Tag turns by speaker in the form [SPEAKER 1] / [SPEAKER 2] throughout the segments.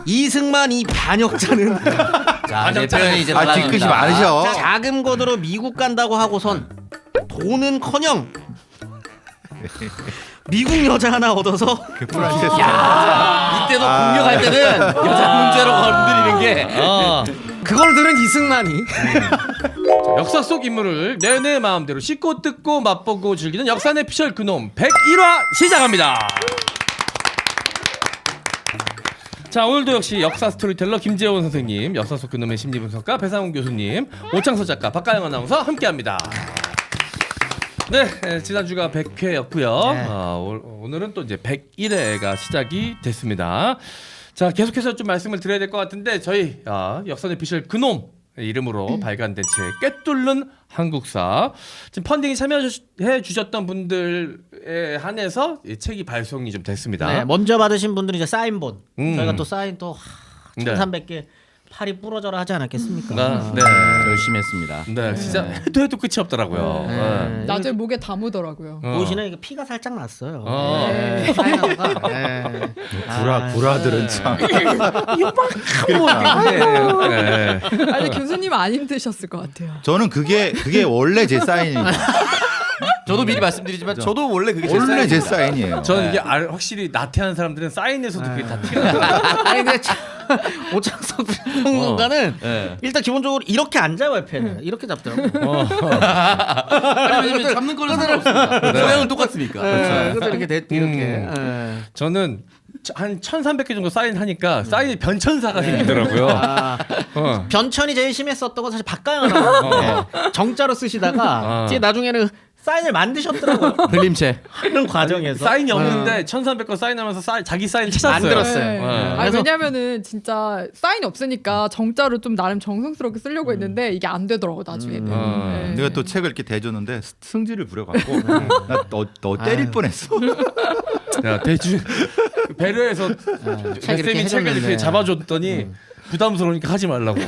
[SPEAKER 1] 이승만 이 반역자는
[SPEAKER 2] 자, 내 표현이 이제
[SPEAKER 3] 뒤끝이 많으셔.
[SPEAKER 1] 자금 거두러 미국 간다고 하고선 돈은커녕 미국 여자 하나 얻어서
[SPEAKER 3] 프란체스.
[SPEAKER 2] 이때도 공격할 때는 여자 문제로 건드리는 게
[SPEAKER 1] 그걸 들은 이승만이
[SPEAKER 4] 역사 속 인물을 내내 마음대로 씻고 뜯고 맛보고 즐기는 역사 내피셜 그놈 101화 시작합니다. 자, 오늘도 역시 역사 스토리텔러 김재원 선생님, 역사 속 그놈의 심리분석가 배상훈 교수님, 오창서 작가, 박가영 아나운서 함께합니다. 네, 지난주가 100회였고요.
[SPEAKER 1] 네.
[SPEAKER 4] 오늘은 또 이제 101회가 시작이 됐습니다. 자, 계속해서 좀 말씀을 드려야 될 것 같은데 저희 역사 내피셜 그놈 이름으로 발간된 책 꿰뚫는 한국사, 지금 펀딩이 참여해 주셨던 분들에 한해서 이 책이 발송이 좀 됐습니다.
[SPEAKER 1] 네, 먼저 받으신 분들은 이제 사인본 저희가 또 사인 또
[SPEAKER 4] 네.
[SPEAKER 1] 1300개 팔이 부러져라 하지 않았겠습니까?
[SPEAKER 4] 네.
[SPEAKER 2] 열심히 했습니다.
[SPEAKER 4] 네, 진짜 해도 끝이 없더라고요. 네.
[SPEAKER 5] 나중에 목에 다 묻더라고요.
[SPEAKER 1] 보시는 이게 피가 살짝 났어요.
[SPEAKER 4] 네.
[SPEAKER 1] 네. 사인하다가. 네.
[SPEAKER 3] 구라들은 참.
[SPEAKER 4] 네.
[SPEAKER 5] 아니 교수님 안 힘드셨을 것 같아요.
[SPEAKER 3] 저는 그게 원래 제 사인입니다.
[SPEAKER 2] 저도 미리 말씀드리지만 저도 원래 그게
[SPEAKER 3] 원래 제 사인이에요.
[SPEAKER 4] 저는 이게 확실히 나태한 사람들은 사인에서도 그게 다 티가 나요.
[SPEAKER 1] 아니 근데 오창석 평론가는
[SPEAKER 2] 네.
[SPEAKER 1] 일단 기본적으로 이렇게 안 잡아요 펜을 이렇게 잡더라고.
[SPEAKER 2] 왜냐면 잡는 거는 상관없습니다. 모양은 똑같으니까.
[SPEAKER 1] 네, 그래서 이렇게 이렇게. 네.
[SPEAKER 4] 저는 한 1,300개 정도 사인하니까 사인이 변천사가 생기더라고요.
[SPEAKER 1] 변천이 제일 심했었던 건 사실 박가영 아나운서 정자로 쓰시다가 이제 나중에는 사인을 만드셨더라고요.
[SPEAKER 2] 흘림체.
[SPEAKER 1] 하는 과정에서
[SPEAKER 4] 사인이 없는데 1,300건 사인하면서 자기 사인 찾았어요.
[SPEAKER 1] 만들었어요.
[SPEAKER 5] 네. 아니, 왜냐면은 진짜 사인이 없으니까 정자로 좀 나름 정성스럽게 쓰려고 했는데 이게 안 되더라고 나중에는. 네.
[SPEAKER 3] 내가 또 책을 이렇게 대줬는데 승질을 부려갖고 너 때릴 뻔했어.
[SPEAKER 4] 야, 대충 배려해서
[SPEAKER 1] 책 이렇게
[SPEAKER 4] 쌤이 책을 이렇게
[SPEAKER 1] 해줬는데.
[SPEAKER 4] 잡아줬더니 부담스러우니까 하지 말라고.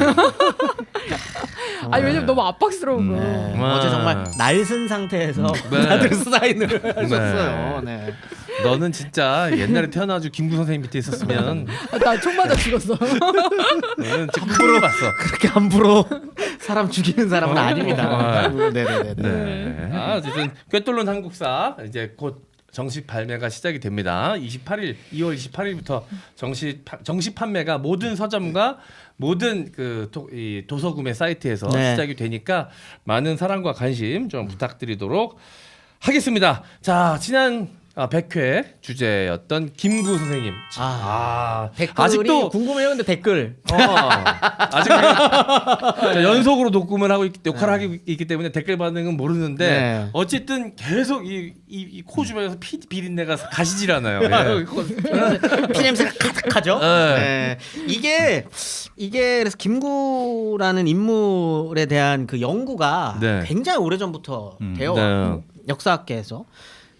[SPEAKER 5] 아니 왜냐면 너무 압박스러운 거.
[SPEAKER 1] 어제 정말 날선 상태에서 다들 사인을 하셨어요. 네.
[SPEAKER 4] 너는 진짜 옛날에 태어나가지고 김구 선생님 밑에 있었으면
[SPEAKER 5] 나 총 맞아 죽었어.
[SPEAKER 4] 너는 진짜 크게 봤어.
[SPEAKER 1] 그렇게 함부로 사람 죽이는 사람은 아닙니다. 네네네.
[SPEAKER 4] 네. 어쨌든 꿰뚫는 한국사 이제 곧 정식 발매가 시작이 됩니다. 2월 28일부터 정식 판매가 모든 서점과 모든 이 도서 구매 사이트에서 시작이 되니까 많은 사랑과 관심 좀 부탁드리도록 하겠습니다. 자, 지난 100회 주제였던 김구 선생님.
[SPEAKER 1] 댓글이
[SPEAKER 4] 아직도
[SPEAKER 1] 궁금해요. 근데 댓글.
[SPEAKER 4] 아직 연속으로 녹음을 하고 역할을 하고 있기 때문에 댓글 반응은 모르는데 어쨌든 계속 이 코 주변에서 비린내가 가시질 않아요.
[SPEAKER 1] 피 냄새가 가득하죠. 네. 이게 그래서 김구라는 인물에 대한 그 연구가 굉장히 오래전부터 되어 역사학계에서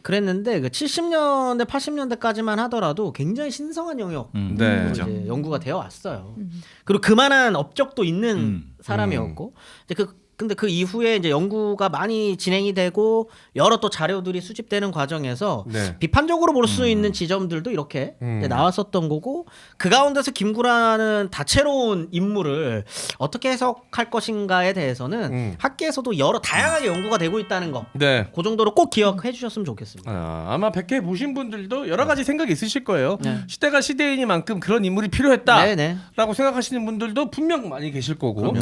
[SPEAKER 1] 그랬는데 그 70년대 80년대까지만 하더라도 굉장히 신성한 영역 이제 연구가 되어 왔어요. 그리고 그만한 업적도 있는 사람이었고 이제 근데 그 이후에 이제 연구가 많이 진행이 되고 여러 또 자료들이 수집되는 과정에서 비판적으로 볼 수 있는 지점들도 이렇게 이제 나왔었던 거고 그 가운데서 김구라는 다채로운 인물을 어떻게 해석할 것인가에 대해서는 학계에서도 여러 다양하게 연구가 되고 있다는 거. 그 정도로 꼭 기억해 주셨으면 좋겠습니다.
[SPEAKER 4] 아마 100회 보신 분들도 여러 가지 생각이 있으실 거예요. 시대가 시대이니만큼 그런 인물이 필요했다라고 생각하시는 분들도 분명 많이 계실 거고.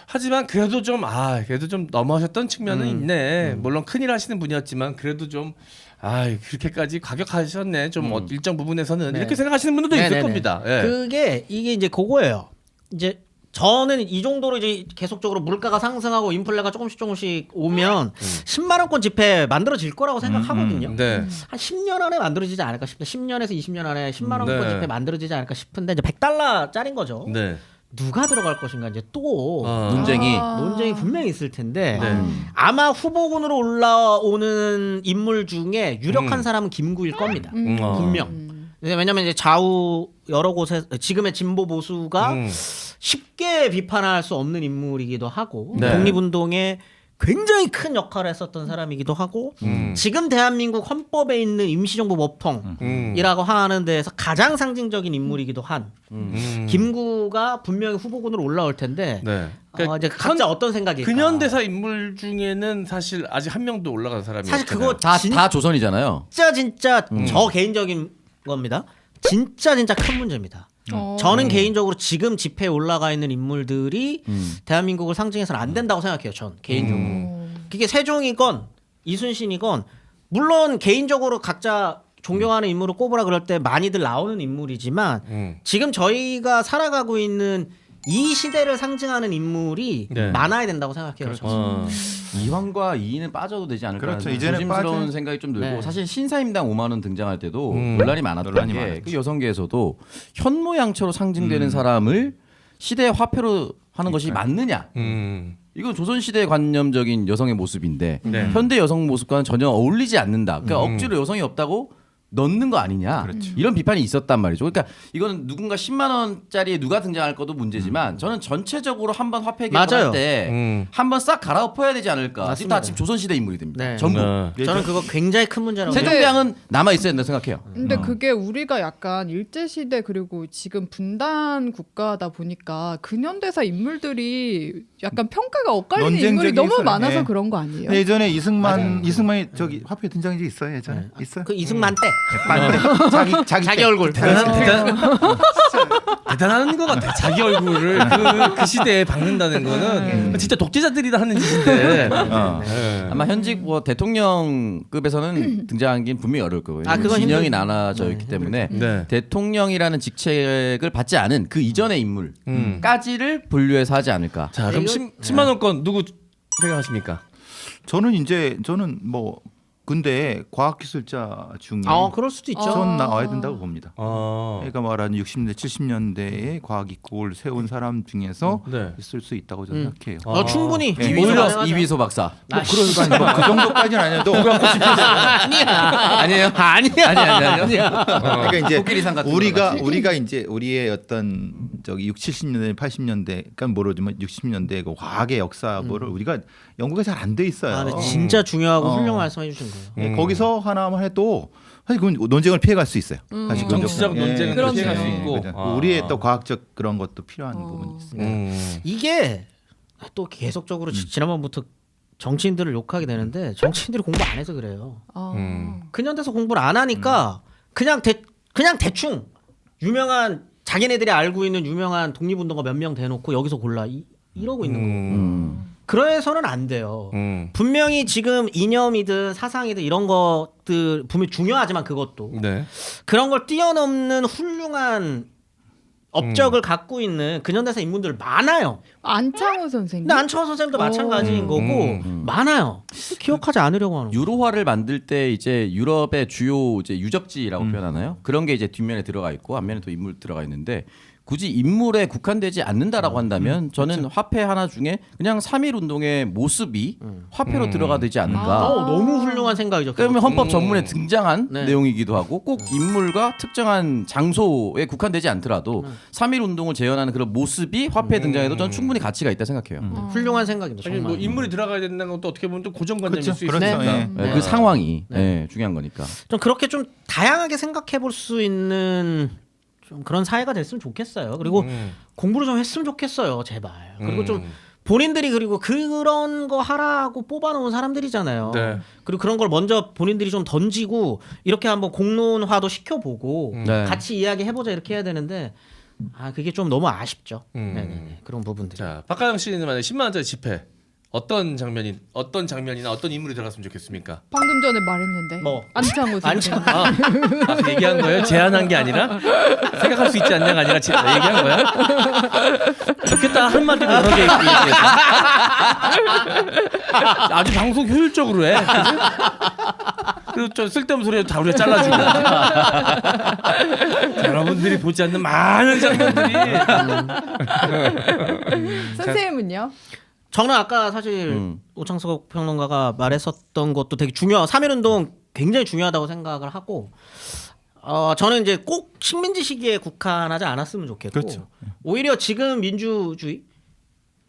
[SPEAKER 4] 하지만 그래도 좀 너무하셨던 측면은 있네. 물론 큰일 하시는 분이었지만 그래도 좀 그렇게까지 과격하셨네. 좀 일정 부분에서는 이렇게 생각하시는 분들도 있을 겁니다.
[SPEAKER 1] 이게 이제 그거예요. 이제 저는 이 정도로 이제 계속적으로 물가가 상승하고 인플레가 조금씩 오면 10만 원권 지폐 만들어질 거라고 생각하거든요. 한 10년 안에 만들어지지 않을까 싶다. 10년에서 20년 안에 10만 원권 지폐 만들어지지 않을까 싶은데 이제 100달러짜리인 거죠. 누가 들어갈 것인가 이제 또 논쟁이 분명히 있을 텐데 아마 후보군으로 올라오는 인물 중에 유력한 사람은 김구일 겁니다. 분명. 왜냐면 이제 좌우 여러 곳에 지금의 진보 보수가 쉽게 비판할 수 없는 인물이기도 하고 독립운동에 굉장히 큰 역할을 했었던 사람이기도 하고 지금 대한민국 헌법에 있는 임시정부 모통이라고 하는 데에서 가장 상징적인 인물이기도 한 김구가 분명히 후보군으로 올라올 텐데
[SPEAKER 4] 네. 그러니까
[SPEAKER 1] 이제 각자 어떤 생각일까?
[SPEAKER 4] 근현대사 인물 중에는 사실 아직 한 명도 올라간 사람이
[SPEAKER 1] 사실
[SPEAKER 4] 없잖아요.
[SPEAKER 1] 그거
[SPEAKER 2] 다 조선이잖아요.
[SPEAKER 1] 진짜 저 개인적인 겁니다. 진짜 큰 문제입니다. 저는 개인적으로 지금 집회에 올라가 있는 인물들이 대한민국을 상징해서는 안 된다고 생각해요. 전 개인적으로. 그게 세종이건 이순신이건 물론 개인적으로 각자 존경하는 인물을 꼽으라 그럴 때 많이들 나오는 인물이지만 지금 저희가 살아가고 있는 이 시대를 상징하는 인물이
[SPEAKER 4] 네.
[SPEAKER 1] 많아야 된다고 생각해요. 저는.
[SPEAKER 2] 이황과 이인은 빠져도 되지 않을까
[SPEAKER 3] 그렇죠.
[SPEAKER 2] 하는
[SPEAKER 3] 이제는
[SPEAKER 2] 조심스러운 생각이 좀 들고
[SPEAKER 1] 네.
[SPEAKER 2] 사실 신사임당 5만 원 등장할 때도 논란이 많았던 게 그 여성계에서도 현모양처로 상징되는 사람을 시대의 화폐로 하는 것이 맞느냐 이건 조선시대의 관념적인 여성의 모습인데
[SPEAKER 4] 네.
[SPEAKER 2] 현대 여성 모습과는 전혀 어울리지 않는다. 그러니까 억지로 여성이 없다고 넣는 거 아니냐 이런 비판이 있었단 말이죠. 그러니까 이거는 누군가 10만 원짜리에 누가 등장할 것도 문제지만 저는 전체적으로 한번 화폐 개혁할 때 한번 싹 갈아엎어야 되지 않을까.
[SPEAKER 1] 맞습니다.
[SPEAKER 2] 다 지금 조선시대 인물이 됩니다.
[SPEAKER 1] 네.
[SPEAKER 2] 전부.
[SPEAKER 1] 저는 그거 굉장히 큰 문제라고 생각해요.
[SPEAKER 2] 세종대왕은 남아 있어야 된다고 생각해요.
[SPEAKER 5] 근데 그게 우리가 약간 일제시대 그리고 지금 분단 국가다 보니까 근현대사 인물들이 약간 평가가 엇갈리는 인물이
[SPEAKER 3] 논쟁적이
[SPEAKER 5] 너무
[SPEAKER 3] 있어요.
[SPEAKER 5] 많아서
[SPEAKER 3] 네.
[SPEAKER 5] 그런 거 아니에요?
[SPEAKER 3] 예전에 이승만이 저기 화폐 등장한 적 있어요. 예전에 있어요.
[SPEAKER 1] 그 이승만 때
[SPEAKER 3] 자기
[SPEAKER 1] 얼굴.
[SPEAKER 4] 대단한 것 같아. 자기 얼굴을 그 시대에 박는다는 거는 진짜 독재자들이 하는 짓인데. 네.
[SPEAKER 2] 아마 현직 뭐 대통령급에서는 등장하기는 분명히 어려울 거예요.
[SPEAKER 1] 그건
[SPEAKER 2] 진영이
[SPEAKER 1] 힘들죠.
[SPEAKER 2] 나눠져 있기 때문에
[SPEAKER 4] 네.
[SPEAKER 2] 대통령이라는 직책을 받지 않은 그 이전의 인물까지를 분류해서 하지 않을까.
[SPEAKER 4] 자, 그럼 10만 원권 누구 생각하십니까?
[SPEAKER 3] 저는 뭐 근데 과학기술자 중에
[SPEAKER 1] 그럴 수도 있죠.
[SPEAKER 3] 전 나와야 된다고 봅니다.
[SPEAKER 4] 아.
[SPEAKER 3] 그러니까 말하는 60년대, 70년대에 과학 기법을 세운 사람 중에서
[SPEAKER 4] 네.
[SPEAKER 3] 있을 수 있다고 저는 생각해요.
[SPEAKER 1] 충분히
[SPEAKER 3] 네.
[SPEAKER 1] 오히려
[SPEAKER 2] 이휘소 박사.
[SPEAKER 3] 그 정도까지는 아니어도
[SPEAKER 2] 아니에요? 아니야.
[SPEAKER 3] 그러니까 이제
[SPEAKER 2] 코끼리상 같은
[SPEAKER 3] 우리가 이제 우리의 어떤 저기 60, 70년대, 80년대, 그러니까 모르지만 60년대 그 과학의 역사를 우리가 연구가 잘 안 돼 있어요.
[SPEAKER 1] 네, 진짜 중요하고 훌륭한 말씀해 주신 거예요.
[SPEAKER 3] 예, 거기서 하나만 해도 사실 그건 논쟁을 피해갈 수 있어요. 사실
[SPEAKER 4] 정치적 논쟁은
[SPEAKER 5] 그렇죠.
[SPEAKER 4] 피해갈 수 있고.
[SPEAKER 3] 그렇죠. 우리의 또 과학적 그런 것도 필요한 부분이 있습니다.
[SPEAKER 1] 이게 또 계속적으로 지난번부터 정치인들을 욕하게 되는데 정치인들이 공부 안 해서 그래요. 근현대사 공부를 안 하니까 그냥 대충 유명한 자기네들이 알고 있는 유명한 독립운동가 몇 명 대놓고 여기서 골라 이러고 있는 거고. 그래서는 안 돼요. 분명히 지금 이념이든 사상이든 이런 것들 분명히 중요하지만 그것도
[SPEAKER 4] 네.
[SPEAKER 1] 그런 걸 뛰어넘는 훌륭한 업적을 갖고 있는 근현대사 인물들 많아요.
[SPEAKER 5] 안창호 선생님.
[SPEAKER 1] 근데 안창호 선생님도 마찬가지인 거고 많아요. 기억하지 않으려고 하는 거예요.
[SPEAKER 2] 유로화를 만들 때 이제 유럽의 주요 이제 유적지라고 표현하나요? 그런 게 이제 뒷면에 들어가 있고 앞면에 또 인물 들어가 있는데 굳이 인물에 국한되지 않는다라고 한다면 저는 화폐 하나 중에 그냥 3.1 운동의 모습이 화폐로 들어가 되지 않을까.
[SPEAKER 1] 너무 훌륭한 생각이죠.
[SPEAKER 2] 그러면 헌법 전문에 등장한
[SPEAKER 1] 네.
[SPEAKER 2] 내용이기도 하고 꼭 인물과 특정한 장소에 국한되지 않더라도 3.1 운동을 재현하는 그런 모습이 화폐에 등장해도 저는 충분히 가치가 있다 생각해요.
[SPEAKER 1] 훌륭한 생각입니다.
[SPEAKER 4] 아니,
[SPEAKER 1] 정말.
[SPEAKER 4] 뭐 인물이 들어가야 된다는 것도 어떻게 보면 좀 고정관념일 수
[SPEAKER 3] 그렇죠.
[SPEAKER 4] 있으니까.
[SPEAKER 3] 네.
[SPEAKER 2] 네, 그 상황이 중요한 거니까.
[SPEAKER 1] 좀 그렇게 좀 다양하게 생각해 볼 수 있는 좀 그런 사회가 됐으면 좋겠어요. 그리고 공부를 좀 했으면 좋겠어요. 제발. 그리고 좀 본인들이 그리고 그런 거 하라고 뽑아놓은 사람들이잖아요.
[SPEAKER 4] 네.
[SPEAKER 1] 그리고 그런 걸 먼저 본인들이 좀 던지고 이렇게 한번 공론화도 시켜보고
[SPEAKER 2] 네.
[SPEAKER 1] 같이 이야기해보자 이렇게 해야 되는데 그게 좀 너무 아쉽죠. 네네네. 그런 부분들.
[SPEAKER 4] 자, 박가영 씨는 만약 10만 원짜리 지폐 어떤 장면이나 어떤 인물이 들어갔으면 좋겠습니까?
[SPEAKER 5] 방금 전에 말했는데.
[SPEAKER 1] 뭐?
[SPEAKER 5] 안창호 선생님.
[SPEAKER 4] 얘기한 거예요? 제안한 게 아니라 생각할 수 있지 않냐가 아니라 얘기한 거야? 좋겠다 한마디로 여러 개 얘기했어. 아주 방송 효율적으로 해. 그리고 좀 쓸데없는 소리 다 우리가 잘라주고. 여러분들이 보지 않는 많은 장면들이.
[SPEAKER 5] 선생님은요?
[SPEAKER 1] 저는 아까 사실 오창석 평론가가 말했었던 것도 되게 중요한 3.1운동 굉장히 중요하다고 생각을 하고 저는 이제 꼭 식민지 시기에 국한하지 않았으면 좋겠고
[SPEAKER 3] 그렇죠.
[SPEAKER 1] 오히려 지금 민주주의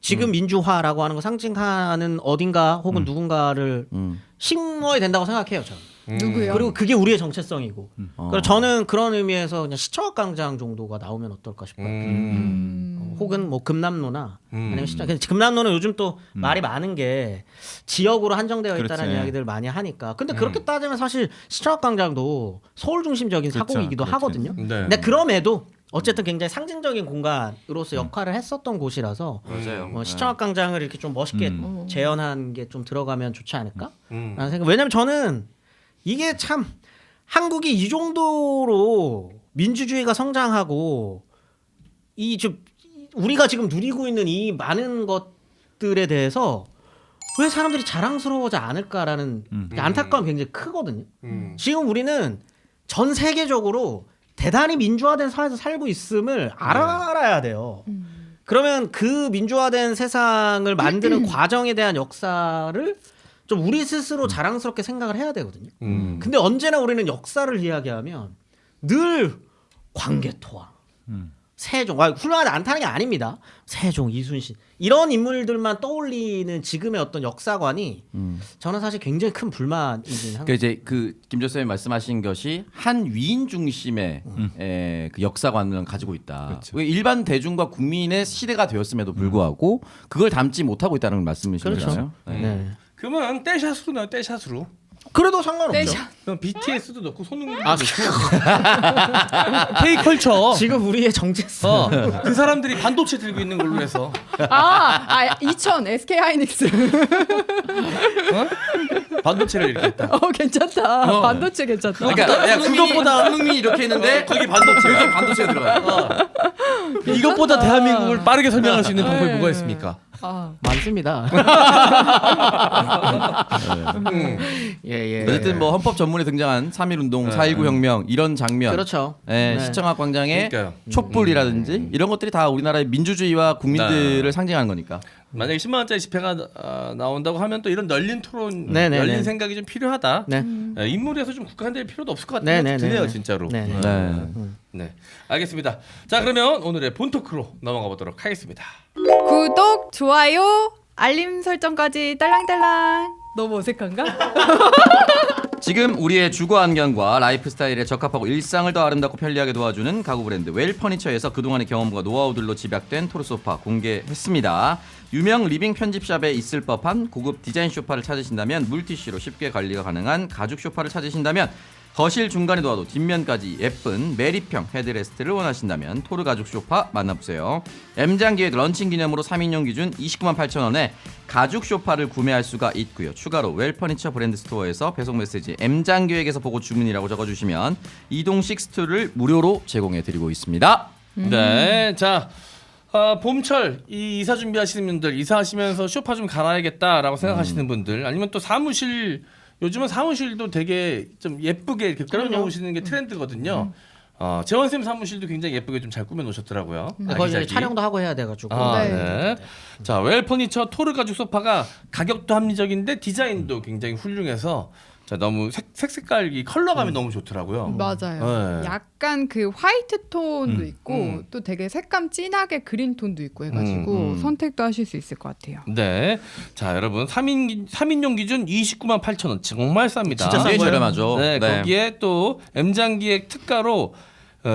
[SPEAKER 1] 지금 민주화라고 하는 거 상징하는 어딘가 혹은 누군가를 심어야 된다고 생각해요. 저는.
[SPEAKER 5] 누구요?
[SPEAKER 1] 그리고 그게 우리의 정체성이고. 그래서 저는 그런 의미에서 그냥 시청학광장 정도가 나오면 어떨까 싶어요. 혹은 뭐 금남로나 아니면 금남로는 요즘 또 말이 많은 게 지역으로 한정되어 있다는
[SPEAKER 3] 그렇지.
[SPEAKER 1] 이야기들 많이 하니까. 근데 그렇게 따지면 사실 시청학광장도 서울 중심적인
[SPEAKER 3] 그렇죠.
[SPEAKER 1] 사고이기도
[SPEAKER 3] 그렇죠.
[SPEAKER 1] 하거든요.
[SPEAKER 4] 네.
[SPEAKER 1] 근데 그럼에도 어쨌든 굉장히 상징적인 공간으로서 역할을 했었던 곳이라서
[SPEAKER 2] 맞아요.
[SPEAKER 1] 뭐 시청학광장을 이렇게 좀 멋있게 재현한 게 좀 들어가면 좋지 않을까?
[SPEAKER 4] 음.
[SPEAKER 1] 라는 생각. 왜냐면 저는 이게 참 한국이 이 정도로 민주주의가 성장하고 우리가 지금 누리고 있는 이 많은 것들에 대해서 왜 사람들이 자랑스러워하지 않을까라는 안타까움이 굉장히 크거든요. 지금 우리는 전 세계적으로 대단히 민주화된 사회에서 살고 있음을 알아야 돼요. 그러면 그 민주화된 세상을 만드는 과정에 대한 역사를 좀 우리 스스로 자랑스럽게 생각을 해야 되거든요. 근데 언제나 우리는 역사를 이야기하면 늘 광개토와 세종, 훌륭하지 않다는 게 아닙니다. 세종, 이순신 이런 인물들만 떠올리는 지금의 어떤 역사관이 저는 사실 굉장히 큰 불만이긴 합니다.
[SPEAKER 2] 그 이제 김 교수님 말씀하신 것이 한 위인 중심의 그 역사관을 가지고 있다. 일반 대중과 국민의 시대가 되었음에도 불구하고 그걸 담지 못하고 있다는 말씀이시잖아요.
[SPEAKER 1] 그렇죠. 네.
[SPEAKER 4] 그러면 떼샷으로 나요. 떼샷으로.
[SPEAKER 1] 그래도 상관없죠.
[SPEAKER 5] 떼샷.
[SPEAKER 4] 그럼 BTS도 넣고 손흥민도 넣고 K컬처.
[SPEAKER 1] 지금 우리의 정체성.
[SPEAKER 4] 그 사람들이 반도체 들고 있는 걸로 해서
[SPEAKER 5] 2000 SK 하이닉스.
[SPEAKER 4] 반도체를 이렇게 했다.
[SPEAKER 5] 괜찮다. 반도체 괜찮다.
[SPEAKER 2] 그러니까 야, 그것보다 손흥민이 이렇게 했는데
[SPEAKER 4] 거기 반도체.
[SPEAKER 2] 여기 반도체가 들어가요.
[SPEAKER 4] 이것보다 대한민국을 빠르게 설명할 수 있는 방법이 뭐가 있습니까?
[SPEAKER 1] 많습니다. 예.
[SPEAKER 2] 어쨌든 뭐 헌법 전문에 등장한 3.1운동, 4.19 혁명 이런 장면,
[SPEAKER 1] 그렇죠.
[SPEAKER 2] 예,
[SPEAKER 1] 네.
[SPEAKER 2] 시청학 광장의
[SPEAKER 4] 그러니까요.
[SPEAKER 2] 촛불이라든지 이런 것들이 다 우리나라의 민주주의와 국민들을 상징하는 거니까.
[SPEAKER 4] 만약에 10만 원짜리 집회가 나온다고 하면 또 이런 열린 토론,
[SPEAKER 1] 네네네.
[SPEAKER 4] 열린 생각이 좀 필요하다.
[SPEAKER 1] 네.
[SPEAKER 4] 인물에서 좀 국한될 필요도 없을 것 같아요.
[SPEAKER 1] 네네네.
[SPEAKER 4] 드네요, 진짜로.
[SPEAKER 1] 네.
[SPEAKER 4] 네, 알겠습니다. 자, 그러면 오늘의 본토크로 넘어가 보도록 하겠습니다.
[SPEAKER 5] 구독, 좋아요, 알림 설정까지 딸랑딸랑. 너무 어색한가?
[SPEAKER 2] 지금 우리의 주거 환경과 라이프 스타일에 적합하고 일상을 더 아름답고 편리하게 도와주는 가구 브랜드 웰퍼니처에서 그동안의 경험과 노하우들로 집약된 토르소파 공개했습니다. 유명 리빙 편집샵에 있을 법한 고급 디자인 소파를 찾으신다면, 물티슈로 쉽게 관리가 가능한 가죽 소파를 찾으신다면, 거실 중간에 놓아도 뒷면까지 예쁜 메리평 헤드레스트를 원하신다면 토르 가죽 소파 만나보세요. M장기획 런칭 기념으로 3인용 기준 29만 8천 원에 가죽 소파를 구매할 수가 있고요. 추가로 웰퍼니처 브랜드 스토어에서 배송 메시지 M장기획에서 보고 주문이라고 적어주시면 이동식 스툴을 무료로 제공해드리고 있습니다.
[SPEAKER 4] 네, 자, 봄철 이사 준비하시는 분들, 이사하시면서 소파 좀 갈아야겠다라고 생각하시는 분들, 아니면 또 사무실, 요즘은 사무실도 되게 좀 예쁘게 이렇게 꾸며놓으시는 게 트렌드거든요. 재원쌤 사무실도 굉장히 예쁘게 좀 잘 꾸며놓으셨더라고요.
[SPEAKER 1] 거기 촬영도 하고 해야 돼가지고.
[SPEAKER 4] 네. 자, 웰퍼니처 토르 가죽 소파가 가격도 합리적인데 디자인도 굉장히 훌륭해서 자, 너무 색깔 이 컬러감이 너무 좋더라고요.
[SPEAKER 5] 맞아요.
[SPEAKER 4] 네.
[SPEAKER 5] 약간 그 화이트 톤도 있고 또 되게 색감 진하게 그린 톤도 있고 해가지고 선택도 하실 수 있을 것 같아요.
[SPEAKER 4] 네. 자, 여러분 3인용 기준 29만 8천 원 정말 쌉니다.
[SPEAKER 2] 진짜 싼 저렴하죠.
[SPEAKER 4] 네,
[SPEAKER 2] 네.
[SPEAKER 4] 거기에 또 M장기획 특가로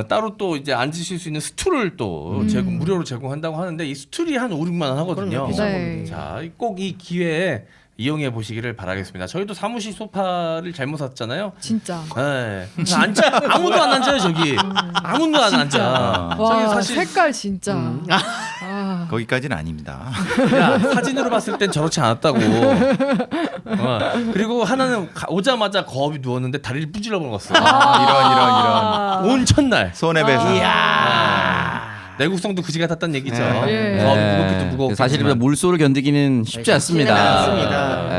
[SPEAKER 4] 따로 또 이제 앉으실 수 있는 스툴을 또 무료로 제공한다고 하는데 이 스툴이 한 5, 6만 원 하거든요.
[SPEAKER 5] 네.
[SPEAKER 4] 자, 꼭 이 기회에 이용해 보시기를 바라겠습니다. 저희도 사무실 소파를 잘못 샀잖아요.
[SPEAKER 5] 진짜.
[SPEAKER 4] 네. 앉아 아무도 안 앉아요 저기. 아무도 안 앉아.
[SPEAKER 5] 와,
[SPEAKER 4] 저기 사실
[SPEAKER 5] 색깔 진짜.
[SPEAKER 3] 거기까지는 아닙니다.
[SPEAKER 4] 야, 사진으로 봤을 땐 저렇지 않았다고. 그리고 하나는 오자마자 거업이 누웠는데 다리를 부질러 먹었어.
[SPEAKER 3] 이런
[SPEAKER 4] 온 첫날.
[SPEAKER 3] 손해배상.
[SPEAKER 4] 이야. 내국성도 그지 같았단 얘기죠.
[SPEAKER 5] 예.
[SPEAKER 4] 거업이 무겁기도 무겁고.
[SPEAKER 2] 사실 물소를 견디기는 쉽지 않습니다.
[SPEAKER 1] 않습니다.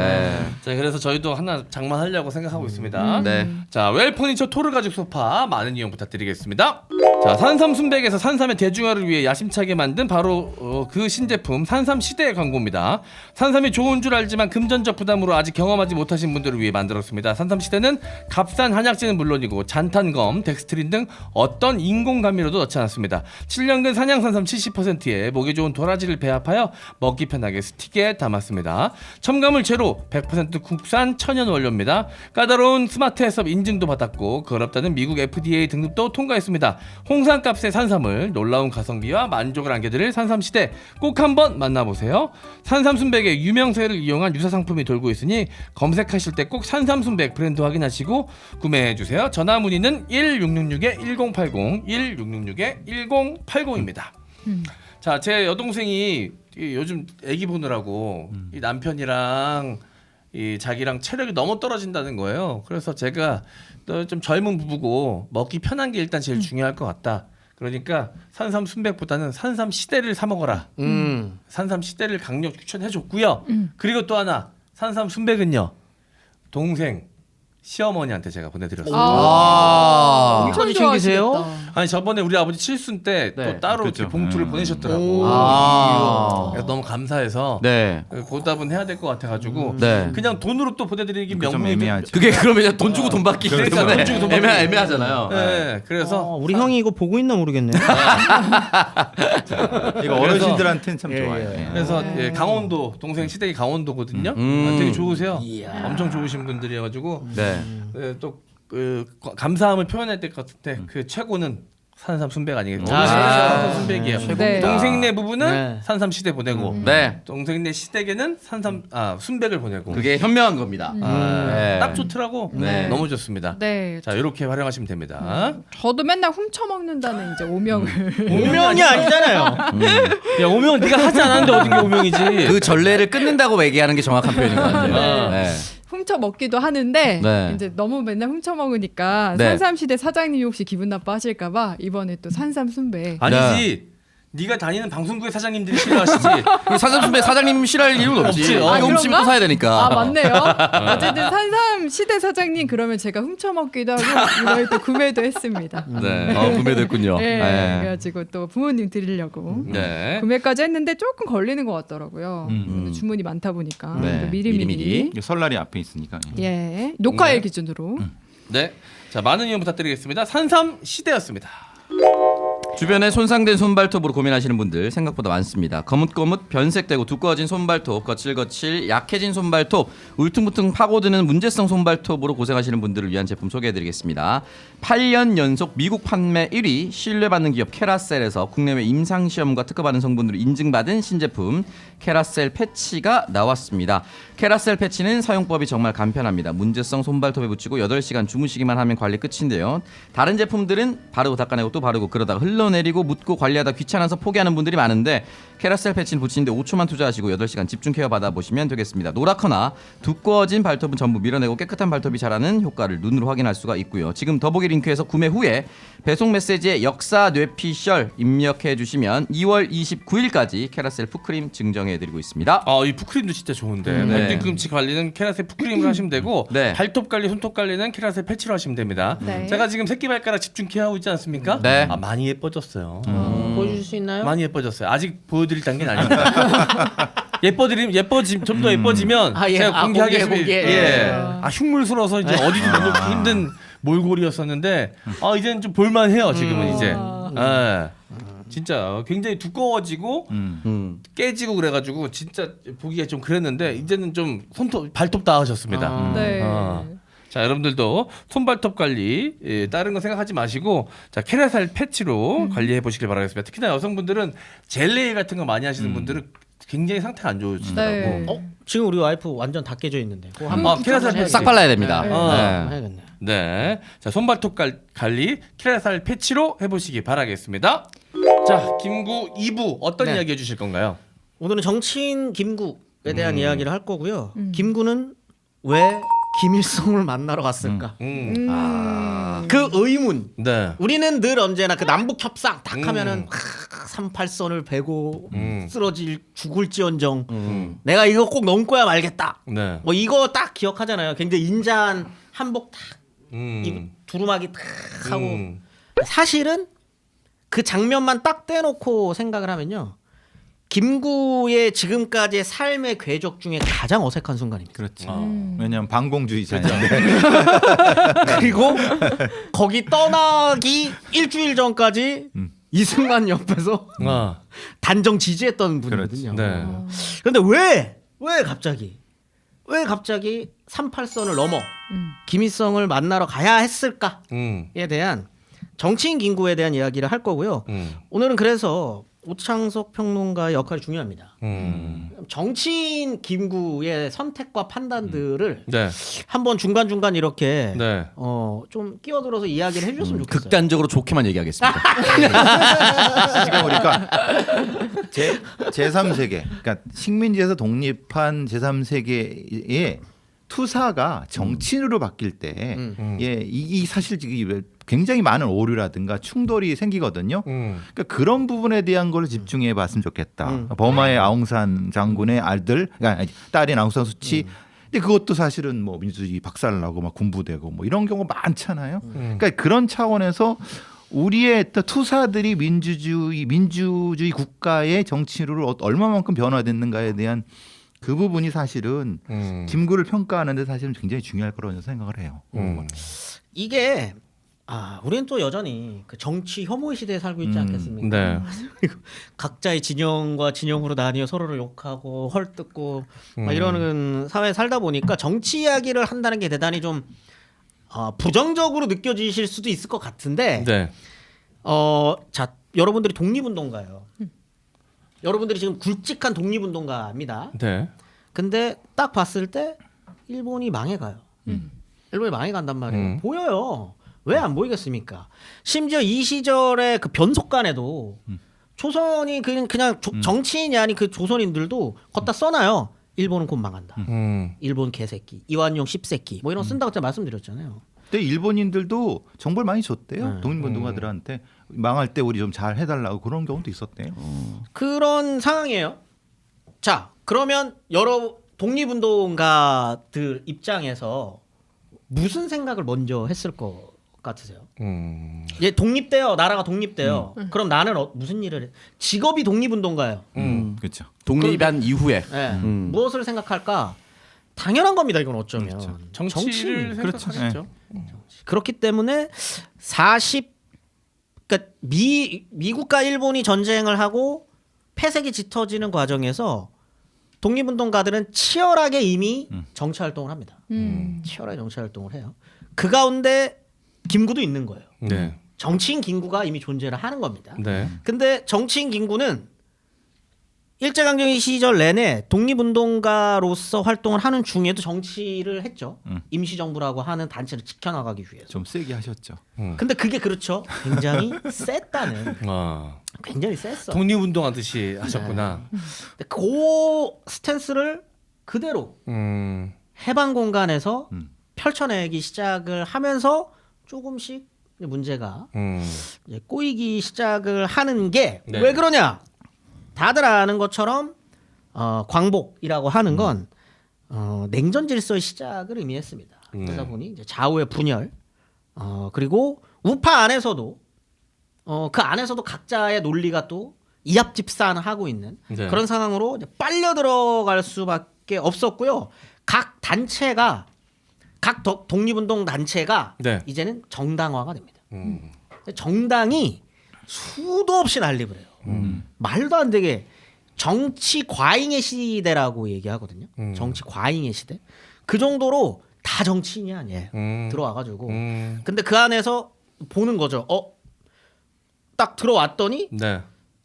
[SPEAKER 4] 자, 그래서 저희도 하나 장만하려고 생각하고 있습니다.
[SPEAKER 2] 네.
[SPEAKER 4] 자, 웰퍼니처 토르 가죽 소파 많은 이용 부탁드리겠습니다. 자, 산삼 순백에서 산삼의 대중화를 위해 야심차게 만든 바로 그 신제품 산삼 시대의 광고입니다. 산삼이 좋은 줄 알지만 금전적 부담으로 아직 경험하지 못하신 분들을 위해 만들었습니다. 산삼 시대는 값싼 한약재는 물론이고 잔탄검, 덱스트린 등 어떤 인공감미료도 넣지 않았습니다. 7년근 산양산삼 70%에 목에 좋은 도라지를 배합하여 먹기 편하게 스틱에 담았습니다. 첨가물 제로, 100% 국산 천연 원료입니다. 까다로운 스마트 해썹 인증도 받았고 어렵다는 미국 FDA 등급도 통과했습니다. 홍삼값의 산삼을 놀라운 가성비와 만족을 안겨드릴 산삼시대 꼭 한번 만나보세요. 산삼순백의 유명세를 이용한 유사 상품이 돌고 있으니 검색하실 때 꼭 산삼순백 브랜드 확인하시고 구매해주세요. 전화 문의는 1666-1080 1666-1080입니다. 자, 제 여동생이 요즘 애기 보느라고 이 남편이랑 이 자기랑 체력이 너무 떨어진다는 거예요. 그래서 제가 또 좀 젊은 부부고 먹기 편한 게 일단 제일 중요할 것 같다. 그러니까 산삼 순백보다는 산삼 시대를 사 먹어라. 산삼 시대를 강력 추천해줬고요. 그리고 또 하나 산삼 순백은요 동생 시어머니한테 제가 보내드렸어요.
[SPEAKER 5] 엄청
[SPEAKER 1] 여기까지 챙기세요?
[SPEAKER 5] 좋아하시겠다.
[SPEAKER 4] 아니 저번에 우리 아버지 칠순 때 또
[SPEAKER 2] 네.
[SPEAKER 4] 따로
[SPEAKER 3] 그렇죠.
[SPEAKER 4] 이렇게 봉투를 보내셨더라고. 그래서 너무 감사해서
[SPEAKER 2] 네.
[SPEAKER 4] 보답은 해야 될 것 같아가지고
[SPEAKER 2] 네.
[SPEAKER 4] 그냥 돈으로 또 보내드리기
[SPEAKER 3] 좀
[SPEAKER 4] 명분이
[SPEAKER 3] 애매하지.
[SPEAKER 2] 그게 그러면 돈 주고 돈 받기
[SPEAKER 4] 그러니까
[SPEAKER 2] 때문에
[SPEAKER 4] 돈 주고 돈 받기.
[SPEAKER 2] 애매하잖아요.
[SPEAKER 4] 네, 그래서
[SPEAKER 1] 우리 형이 이거 보고 있나 모르겠네.
[SPEAKER 3] 이거 어르신들한테는 참 좋아요.
[SPEAKER 1] 예.
[SPEAKER 3] 예.
[SPEAKER 4] 그래서 예, 강원도 동생 시댁이 강원도거든요. 되게 좋으세요. 엄청 좋으신 분들이어가지고
[SPEAKER 2] 네.
[SPEAKER 4] 또 감사함을 표현해야 될 것 같은데 그 최고는 산삼 순백 아니겠죠?
[SPEAKER 1] 아,
[SPEAKER 4] 산삼 순백이에요.
[SPEAKER 5] 네.
[SPEAKER 4] 동생네 부부는
[SPEAKER 1] 네.
[SPEAKER 4] 산삼 시대 보내고
[SPEAKER 2] 네.
[SPEAKER 4] 동생네 시댁에는 산삼 순백을 보내고
[SPEAKER 2] 그게 현명한 겁니다. 네.
[SPEAKER 4] 딱 좋더라고.
[SPEAKER 2] 네.
[SPEAKER 4] 너무 좋습니다.
[SPEAKER 5] 네.
[SPEAKER 4] 자 이렇게 활용하시면 됩니다.
[SPEAKER 5] 저도 맨날 훔쳐 먹는다는 이제 오명을.
[SPEAKER 1] 오명이 아니잖아요.
[SPEAKER 4] 야 오명 네가 하지 않았는데 어딘 게 오명이지?
[SPEAKER 2] 그 전례를 끊는다고 얘기하는 게 정확한 표현인 것 같아요. 네.
[SPEAKER 5] 훔쳐 먹기도 하는데
[SPEAKER 2] 네.
[SPEAKER 5] 이제 너무 맨날 훔쳐 먹으니까
[SPEAKER 2] 네.
[SPEAKER 5] 산삼시대 사장님이 혹시 기분 나빠하실까봐 이번에 또 산삼 순백.
[SPEAKER 4] 아니지. 네가 다니는 방송국의 사장님들이 싫어하시지.
[SPEAKER 2] 산삼순백 사장님 싫어할 이유는 없지.
[SPEAKER 4] 없지.
[SPEAKER 2] 이거 훔치면
[SPEAKER 5] 그런가?
[SPEAKER 2] 또 사야 되니까.
[SPEAKER 5] 아 맞네요. 어쨌든 산삼 시대 사장님 그러면 제가 훔쳐 먹기도 하고 이걸 또 구매도 했습니다.
[SPEAKER 2] 네. 구매됐군요.
[SPEAKER 5] 네.
[SPEAKER 2] 네.
[SPEAKER 5] 그래가지고 또 부모님 드리려고
[SPEAKER 4] 네.
[SPEAKER 5] 구매까지 했는데 조금 걸리는 것 같더라고요. 주문이 많다 보니까
[SPEAKER 2] 네.
[SPEAKER 5] 또 미리미리.
[SPEAKER 2] 미리미리.
[SPEAKER 3] 이게 설날이 앞에 있으니까.
[SPEAKER 5] 예, 녹화일
[SPEAKER 4] 네.
[SPEAKER 5] 기준으로.
[SPEAKER 4] 네. 자 많은 이용 부탁드리겠습니다. 산삼 시대였습니다.
[SPEAKER 2] 주변에 손상된 손발톱으로 고민하시는 분들 생각보다 많습니다. 거뭇거뭇 변색되고 두꺼워진 손발톱, 거칠거칠 약해진 손발톱, 울퉁불퉁 파고드는 문제성 손발톱으로 고생하시는 분들을 위한 제품 소개해드리겠습니다. 8년 연속 미국 판매 1위, 신뢰받는 기업 캐라셀에서 국내외 임상시험과 특허받은 성분으로 인증받은 신제품 캐라셀 패치가 나왔습니다. 캐라셀 패치는 사용법이 정말 간편합니다. 문제성 손발톱에 붙이고 8시간 주무시기만 하면 관리 끝인데요. 다른 제품들은 바르고 닦아내고 또 바르고 그러다가 흘러내리고 묻고 관리하다 귀찮아서 포기하는 분들이 많은데 캐라셀 패치를 붙이는데 5초만 투자하시고 8시간 집중 케어 받아보시면 되겠습니다. 노랗거나 두꺼워진 발톱은 전부 밀어내고 깨끗한 발톱이 자라는 효과를 눈으로 확인할 수가 있고요. 지금 더보기 링크에서 구매 후에 배송 메시지에 역사 뇌피셜 입력해 주시면 2월 29일까지 캐라셀 푸크림 증정해드리고 있습니다.
[SPEAKER 4] 이 푸크림도 진짜 좋은데
[SPEAKER 2] 네.
[SPEAKER 4] 발뒤꿈치 관리는 캐라셀 푸크림을 하시면 되고
[SPEAKER 2] 네.
[SPEAKER 4] 발톱 관리, 손톱 관리는 캐라셀 패치로 하시면 됩니다.
[SPEAKER 5] 네.
[SPEAKER 4] 제가 지금 새끼발가락 집중 케어하고 있지 않습니까?
[SPEAKER 2] 네.
[SPEAKER 4] 많이 예뻐졌어요.
[SPEAKER 1] 보여줄 수 있나요?
[SPEAKER 4] 많이 예뻐졌어요. 아직 보여드릴 단계는 아닙니다. 좀 더 예뻐지면
[SPEAKER 1] 아, 예.
[SPEAKER 4] 제가 공개하겠습니다.
[SPEAKER 1] 공개.
[SPEAKER 4] 예. 흉물스러워서 이제 어디도 내놓기 힘든 몰골이었었는데 이제는 좀 볼만해요. 지금은 이제. 예. 진짜 굉장히 두꺼워지고 깨지고 그래가지고 진짜 보기가 좀 그랬는데 이제는 좀 발톱 닿으셨습니다.
[SPEAKER 5] 네.
[SPEAKER 4] 자 여러분들도 손발톱 관리 다른 거 생각하지 마시고 자 캐라셀 패치로 관리해 보시길 바라겠습니다. 특히나 여성분들은 젤 같은 거 많이 하시는 분들은 굉장히 상태가 안 좋으시더라고.
[SPEAKER 5] 네.
[SPEAKER 1] 지금 우리 와이프 완전 다 깨져 있는데. 그거
[SPEAKER 4] 캐라셀 패치
[SPEAKER 2] 싹 발라야 됩니다.
[SPEAKER 5] 네.
[SPEAKER 1] 해야겠네.
[SPEAKER 4] 네, 자 손발톱 관리 캐라셀 패치로 해보시기 바라겠습니다. 자 김구 2부 어떤
[SPEAKER 1] 네.
[SPEAKER 4] 이야기 해주실 건가요?
[SPEAKER 1] 오늘은 정치인 김구에 대한 이야기를 할 거고요. 김구는 왜 김일성을 만나러 갔을까? 그 의문.
[SPEAKER 4] 네.
[SPEAKER 1] 우리는 늘 언제나 그 남북 협상 딱 하면은 38선을 베고 죽을지언정 내가 이거 꼭 넘고야 말겠다.
[SPEAKER 4] 네.
[SPEAKER 1] 뭐 이거 딱 기억하잖아요. 굉장히 인자한 한복 딱 입고 두루마기 딱 하고 사실은 그 장면만 딱 떼놓고 생각을 하면요. 김구의 지금까지의 삶의 궤적 중에 가장 어색한 순간입니다.
[SPEAKER 3] 그렇지.
[SPEAKER 4] 어.
[SPEAKER 3] 왜냐하면 반공주의자인데.
[SPEAKER 1] 그리고 거기 떠나기 일주일 전까지 이승만 옆에서 단정 지지했던 분이거든요.
[SPEAKER 4] 네.
[SPEAKER 1] 그런데 왜 갑자기 38선을 넘어 김일성을 만나러 가야 했을까에 대한 정치인 김구에 대한 이야기를 할 거고요. 오늘은 그래서 오창석 평론가의 역할이 중요합니다. 정치인 김구의 선택과 판단들을
[SPEAKER 4] 네.
[SPEAKER 1] 한번 중간중간 이렇게
[SPEAKER 4] 네.
[SPEAKER 1] 좀 끼어들어서 이야기를 해줬으면 좋겠어요.
[SPEAKER 2] 극단적으로 좋게만 얘기하겠습니다.
[SPEAKER 3] 지금 우리가 제3세계, 그러니까 식민지에서 독립한 제3세계의 투사가 정치인으로 바뀔 때, 이 사실 지금 굉장히 많은 오류라든가 충돌이 생기거든요. 그러니까 그런 부분에 대한 걸 집중해 봤으면 좋겠다. 버마의 아웅산 장군의 그러니까 딸인 아웅산 수치. 근데 그것도 사실은 뭐 민주주의 박살나고 막 군부되고 뭐 이런 경우가 많잖아요. 그러니까 그런 차원에서 우리의 투사들이 민주주의 국가의 정치로 얼마만큼 변화됐는가에 대한 그 부분이 사실은 김구를 평가하는데 사실은 굉장히 중요할 거라고 생각을 해요.
[SPEAKER 1] 이게 우리는 또 여전히 그 정치 혐오의 시대에 살고 있지 않겠습니까?
[SPEAKER 4] 네.
[SPEAKER 1] 각자의 진영과 진영으로 나뉘어 서로를 욕하고 헐뜯고 막 이러는 사회에 살다 보니까 정치 이야기를 한다는 게 대단히 좀 부정적으로 느껴지실 수도 있을 것 같은데
[SPEAKER 4] 네.
[SPEAKER 1] 자, 여러분들이 독립운동가예요. 여러분들이 지금 굵직한 독립운동가입니다.
[SPEAKER 4] 네.
[SPEAKER 1] 근데 딱 봤을 때 일본이 망해가요. 일본이 망해간단 말이에요. 보여요. 왜 안 보이겠습니까? 심지어 이 시절에 그 변속간에도 조선이 그냥 정치인이 아닌 그 조선인들도 걷다 써놔요. 일본은 곧 망한다. 일본 개새끼, 이완용 씹새끼 뭐 이런 거 쓴다고 제가 말씀드렸잖아요.
[SPEAKER 3] 근데 일본인들도 정보를 많이 줬대요. 독립운동가들한테 망할 때 우리 좀 잘 해달라고 그런 경우도 있었대요.
[SPEAKER 1] 그런 상황이에요. 자, 그러면 여러 독립운동가들 입장에서 무슨 생각을 먼저 했을 것 같으세요? 얘 독립돼요. 나라가 독립돼요. 그럼 나는 무슨 일을 해? 직업이 독립운동가예요.
[SPEAKER 3] 그렇죠.
[SPEAKER 2] 독립한 이후에
[SPEAKER 1] 네. 무엇을 생각할까? 당연한 겁니다. 이건 어쩌면
[SPEAKER 3] 그렇죠.
[SPEAKER 4] 정치를
[SPEAKER 1] 정치인.
[SPEAKER 4] 생각하겠죠.
[SPEAKER 1] 그렇기 때문에 그러니까 미국과 일본이 전쟁을 하고 패색이 짙어지는 과정에서 독립운동가들은 치열하게 이미 정치 활동을 합니다. 치열하게 정치 활동을 해요. 그 가운데 김구도 있는 거예요.
[SPEAKER 4] 네.
[SPEAKER 1] 정치인 김구가 이미 존재를 하는 겁니다.
[SPEAKER 4] 네.
[SPEAKER 1] 근데 정치인 김구는 일제강점기 시절 내내 독립운동가로서 활동을 하는 중에도 정치를 했죠. 임시정부라고 하는 단체를 지켜나가기 위해서.
[SPEAKER 3] 좀 세게 하셨죠.
[SPEAKER 1] 근데 그게 그렇죠. 굉장히 셌다는.
[SPEAKER 4] 아.
[SPEAKER 1] 굉장히 셌어.
[SPEAKER 4] 독립운동하듯이 하셨구나.
[SPEAKER 1] 근데 그 스탠스를 그대로 해방 공간에서 펼쳐내기 시작을 하면서 조금씩 문제가 이제 꼬이기 시작을 하는 게 왜
[SPEAKER 4] 네.
[SPEAKER 1] 그러냐? 다들 아는 것처럼 광복이라고 하는 건 냉전 질서의 시작을 의미했습니다. 그러다 보니 이제 좌우의 분열, 그리고 우파 안에서도 그 안에서도 각자의 논리가 또 이합집산하고 있는
[SPEAKER 4] 네.
[SPEAKER 1] 그런 상황으로 이제 빨려 들어갈 수밖에 없었고요. 각 단체가 각 독립운동 단체가
[SPEAKER 4] 네.
[SPEAKER 1] 이제는 정당화가 됩니다. 정당이 수도 없이 난립을 해요. 말도 안 되게 정치 과잉의 시대라고 얘기하거든요. 정치 과잉의 시대. 그 정도로 다 정치인이 아니에요. 들어와가지고. 근데 그 안에서 보는 거죠. 딱 들어왔더니
[SPEAKER 4] 네.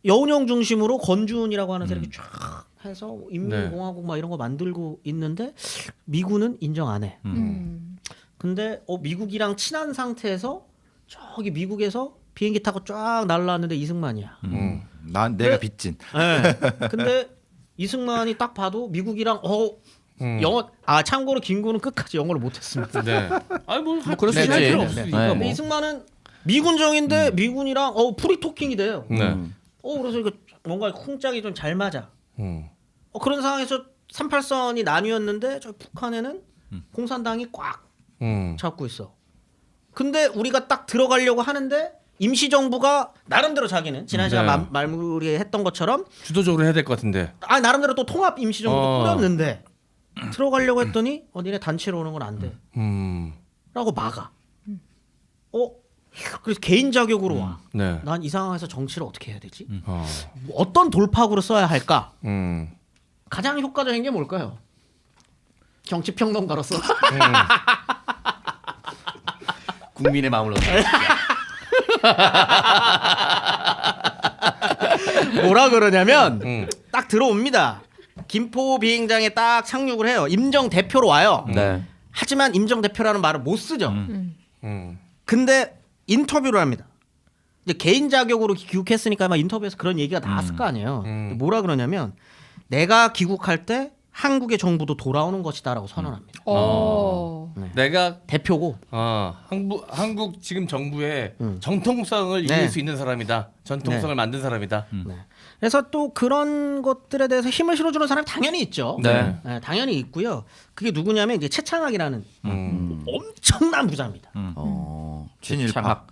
[SPEAKER 1] 여운형 중심으로 권준이라고 하는 세력이 쫙 해서 인민공화국 막 이런 거 만들고 있는데 미군은 인정 안 해. 근데 근데 친한 상태에서 저기 미국에서 비행기 타고 쫙 날라왔는데 이승만이야.
[SPEAKER 3] 내가 빚진.
[SPEAKER 1] 네. 근데 이승만이 딱 봐도 미국이랑 영어 참고로 김구는 끝까지 영어를 못했습니다.
[SPEAKER 4] 네. 아니 뭐
[SPEAKER 2] 그럴 수 있지.
[SPEAKER 4] 필요
[SPEAKER 2] 네.
[SPEAKER 4] 없으니까.
[SPEAKER 2] 네.
[SPEAKER 1] 근데 이승만은 미군정인데 미군이랑 프리토킹이 돼요.
[SPEAKER 4] 네.
[SPEAKER 1] 그래서 이거 뭔가 쿵짝이 좀 잘 맞아.
[SPEAKER 4] 음.
[SPEAKER 1] 그런 상황에서 38선이 나뉘었는데 저 북한에는 공산당이 꽉 잡고 있어. 근데 우리가 딱 들어가려고 하는데 임시정부가 나름대로 자기는 지난 시간
[SPEAKER 4] 네.
[SPEAKER 1] 말무리했던 것처럼
[SPEAKER 4] 주도적으로 해야 될 것 같은데.
[SPEAKER 1] 나름대로 또 통합 임시정부도 꾸렸는데 들어가려고 했더니 니네 단체로 오는 건 안 돼. 라고 막아. 그래서 개인 자격으로 와.
[SPEAKER 4] 네.
[SPEAKER 1] 난 이 상황에서 정치를 어떻게 해야 되지? 어떤 돌파구를 써야 할까? 가장 효과적인 게 뭘까요? 정치 평론가로서
[SPEAKER 2] 국민의 마음을 얻어.
[SPEAKER 1] 뭐라 그러냐면 딱 들어옵니다. 김포 비행장에 딱 착륙을 해요. 임정 대표로 와요.
[SPEAKER 2] 네.
[SPEAKER 1] 하지만 임정 대표라는 말을 못 쓰죠. 근데 인터뷰를 합니다. 이제 개인 자격으로 귀국했으니까 아마 인터뷰에서 그런 얘기가 나왔을 거 아니에요. 근데 뭐라 그러냐면 내가 귀국할 때 한국의 정부도 돌아오는 것이다라고 선언합니다.
[SPEAKER 5] 네.
[SPEAKER 4] 내가
[SPEAKER 1] 대표고.
[SPEAKER 4] 한국 지금 정부의 정통성을 이길
[SPEAKER 1] 네.
[SPEAKER 4] 수 있는 사람이다. 전통성을 만든 사람이다.
[SPEAKER 1] 그래서 또 그런 것들에 대해서 힘을 실어주는 사람이 당연히 있죠.
[SPEAKER 2] 네.
[SPEAKER 1] 당연히 있고요. 그게 누구냐면 이제 최창학이라는 엄청난 부자입니다.
[SPEAKER 3] 친일파.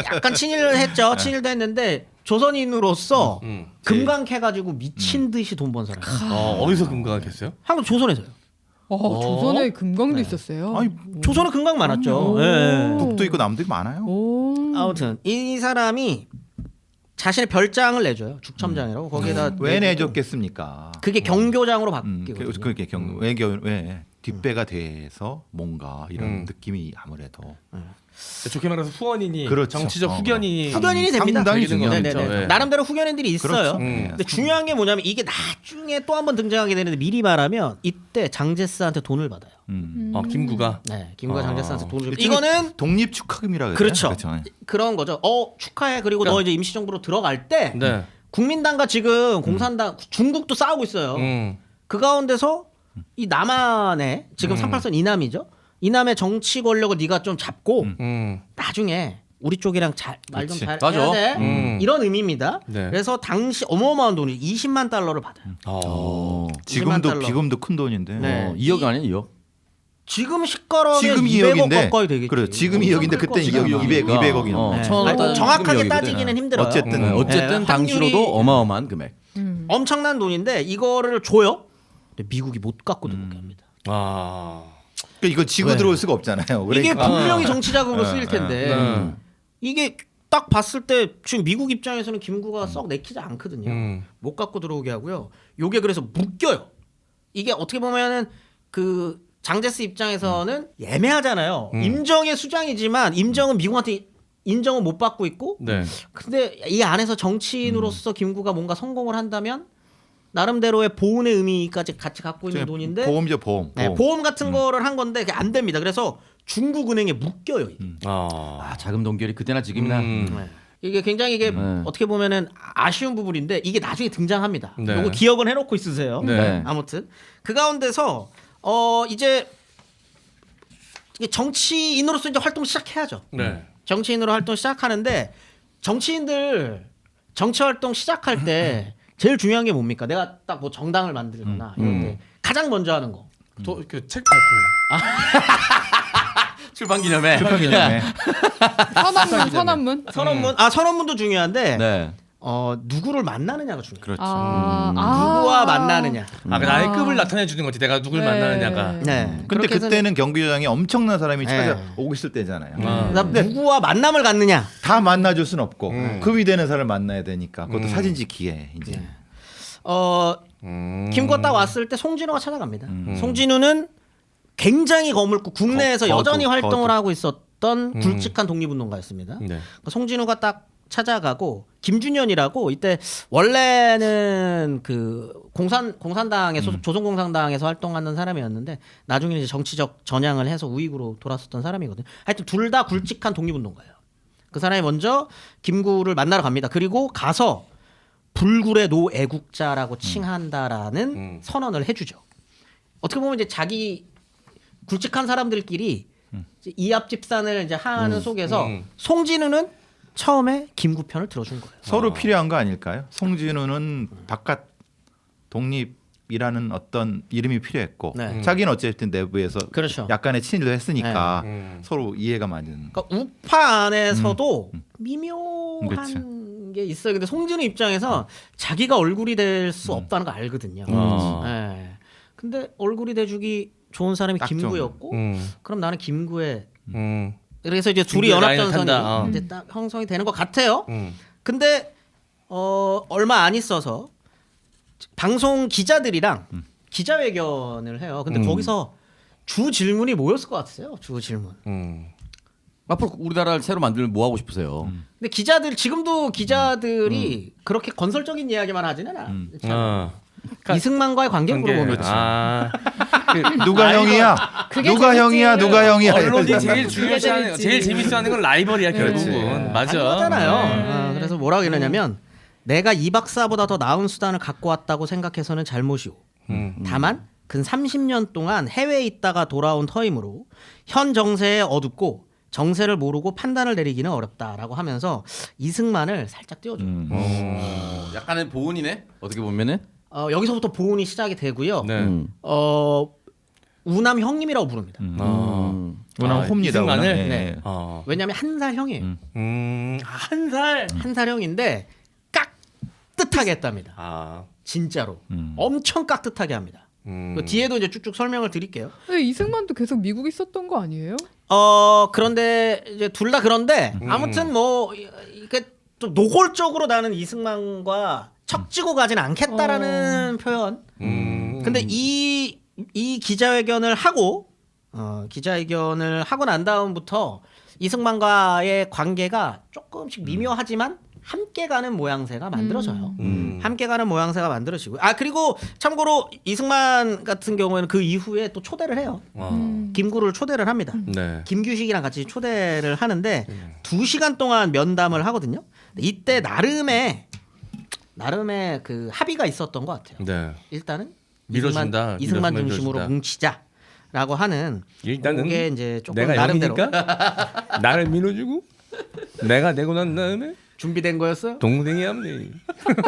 [SPEAKER 1] 약간 친일을 했죠. 친일도 했는데 조선인으로서 금강 캐가지고 미친 듯이 돈 번 사람.
[SPEAKER 4] 어디서 금강했어요?
[SPEAKER 1] 한국 조선에서요.
[SPEAKER 5] 조선에 금강도 있었어요.
[SPEAKER 3] 아니
[SPEAKER 1] 조선에 금강 많았죠. 예.
[SPEAKER 3] 북도 있고 남도 있고 많아요.
[SPEAKER 1] 아무튼 이 사람이 자신의 별장을 내줘요. 죽첨장이라고. 거기에다
[SPEAKER 3] 왜 내줬겠습니까?
[SPEAKER 1] 그게 경교장으로 바뀌거든요.
[SPEAKER 3] 그게 왜 뒷배가 돼서 뭔가 이런 느낌이 아무래도
[SPEAKER 4] 좋게 말해서 후원인이
[SPEAKER 3] 그렇죠.
[SPEAKER 4] 정치적 후견인이
[SPEAKER 1] 후견인이 됩니다.
[SPEAKER 3] 상당히
[SPEAKER 1] 네네네.
[SPEAKER 3] 중요하죠.
[SPEAKER 4] 네.
[SPEAKER 1] 나름대로 후견인들이 있어요.
[SPEAKER 3] 그렇죠.
[SPEAKER 1] 근데 중요한 게 뭐냐면 이게 나중에 또 한 번 등장하게 되는데 미리 말하면 이때 장제스한테 돈을 받아요.
[SPEAKER 4] 김구가
[SPEAKER 1] 네, 김구가 장제스한테 돈을 줍니다.
[SPEAKER 3] 일종의
[SPEAKER 1] 이거는
[SPEAKER 3] 독립 축하금이라
[SPEAKER 1] 그렇죠.
[SPEAKER 3] 그래요.
[SPEAKER 1] 그런 거죠. 축하해. 그리고 너 이제 임시정부로 들어갈 때
[SPEAKER 4] 네.
[SPEAKER 1] 국민당과 지금 공산당, 중국도 싸우고 있어요. 그 가운데서 이 남한의 지금 38선 이남이죠. 이남의 정치 권력을 네가 좀 잡고 나중에 우리 쪽이랑 말 좀 잘
[SPEAKER 2] 맞아.
[SPEAKER 1] 해야 돼. 이런 의미입니다.
[SPEAKER 4] 네.
[SPEAKER 1] 그래서 당시 어마어마한 돈이 20만 달러를 받아요. 20만
[SPEAKER 3] 지금도
[SPEAKER 1] 달러.
[SPEAKER 3] 비금도 큰 돈인데.
[SPEAKER 1] 네.
[SPEAKER 2] 2억 아니에요? 2억?
[SPEAKER 1] 지금 시가로면
[SPEAKER 3] 지금
[SPEAKER 1] 200억
[SPEAKER 3] 2억인데.
[SPEAKER 1] 가까이 되겠지.
[SPEAKER 3] 그래. 지금 2억인데 그때 200억이 넘어.
[SPEAKER 1] 정확하게 따지기는 힘들어요.
[SPEAKER 3] 어쨌든
[SPEAKER 2] 어쨌든
[SPEAKER 1] 네,
[SPEAKER 2] 당시로도
[SPEAKER 1] 확률이-
[SPEAKER 2] 어마어마한 금액.
[SPEAKER 1] 엄청난 돈인데 이거를 줘요. 근데 미국이 못 갖고 들어오게 합니다.
[SPEAKER 3] 그러니까 이거 지고
[SPEAKER 1] 왜?
[SPEAKER 3] 들어올 수가 없잖아요.
[SPEAKER 1] 이게
[SPEAKER 3] 그러니까.
[SPEAKER 1] 분명히 정치 자금으로 쓰일 텐데 이게 딱 봤을 때 지금 미국 입장에서는 김구가 썩 내키지 않거든요. 못 갖고 들어오게 하고요. 요게 그래서 묶여요. 이게 어떻게 보면은 그 장제스 입장에서는 애매하잖아요. 임정의 수장이지만 임정은 미국한테 인정은 못 받고 있고
[SPEAKER 4] 네.
[SPEAKER 1] 근데 이 안에서 정치인으로서 김구가 뭔가 성공을 한다면 나름대로의 보훈의 의미까지 같이 갖고 있는 돈인데
[SPEAKER 3] 보험이죠, 보험.
[SPEAKER 1] 네, 보험 같은 거를 한 건데 그게 안 됩니다. 그래서 중국은행에 묶여요. 이게.
[SPEAKER 2] 자금 동결이 그때나 지금이나.
[SPEAKER 1] 이게 굉장히 이게
[SPEAKER 2] 네.
[SPEAKER 1] 어떻게 보면은 아쉬운 부분인데 이게 나중에 등장합니다.
[SPEAKER 4] 네.
[SPEAKER 1] 요거 기억은 해놓고 있으세요.
[SPEAKER 2] 네.
[SPEAKER 1] 아무튼 그 가운데서 이제 이게 정치인으로서 이제 활동 시작해야죠.
[SPEAKER 4] 네.
[SPEAKER 1] 정치인으로 활동 시작하는데 정치인들 정치 활동 시작할 때 제일 중요한 게 뭡니까? 내가 딱 뭐 정당을 만들거나 이럴 때 가장 먼저 하는 거.
[SPEAKER 4] 책 발표요.
[SPEAKER 2] 출판기념회.
[SPEAKER 3] 출판기념회.
[SPEAKER 5] 선언문.
[SPEAKER 1] 선언문도 중요한데
[SPEAKER 2] 네.
[SPEAKER 1] 누구를 만나느냐가 중요해요.
[SPEAKER 3] 그렇죠.
[SPEAKER 1] 누구와 만나느냐.
[SPEAKER 4] 나의 급을 나타내 주는 거지. 내가 누굴 만나느냐가.
[SPEAKER 1] 네.
[SPEAKER 3] 근데
[SPEAKER 1] 그렇게 해서
[SPEAKER 3] 그때는 경기도장에 엄청난 사람이
[SPEAKER 1] 네.
[SPEAKER 3] 찾아오고 있을 때잖아요.
[SPEAKER 1] 그다음 누구와 만남을 갖느냐.
[SPEAKER 3] 다 만나줄 순 없고 급이 되는 사람을 만나야 되니까 그것도 사진 찍기에 이제
[SPEAKER 1] 김구가 딱 왔을 때 송진우가 찾아갑니다. 송진우는 굉장히 거물고 국내에서 여전히 활동을 하고 있었던 굵직한 독립운동가였습니다.
[SPEAKER 4] 네.
[SPEAKER 1] 송진우가 딱 찾아가고 김준현이라고 이때 원래는 그 공산당에 소속 조선공산당에서 활동하는 사람이었는데 나중에 이제 정치적 전향을 해서 우익으로 돌아섰던 사람이거든요. 하여튼 둘 다 굵직한 독립운동가예요. 그 사람이 먼저 김구를 만나러 갑니다. 그리고 가서 불굴의 노애국자라고 칭한다라는 선언을 해주죠. 어떻게 보면 이제 자기 굵직한 사람들끼리 이제 이합집산을 이제 하는 속에서 송진우는 처음에 김구 편을 들어준 거예요.
[SPEAKER 3] 서로 필요한 거 아닐까요? 송진우는 바깥 독립 이라는 어떤 이름이 필요했고
[SPEAKER 1] 네.
[SPEAKER 3] 자기는 어쨌든 내부에서
[SPEAKER 1] 그렇죠.
[SPEAKER 3] 약간의 친일도 했으니까
[SPEAKER 4] 네.
[SPEAKER 3] 서로 이해가 맞는.
[SPEAKER 1] 그러니까 우파 안에서도 미묘한
[SPEAKER 3] 그렇죠.
[SPEAKER 1] 게 있어요. 근데 송진우 입장에서 자기가 얼굴이 될 수 없다는 거 알거든요. 예. 근데 얼굴이 돼주기 좋은 사람이
[SPEAKER 3] 딱
[SPEAKER 1] 김구였고, 그럼 나는 김구에.
[SPEAKER 4] 음.
[SPEAKER 1] 그래서 이제 둘이
[SPEAKER 4] 김구의 라인을
[SPEAKER 1] 연합전선이
[SPEAKER 4] 탄다.
[SPEAKER 1] 이제 딱 형성이 되는 것 같아요.
[SPEAKER 4] 음.
[SPEAKER 1] 근데 얼마 안 있어서 방송 기자들이랑 기자회견을 해요. 근데 거기서 주 질문이 뭐였을 것 같으세요? 주 질문.
[SPEAKER 2] 앞으로 우리나라를 새로 만들면 뭐 하고 싶으세요?
[SPEAKER 1] 근데 기자들 지금도 기자들이 그렇게 건설적인 이야기만 하지는 않아요. 이승만과의 관계를 물어보면
[SPEAKER 3] 누가 형이야?
[SPEAKER 5] 그게
[SPEAKER 3] 누가
[SPEAKER 5] 재밌지.
[SPEAKER 3] 형이야? 누가 형이야?
[SPEAKER 4] 언론이 제일 중요시하는
[SPEAKER 5] 재밌지.
[SPEAKER 4] 제일 재밌어하는 건 라이벌이야 결국은. 맞아.
[SPEAKER 1] 당연하잖아요. 그래서 뭐라고 했느냐면 내가 이 박사보다 더 나은 수단을 갖고 왔다고 생각해서는 잘못이오. 다만 근 30년 동안 해외에 있다가 돌아온 터이므로 현 정세에 어둡고 정세를 모르고 판단을 내리기는 어렵다라고 하면서 이승만을 살짝 띄워줘요.
[SPEAKER 2] 약간은 보은이네. 어떻게 보면은.
[SPEAKER 1] 여기서부터 보훈이 시작이 되고요.
[SPEAKER 4] 네.
[SPEAKER 1] 우남 형님이라고 부릅니다.
[SPEAKER 3] 그냥 홈니다.
[SPEAKER 4] 이승만을?
[SPEAKER 1] 네. 왜냐하면 한 살 형이에요.
[SPEAKER 4] 한 살.
[SPEAKER 1] 한 살 형인데 깍듯하게 했답니다.
[SPEAKER 4] 아.
[SPEAKER 1] 진짜로 엄청 깍듯하게 합니다. 그 뒤에도 이제 쭉쭉 설명을 드릴게요.
[SPEAKER 5] 근데 이승만도 계속 미국에 있었던 거 아니에요?
[SPEAKER 1] 그런데 이제 둘 다 그런데 아무튼 뭐 이게 좀 노골적으로 나는 이승만과 척지고 가진 않겠다라는 표현. 근데 이 기자회견을 하고 난 다음부터 이승만과의 관계가 조금씩 미묘하지만 함께 가는 모양새가 만들어져요. 함께 가는 모양새가 만들어지고. 그리고 참고로 이승만 같은 경우에는 그 이후에 또 초대를 해요. 김구를 초대를 합니다.
[SPEAKER 4] 네.
[SPEAKER 1] 김규식이랑 같이 초대를 하는데 2시간 동안 면담을 하거든요. 이때 나름의 그 합의가 있었던 것 같아요.
[SPEAKER 4] 네.
[SPEAKER 1] 일단은
[SPEAKER 4] 밀어준다.
[SPEAKER 1] 이승만
[SPEAKER 4] 밀어주면
[SPEAKER 1] 중심으로
[SPEAKER 4] 밀어준다.
[SPEAKER 1] 뭉치자라고 하는
[SPEAKER 4] 일단은
[SPEAKER 1] 그게 이제 조금
[SPEAKER 4] 내가
[SPEAKER 1] 나름대로
[SPEAKER 4] 형이니까 나를 밀어주고 내가 되고 난 다음에
[SPEAKER 1] 준비된 거였어요.
[SPEAKER 4] 동생이 하면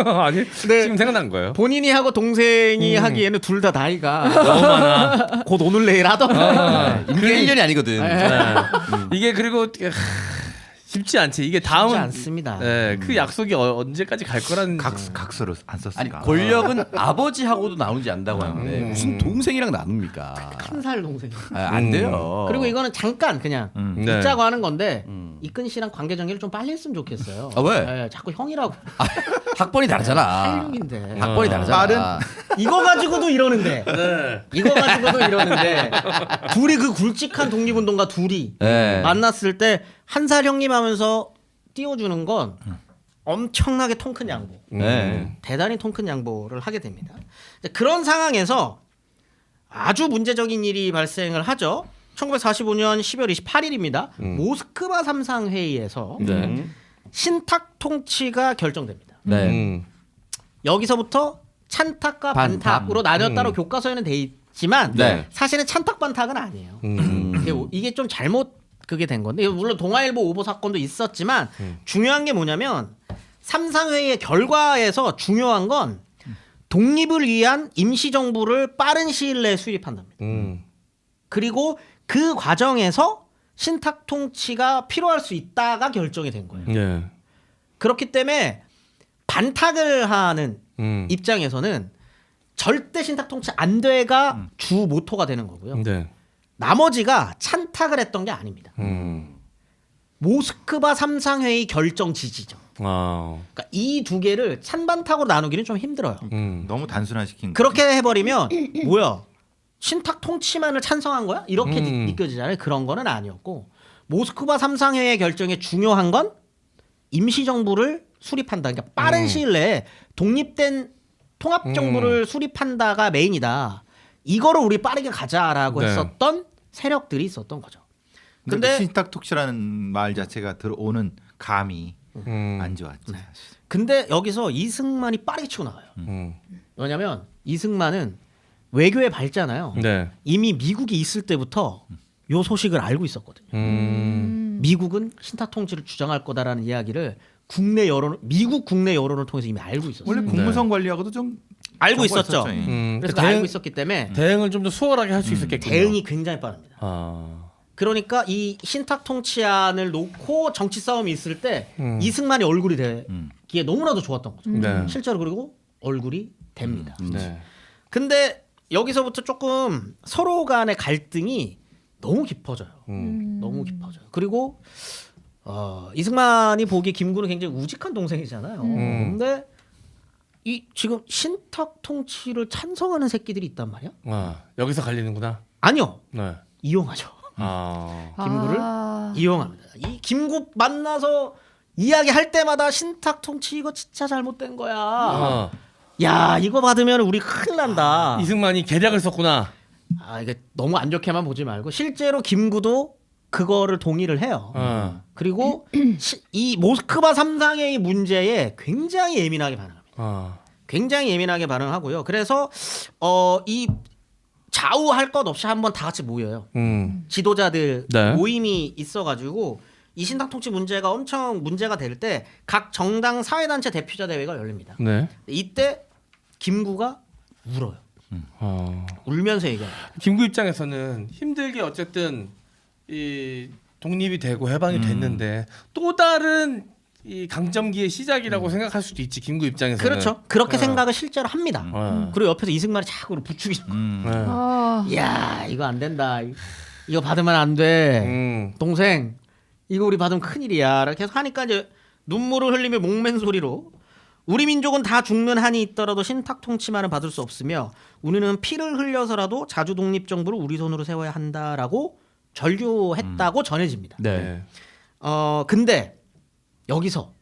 [SPEAKER 4] 아니
[SPEAKER 1] 네.
[SPEAKER 4] 지금 생각난 거예요.
[SPEAKER 1] 본인이 하고 동생이 하기에는 둘 다 나이가 너무 많아. 곧 오늘 내일 하더라.
[SPEAKER 2] 임기 1년이 아니거든.
[SPEAKER 4] 이게 그리고 쉽지 않지. 이게 다음은
[SPEAKER 1] 쉽지 않습니다.
[SPEAKER 4] 네, 그 약속이 언제까지 갈 거라는
[SPEAKER 3] 각서를 안
[SPEAKER 2] 아니
[SPEAKER 3] 썼을까?
[SPEAKER 2] 권력은 아버지하고도 나누지 않는다고 하는데 무슨 동생이랑 나눕니까?
[SPEAKER 1] 한 살 동생.
[SPEAKER 2] 안 돼요.
[SPEAKER 1] 그리고 이거는 잠깐 그냥
[SPEAKER 4] 네.
[SPEAKER 1] 있자고 하는 건데 이근 씨랑 관계 정리를 좀 빨리 했으면 좋겠어요.
[SPEAKER 2] 왜?
[SPEAKER 1] 네, 자꾸 형이라고.
[SPEAKER 2] 학번이 다르잖아.
[SPEAKER 1] 86인데.
[SPEAKER 2] 학번이 다르잖아.
[SPEAKER 1] 이거 가지고도 이러는데.
[SPEAKER 4] 네.
[SPEAKER 1] 이거 가지고도 이러는데. 둘이 그 굵직한 독립운동가 둘이
[SPEAKER 2] 네.
[SPEAKER 1] 만났을 때 한 살 형님 하면서 띄워주는 건 엄청나게 통 큰 양보.
[SPEAKER 2] 네.
[SPEAKER 1] 대단히 통 큰 양보를 하게 됩니다. 그런 상황에서 아주 문제적인 일이 발생을 하죠. 1945년 12월 28일입니다. 모스크바 삼상회의에서
[SPEAKER 4] 네.
[SPEAKER 1] 신탁 통치가 결정됩니다.
[SPEAKER 2] 네.
[SPEAKER 1] 여기서부터 찬탁과 반탁으로 나뉘었다고 교과서에는 돼 있지만
[SPEAKER 2] 네.
[SPEAKER 1] 사실은 찬탁 반탁은 아니에요. 이게 좀 잘못 그게 된 건데 물론 동아일보 오보 사건도 있었지만 중요한 게 뭐냐면 삼상회의의 결과에서 중요한 건 독립을 위한 임시정부를 빠른 시일 내에 수립한답니다. 그리고 그 과정에서 신탁 통치가 필요할 수 있다가 결정이 된 거예요.
[SPEAKER 4] 네.
[SPEAKER 1] 그렇기 때문에 반탁을 하는 입장에서는 절대 신탁 통치 안 돼가 주 모토가 되는 거고요.
[SPEAKER 4] 네.
[SPEAKER 1] 나머지가 찬탁을 했던 게 아닙니다. 모스크바 삼상회의 결정 지지죠. 그러니까 이 두 개를 찬반탁으로 나누기는 좀 힘들어요.
[SPEAKER 3] 너무 단순화시킨.
[SPEAKER 1] 그렇게 해버리면 뭐야? 신탁 통치만을 찬성한 거야? 이렇게 느껴지잖아요. 그런 거는 아니었고 모스크바 삼상회의 결정에 중요한 건 임시정부를 수립한다. 그러니까 빠른 시일 내에 독립된 통합정부를 수립한다가 메인이다. 이거를 우리 빠르게 가자라고
[SPEAKER 4] 네.
[SPEAKER 1] 했었던 세력들이 있었던 거죠.
[SPEAKER 3] 근데
[SPEAKER 1] 근데
[SPEAKER 3] 신탁통치라는 말 자체가 들어오는 감이 안 좋았죠.
[SPEAKER 1] 근데 여기서 이승만이 빠르게 치고 나가요. 왜냐면 이승만은 외교에 밝잖아요.
[SPEAKER 4] 네.
[SPEAKER 1] 이미 미국이 있을 때부터 요 소식을 알고 있었거든요. 미국은 신탁 통치를 주장할 거다라는 이야기를 미국 국내 여론을 통해서 이미 알고 있었어요.
[SPEAKER 3] 원래 국무성 관리하고도 좀
[SPEAKER 1] 알고
[SPEAKER 3] 정보가
[SPEAKER 1] 있었죠.
[SPEAKER 3] 있었죠.
[SPEAKER 1] 그래서
[SPEAKER 4] 대응-
[SPEAKER 1] 알고 있었기 때문에
[SPEAKER 4] 대응을 좀 더 수월하게 할 수 있었겠군요.
[SPEAKER 1] 대응이 굉장히 빠릅니다.
[SPEAKER 4] 아.
[SPEAKER 1] 그러니까 이 신탁 통치안을 놓고 정치 싸움이 있을 때 이승만이 얼굴이 되기에 너무나도 좋았던 거죠.
[SPEAKER 4] 네.
[SPEAKER 1] 실제로 그리고 얼굴이 됩니다.
[SPEAKER 4] 네.
[SPEAKER 1] 근데 여기서부터 조금 서로 간의 갈등이 너무 깊어져요. 너무 깊어져요. 그리고 이승만이 보기에 김구는 굉장히 우직한 동생이잖아요. 근데 이 지금 신탁 통치를 찬성하는 새끼들이 있단 말이야?
[SPEAKER 4] 아, 여기서 갈리는구나.
[SPEAKER 1] 아니요.
[SPEAKER 4] 네.
[SPEAKER 1] 이용하죠.
[SPEAKER 4] 아.
[SPEAKER 1] 김구를 이용합니다. 이 김구 만나서 이야기할 때마다 신탁 통치 이거 진짜 잘못된 거야.
[SPEAKER 4] 아.
[SPEAKER 1] 야 이거 받으면 우리 큰일 난다.
[SPEAKER 4] 이승만이 계략을 썼구나.
[SPEAKER 1] 아 이게 너무 안 좋게만 보지 말고 실제로 김구도 그거를 동의를 해요. 그리고 이 모스크바 3상회의 문제에 굉장히 예민하게 반응합니다. 굉장히 예민하게 반응하고요. 그래서 이 좌우할 것 없이 한번 다 같이 모여요. 지도자들
[SPEAKER 4] 네.
[SPEAKER 1] 모임이 있어가지고 이 신탁 통치 문제가 엄청 문제가 될 때 각 정당 사회단체 대표자 대회가 열립니다.
[SPEAKER 4] 네.
[SPEAKER 1] 이때 김구가 울어요. 울면서 얘기합니다.
[SPEAKER 4] 김구 입장에서는 힘들게 어쨌든 이 독립이 되고 해방이 됐는데 또 다른 이 강점기의 시작이라고 생각할 수도 있지. 김구 입장에서는.
[SPEAKER 1] 그렇죠. 그렇게 생각을 실제로 합니다.
[SPEAKER 4] 어.
[SPEAKER 1] 그리고 옆에서 이승만이 자꾸 부추기죠.
[SPEAKER 4] 네.
[SPEAKER 1] 야 이거 안 된다. 이거 받으면 안 돼. 동생 이거 우리 받으면 큰일이야. 이렇게 계속 하니까 이제 눈물을 흘리며 목맨 소리로 우리 민족은 다 죽는 한이 있더라도 신탁 통치만은 받을 수 없으며 우리는 피를 흘려서라도 자주 독립 정부를 우리 손으로 세워야 한다라고 전류했다고 전해집니다.
[SPEAKER 4] 네.
[SPEAKER 1] 근데 여기서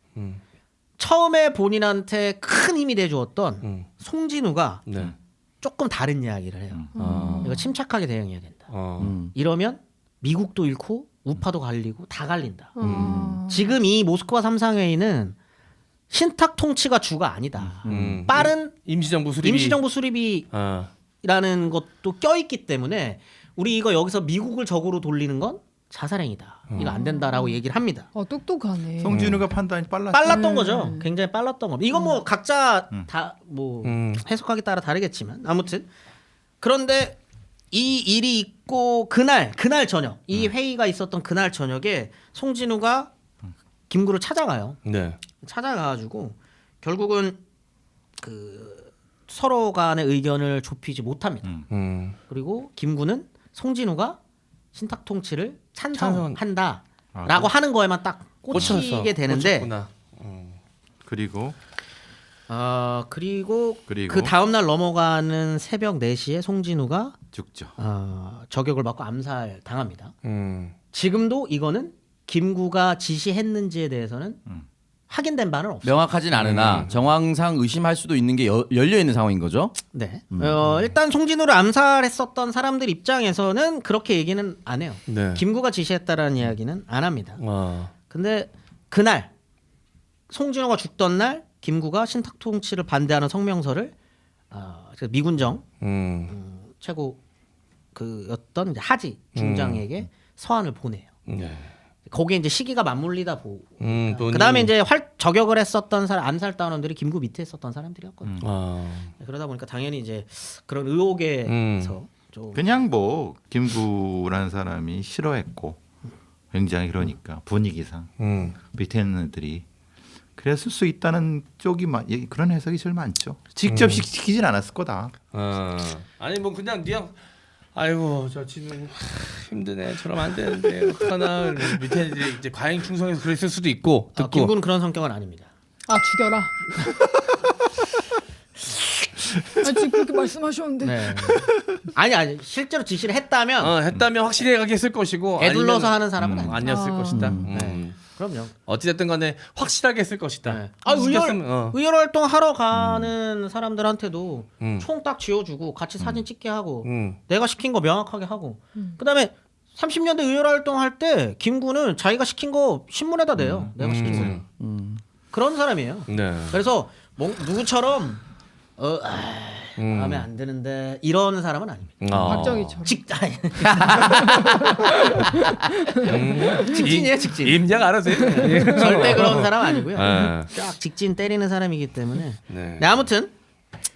[SPEAKER 1] 처음에 본인한테 큰 힘이 돼주었던 송진우가
[SPEAKER 4] 네.
[SPEAKER 1] 조금 다른 이야기를 해요. 이거 침착하게 대응해야 된다.
[SPEAKER 4] 어.
[SPEAKER 1] 이러면 미국도 잃고 우파도 갈리고 다 갈린다. 지금 이 모스크바 3상회의는 신탁 통치가 주가 아니다. 빠른
[SPEAKER 4] 임시정부 수립이
[SPEAKER 1] 임시정부 수립이라는 것도 껴있기 때문에 우리 이거 여기서 미국을 적으로 돌리는 건 자살행위다. 이거 안 된다라고 얘기를 합니다.
[SPEAKER 5] 똑똑하네.
[SPEAKER 3] 성진우가 판단이 빨랐죠.
[SPEAKER 1] 빨랐던 거죠. 굉장히 빨랐던 겁니다. 이건 뭐 각자 다 뭐 해석하기 따라 다르겠지만 아무튼 그런데 이 일이 있고 그날 저녁 이 회의가 있었던 그날 저녁에 송진우가 김구를 찾아가요.
[SPEAKER 4] 네.
[SPEAKER 1] 찾아가가지고 결국은 그 서로 간의 의견을 좁히지 못합니다. 그리고 김구는 송진우가 신탁 통치를 찬성한다라고 하는 거에만 딱 꽂히게 되는데
[SPEAKER 4] 꽂혔구나.
[SPEAKER 3] 그리고
[SPEAKER 1] 그리고 그 다음 날 넘어가는 새벽 4시에 송진우가
[SPEAKER 3] 죽죠.
[SPEAKER 1] 저격을 받고 암살 당합니다. 지금도 이거는 김구가 지시했는지에 대해서는 확인된 바는 없어요.
[SPEAKER 2] 명확하진 않으나 정황상 의심할 수도 있는 게 열려 있는 상황인 거죠.
[SPEAKER 1] 네. 일단 송진우를 암살했었던 사람들 입장에서는 그렇게 얘기는 안 해요.
[SPEAKER 4] 네.
[SPEAKER 1] 김구가 지시했다라는 이야기는 안 합니다.
[SPEAKER 4] 아.
[SPEAKER 1] 근데 그날 송진우가 죽던 날 김구가 신탁 통치를 반대하는 성명서를 미군정 최고 그였던 하지 중장에게 서한을 보내요.
[SPEAKER 4] 네.
[SPEAKER 1] 거기에 이제 시기가 맞물리다 보고
[SPEAKER 4] 또
[SPEAKER 1] 그다음에 이제 저격을 했었던 사람 암살 단원들이 김구 밑에 있었던 사람들이었거든요.
[SPEAKER 4] 아.
[SPEAKER 1] 그러다 보니까 당연히 이제 그런 의혹에서 좀
[SPEAKER 3] 그냥 뭐 김구라는 사람이 싫어했고 굉장히 그러니까 분위기상 밑에 있는 애들이 그랬을 수 있다는 쪽이 그런 해석이 제일 많죠. 직접 시키진 않았을 거다.
[SPEAKER 4] 아니 뭐 그냥 아이고 저 지금 힘드네 저러면 안 되는데 어떡하나 밑에 이제 과잉 충성해서 그랬을 수도 있고 듣고
[SPEAKER 1] 김구는 그런 성격은 아닙니다.
[SPEAKER 5] 죽여라. 지금 그렇게 말씀하셨는데.
[SPEAKER 1] 네. 아니 실제로 지시를 했다면
[SPEAKER 4] 했다면 확실하게 했을 것이고
[SPEAKER 1] 애둘러서
[SPEAKER 4] 아니면,
[SPEAKER 1] 하는 사람은 아니죠.
[SPEAKER 4] 아니었을 것이다.
[SPEAKER 1] 네. 그럼요.
[SPEAKER 4] 어찌됐든 간에 확실하게 했을 것이다.
[SPEAKER 1] 네.
[SPEAKER 4] 시켰으면,
[SPEAKER 1] 의열 활동 하러 가는 사람들한테도 총 딱 쥐어주고 같이 사진 찍게 하고 내가 시킨 거 명확하게 하고 그다음에 30년대 의열 활동할 때 김구는 자기가 시킨 거 신문에다 내요. 내가 시킨 거. 그런 사람이에요.
[SPEAKER 4] 네.
[SPEAKER 1] 그래서 누구처럼 마음에 안 드는데 이런 사람은 아닙니다.
[SPEAKER 5] 박정희처럼.
[SPEAKER 1] 직진이에요, 직진.
[SPEAKER 4] 임장 알아서 해.
[SPEAKER 1] 절대 그런 사람 아니고요.
[SPEAKER 4] 네.
[SPEAKER 1] 쫙 직진 때리는 사람이기 때문에.
[SPEAKER 4] 네.
[SPEAKER 1] 네, 아무튼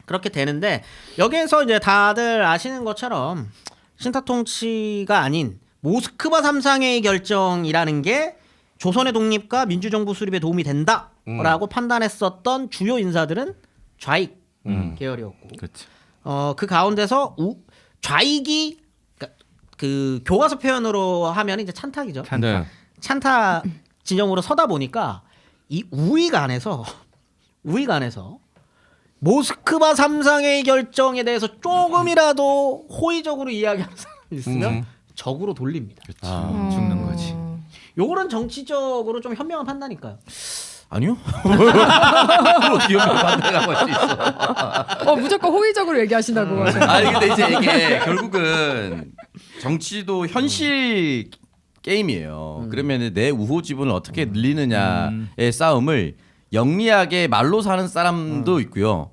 [SPEAKER 1] 그렇게 되는데 여기에서 이제 다들 아시는 것처럼 신탁 통치가 아닌 모스크바 삼상회의 결정이라는 게 조선의 독립과 민주정부 수립에 도움이 된다라고 판단했었던 주요 인사들은 좌익 계열이었고
[SPEAKER 3] 그렇죠.
[SPEAKER 1] 그 가운데서 좌익이 그 교과서 표현으로 하면 이제 찬탁이죠.
[SPEAKER 4] 네.
[SPEAKER 1] 찬탁 진영으로 서다 보니까 이 우익 안에서 모스크바 삼상회의 결정에 대해서 조금이라도 호의적으로 이야기하는 사람이 있으면 적으로 돌립니다.
[SPEAKER 3] 죽는 거지.
[SPEAKER 1] 요거는 정치적으로 좀 현명한 판단일까요?
[SPEAKER 2] 아니요. 어떻게 반대라고 할 수 있어?
[SPEAKER 5] 무조건 호의적으로 얘기하신다고.
[SPEAKER 2] 아니 근데 이제 이게 결국은 정치도 현실 게임이에요. 그러면 내 우호 지분을 어떻게 늘리느냐의 싸움을 영리하게 말로 사는 사람도 있고요.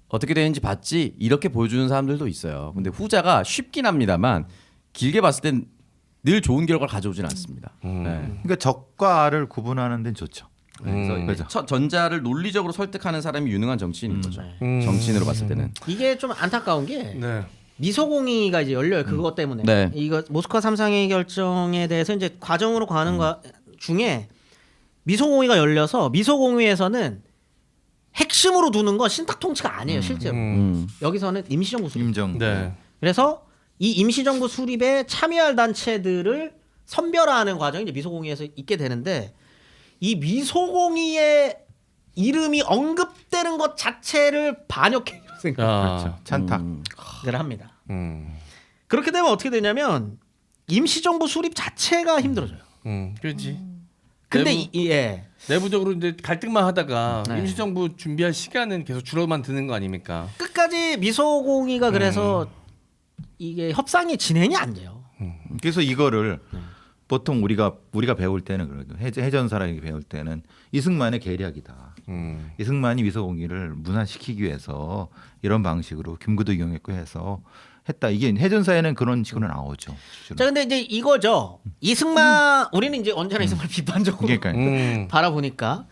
[SPEAKER 2] 어떻게 되는지 봤지 이렇게 보여주는 사람들도 있어요. 근데 후자가 쉽긴 합니다만 길게 봤을 땐 늘 좋은 결과를 가져오진 않습니다. 네.
[SPEAKER 3] 그러니까 적과 알을 구분하는 데는 좋죠. 그래서
[SPEAKER 2] 전자를 논리적으로 설득하는 사람이 유능한 정치인인 거죠. 정치인으로 봤을 때는.
[SPEAKER 1] 이게 좀 안타까운 게
[SPEAKER 4] 네.
[SPEAKER 1] 미소공의가 이제 열려요. 그것 때문에.
[SPEAKER 2] 네.
[SPEAKER 1] 이거 모스크바 삼상회의 결정에 대해서 이제 과정으로 가는 거 중에 미소공의가 열려서 미소공의에서는 핵심으로 두는 건 신탁 통치가 아니에요, 실제로. 여기서는 임시정부 수립.
[SPEAKER 3] 임정.
[SPEAKER 4] 네.
[SPEAKER 1] 그래서 이 임시정부 수립에 참여할 단체들을 선별화하는 과정이 이제 미소공의에서 있게 되는데 이 미소공의의 이름이 언급되는 것 자체를 반역행위로 생각을
[SPEAKER 3] 찬탁을
[SPEAKER 1] 합니다. 그렇게 되면 어떻게 되냐면 임시정부 수립 자체가 힘들어져요.
[SPEAKER 4] 그렇지.
[SPEAKER 1] 근데 예.
[SPEAKER 4] 내부적으로 이제 갈등만 하다가
[SPEAKER 1] 네.
[SPEAKER 4] 임시정부 준비할 시간은 계속 줄어만 드는 거 아닙니까?
[SPEAKER 1] 끝까지 미소공의가 그래서 이게 협상이 진행이 안 돼요.
[SPEAKER 3] 그래서 이거를 보통 우리가 배울 때는 그래도 해전사라는 게 배울 때는 이승만의 계략이다. 이승만이 미소공의를 무산시키기 위해서 이런 방식으로 김구도 이용했고 해서 했다. 이게 해전사에는 그런 식으로 나오죠. 실제로.
[SPEAKER 1] 자, 근데 이제 이거죠. 이승만 우리는 이제 언제나 이승만 비판적으로
[SPEAKER 3] 그러니까요.
[SPEAKER 1] 바라보니까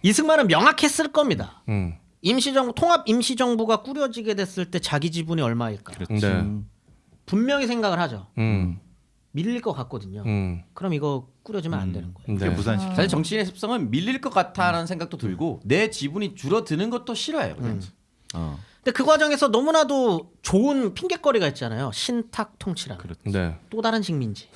[SPEAKER 1] 이승만은 명확했을 겁니다. 임시정부 통합 임시정부가 꾸려지게 됐을 때 자기 지분이 얼마일까?
[SPEAKER 4] 네.
[SPEAKER 1] 분명히 생각을 하죠. 밀릴 것 같거든요. 그럼 이거 꾸려지면 안 되는 거예요.
[SPEAKER 4] 네.
[SPEAKER 3] 무산시키.
[SPEAKER 2] 사실 정치인의 습성은 밀릴 것 같다라는 생각도 들고 내 지분이 줄어드는 것도 싫어해요.
[SPEAKER 1] 근데 그 과정에서 너무나도 좋은 핑계거리가 있잖아요. 신탁 통치라는
[SPEAKER 4] 네.
[SPEAKER 1] 또 다른 식민지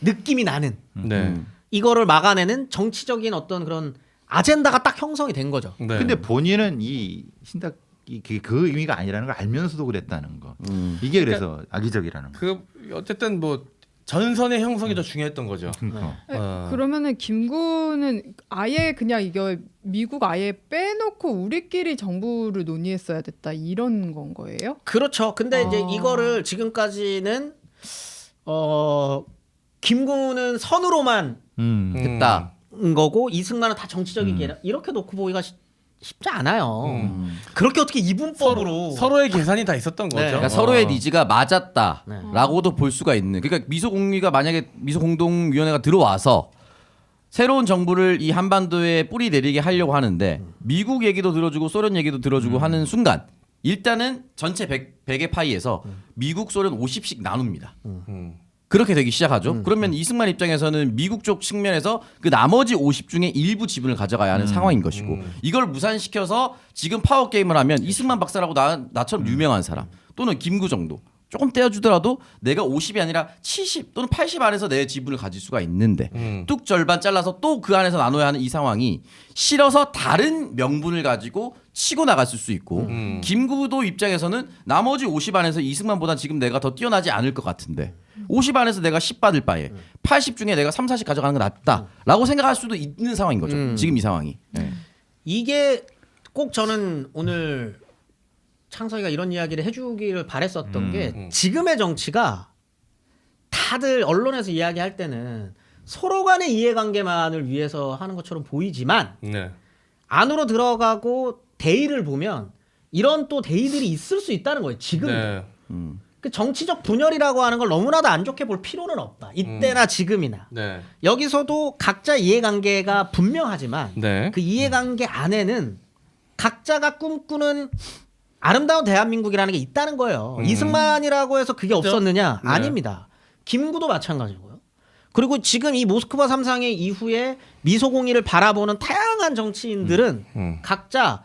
[SPEAKER 1] 느낌이 나는
[SPEAKER 4] 네.
[SPEAKER 1] 이거를 막아내는 정치적인 어떤 그런 아젠다가 딱 형성이 된 거죠.
[SPEAKER 4] 네.
[SPEAKER 3] 근데 본인은 이 신탁이 그 의미가 아니라는 걸 알면서도 그랬다는 거. 이게 그래서 악의적이라는 거.
[SPEAKER 4] 그 어쨌든 뭐 전선의 형성이 더 중요했던 거죠.
[SPEAKER 5] 그러면은 김구는 아예 그냥 이거 미국 아예 빼놓고 우리끼리 정부를 논의했어야 됐다 이런 건 거예요?
[SPEAKER 1] 그렇죠. 근데 이제 이거를 지금까지는 김구는 선으로만
[SPEAKER 2] 됐다.
[SPEAKER 1] 거고 이승만은 다 정치적인 계략 이렇게 놓고 보기가 쉽지 않아요. 그렇게 어떻게 이분법으로
[SPEAKER 4] 서로의 계산이 다 있었던 거죠.
[SPEAKER 2] 그러니까 서로의 니즈가 맞았다라고도 볼 수가 있는. 그러니까 미소공의가 만약에 미소공동위원회가 들어와서 새로운 정부를 이 한반도에 뿌리 내리게 하려고 하는데 미국 얘기도 들어주고 소련 얘기도 들어주고 하는 순간 일단은 전체 100의 파이에서 미국 소련 50씩 나눕니다. 그렇게 되기 시작하죠. 그러면 이승만 입장에서는 미국 쪽 측면에서 그 나머지 50 중에 일부 지분을 가져가야 하는 상황인 것이고 이걸 무산시켜서 지금 파워 게임을 하면 이승만 박사라고 나처럼 유명한 사람 또는 김구 정도 조금 떼어주더라도 내가 50이 아니라 70 또는 80 안에서 내 지분을 가질 수가 있는데 뚝 절반 잘라서 또 그 안에서 나눠야 하는 이 상황이 싫어서 다른 명분을 가지고 치고 나갔을 수 있고 김구도 입장에서는 나머지 50 안에서 이승만보다 지금 내가 더 뛰어나지 않을 것 같은데 50 안에서 내가 10 받을 바에 80 중에 내가 3, 40 가져가는 게 낫다라고 생각할 수도 있는 상황인 거죠. 지금 이 상황이. 네.
[SPEAKER 1] 이게 꼭 저는 오늘 창석이가 이런 이야기를 해주기를 바랬었던 게 지금의 정치가 다들 언론에서 이야기할 때는 서로 간의 이해관계만을 위해서 하는 것처럼 보이지만
[SPEAKER 4] 네.
[SPEAKER 1] 안으로 들어가고 대의를 보면 이런 또 대의들이 있을 수 있다는 거예요. 지금
[SPEAKER 4] 네.
[SPEAKER 1] 그 정치적 분열이라고 하는 걸 너무나도 안 좋게 볼 필요는 없다. 이때나 지금이나
[SPEAKER 4] 네.
[SPEAKER 1] 여기서도 각자 이해관계가 분명하지만
[SPEAKER 4] 네.
[SPEAKER 1] 그 이해관계 안에는 각자가 꿈꾸는 아름다운 대한민국이라는 게 있다는 거예요. 이승만이라고 해서 그게 없었느냐?
[SPEAKER 4] 네.
[SPEAKER 1] 아닙니다. 김구도 마찬가지고요. 그리고 지금 이 모스크바 3상의 이후에 미소공의를 바라보는 다양한 정치인들은 각자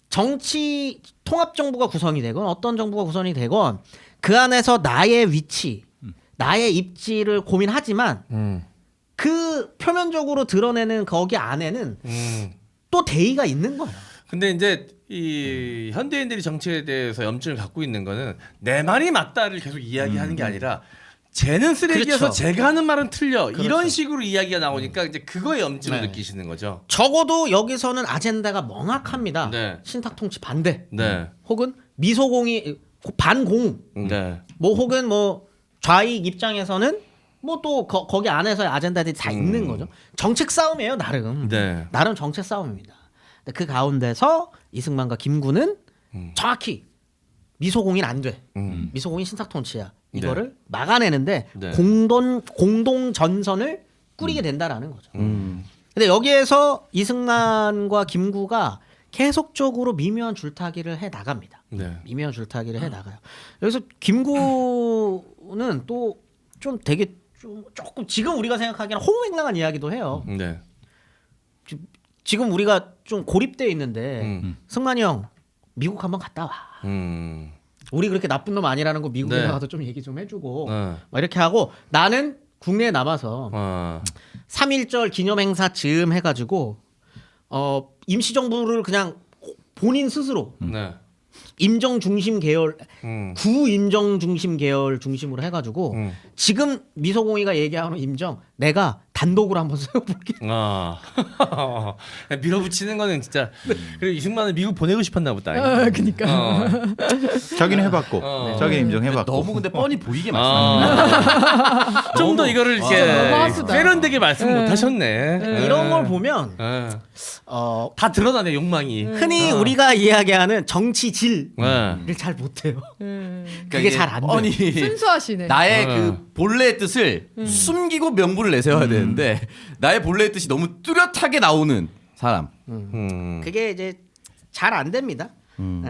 [SPEAKER 1] 정치 통합정부가 구성이 되건 어떤 정부가 구성이 되건 그 안에서 나의 위치, 나의 입지를 고민하지만 그 표면적으로 드러내는 거기 안에는 또 대의가 있는 거예요.
[SPEAKER 4] 근데 이제 이 현대인들이 정치에 대해서 염증을 갖고 있는 거는 내 말이 맞다를 계속 이야기하는 게 아니라 쟤는 쓰레기여서
[SPEAKER 1] 그렇죠.
[SPEAKER 4] 제가 하는 말은 틀려
[SPEAKER 1] 그렇죠.
[SPEAKER 4] 이런 식으로 이야기가 나오니까 이제 그거에 염증을 느끼시는 거죠.
[SPEAKER 1] 적어도 여기서는 아젠다가 명확합니다.
[SPEAKER 4] 네.
[SPEAKER 1] 신탁통치 반대,
[SPEAKER 4] 네.
[SPEAKER 1] 혹은 미소공의 반공,
[SPEAKER 4] 네.
[SPEAKER 1] 뭐 혹은 뭐 좌익 입장에서는 뭐 또 거기 안에서의 아젠다들이 다 있는 거죠. 정책 싸움이에요, 나름.
[SPEAKER 4] 네.
[SPEAKER 1] 나름 정책 싸움입니다. 근데 그 가운데서 이승만과 김구는 정확히 미소공인 안 돼. 미소공인 신탁통치야. 이거를 막아내는데
[SPEAKER 4] 네.
[SPEAKER 1] 공동 전선을 꾸리게 된다라는 거죠. 근데 여기에서 이승만과 김구가 계속적으로 미묘한 줄타기를 해 나갑니다.
[SPEAKER 4] 네.
[SPEAKER 1] 미묘한 줄타기를 해 나가요. 여기서 김구는 또 좀 되게 좀 조금 지금 우리가 생각하기에는 호응맹랑한 이야기도 해요.
[SPEAKER 4] 네.
[SPEAKER 1] 지금 우리가 좀 고립돼 있는데 승만이 형 미국 한번 갔다 와. 우리 그렇게 나쁜 놈 아니라는 거 미국에
[SPEAKER 4] 네.
[SPEAKER 1] 나가서 좀 얘기 좀 해주고
[SPEAKER 4] 어.
[SPEAKER 1] 막 이렇게 하고 나는 국내에 남아서 3.1절 기념행사 즈음 해가지고 임시정부를 그냥 본인 스스로
[SPEAKER 4] 네.
[SPEAKER 1] 임정 중심 계열 구 임정 중심 계열 중심으로 해가지고 지금 미소공의가 얘기하는 임정 내가 단독으로 한번 세워볼게.
[SPEAKER 4] 밀어붙이는 거는 진짜 그리고 이승만은 미국 보내고 싶었나 보다.
[SPEAKER 5] 그니까.
[SPEAKER 3] 자기는 해봤고 자기는 인정해봤고
[SPEAKER 2] 너무 근데 뻔히 보이게 말씀하시네.
[SPEAKER 4] 좀 더 이거를
[SPEAKER 5] 너무
[SPEAKER 4] 이렇게
[SPEAKER 5] 하수다.
[SPEAKER 4] 세련되게 말씀 못 하셨네.
[SPEAKER 1] 이런 걸 보면
[SPEAKER 4] 다 드러나네 욕망이.
[SPEAKER 1] 흔히 우리가 이야기하는 정치질을
[SPEAKER 4] 네.
[SPEAKER 1] 잘 못해요.
[SPEAKER 2] 그러니까
[SPEAKER 1] 그게
[SPEAKER 2] 이게
[SPEAKER 1] 잘 안 돼.
[SPEAKER 2] 뻔히
[SPEAKER 5] 순수하시네.
[SPEAKER 2] 나의 그 본래의 뜻을 숨기고 명분을 내세워야 되는데 나의 본래의 뜻이 너무 뚜렷하게 나오는 사람.
[SPEAKER 1] 그게 이제 잘 안 됩니다.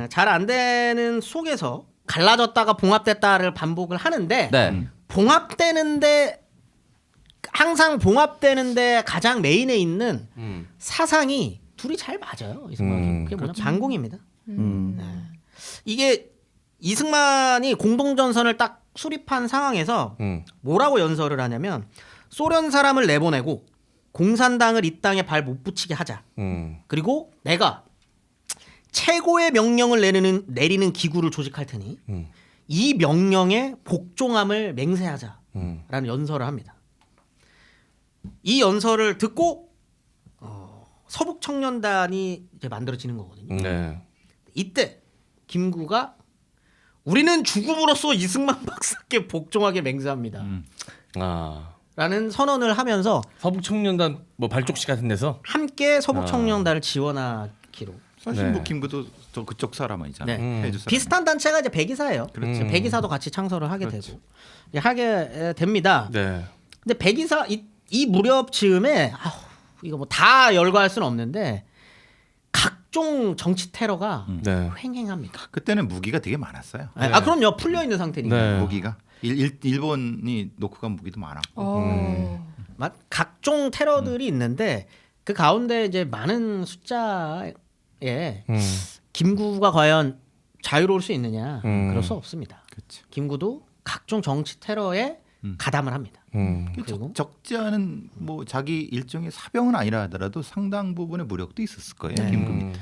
[SPEAKER 1] 잘 안 되는 속에서 갈라졌다가 봉합됐다를 반복을 하는데
[SPEAKER 2] 네.
[SPEAKER 1] 봉합되는데 항상 봉합되는데 가장 메인에 있는 사상이 둘이 잘 맞아요. 이승만 그게 뭐냐 반공입니다. 네. 이게 이승만이 공동전선을 딱 수립한 상황에서 뭐라고 연설을 하냐면 소련 사람을 내보내고 공산당을 이 땅에 발 못 붙이게 하자. 그리고 내가 최고의 명령을 내리는 기구를 조직할 테니 이 명령에 복종함을 맹세하자라는 연설을 합니다. 이 연설을 듣고 서북 청년단이 이제 만들어지는 거거든요.
[SPEAKER 4] 네.
[SPEAKER 1] 이때 김구가 우리는 죽음으로써 이승만 박사께 복종하게 맹세합니다. 라는 선언을 하면서
[SPEAKER 4] 서북 청년단 뭐 발족식 같은 데서
[SPEAKER 1] 함께 서북 청년단을 지원하기로.
[SPEAKER 3] 사실
[SPEAKER 4] 네.
[SPEAKER 3] 뭐 김구도 저 그쪽 사람 아니잖아요.
[SPEAKER 1] 네.
[SPEAKER 3] 해주 사람.
[SPEAKER 1] 비슷한 단체가 이제 백이사예요.
[SPEAKER 3] 그렇죠.
[SPEAKER 1] 백이사도 같이 창설을 하게 되고 이제 하게 됩니다.
[SPEAKER 4] 네.
[SPEAKER 1] 근데 백이사 이 무렵 즈음에 이거 뭐 다 열거할 수는 없는데 각종 정치 테러가
[SPEAKER 4] 네.
[SPEAKER 1] 횡행합니다.
[SPEAKER 3] 그때는 무기가 되게 많았어요.
[SPEAKER 1] 그럼요. 풀려 있는 상태니까.
[SPEAKER 4] 네.
[SPEAKER 3] 무기가 일본이 놓고 간 무기도 많았고.
[SPEAKER 1] 각종 테러들이 있는데 그 가운데 이제 많은 숫자에 김구가 과연 자유로울 수 있느냐? 그럴 수 없습니다.
[SPEAKER 3] 그렇죠.
[SPEAKER 1] 김구도 각종 정치 테러에 가담을 합니다. 그리고
[SPEAKER 3] 적지 않은 뭐 자기 일종의 사병은 아니라 하더라도 상당 부분의 무력도 있었을 거예요. 김구 밑에.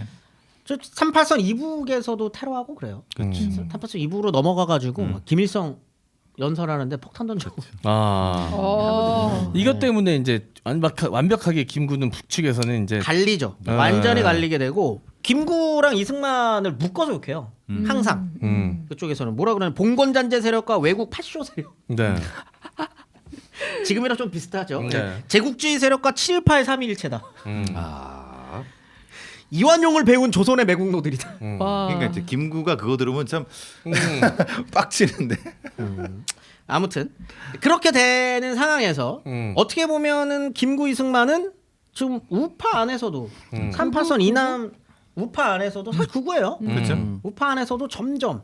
[SPEAKER 1] 저 383 이북에서도 테러하고 그래요. 383 이북으로 넘어가가지고 김일성 연설하는데 폭탄 던지고.
[SPEAKER 4] 이것 때문에 이제 완벽하게 김구는 북측에서는 이제
[SPEAKER 1] 갈리죠. 완전히 갈리게 되고 김구랑 이승만을 묶어서 욕해요. 항상 그쪽에서는 뭐라 그러냐 봉건잔재 세력과 외국 파쇼 세력.
[SPEAKER 4] 네.
[SPEAKER 1] 지금이랑 좀 비슷하죠.
[SPEAKER 4] 네.
[SPEAKER 1] 제국주의 세력과 7.18 3.1일체다. 이완용을 배운 조선의 매국노들이다.
[SPEAKER 5] 와.
[SPEAKER 3] 그러니까 이제 김구가 그거 들으면 참 빡치는데.
[SPEAKER 1] 아무튼 그렇게 되는 상황에서 어떻게 보면은 김구 이승만은 지금 우파 안에서도 3.8선 이남 우파 안에서도 사실 극우예요.
[SPEAKER 3] 그렇죠.
[SPEAKER 1] 우파 안에서도 점점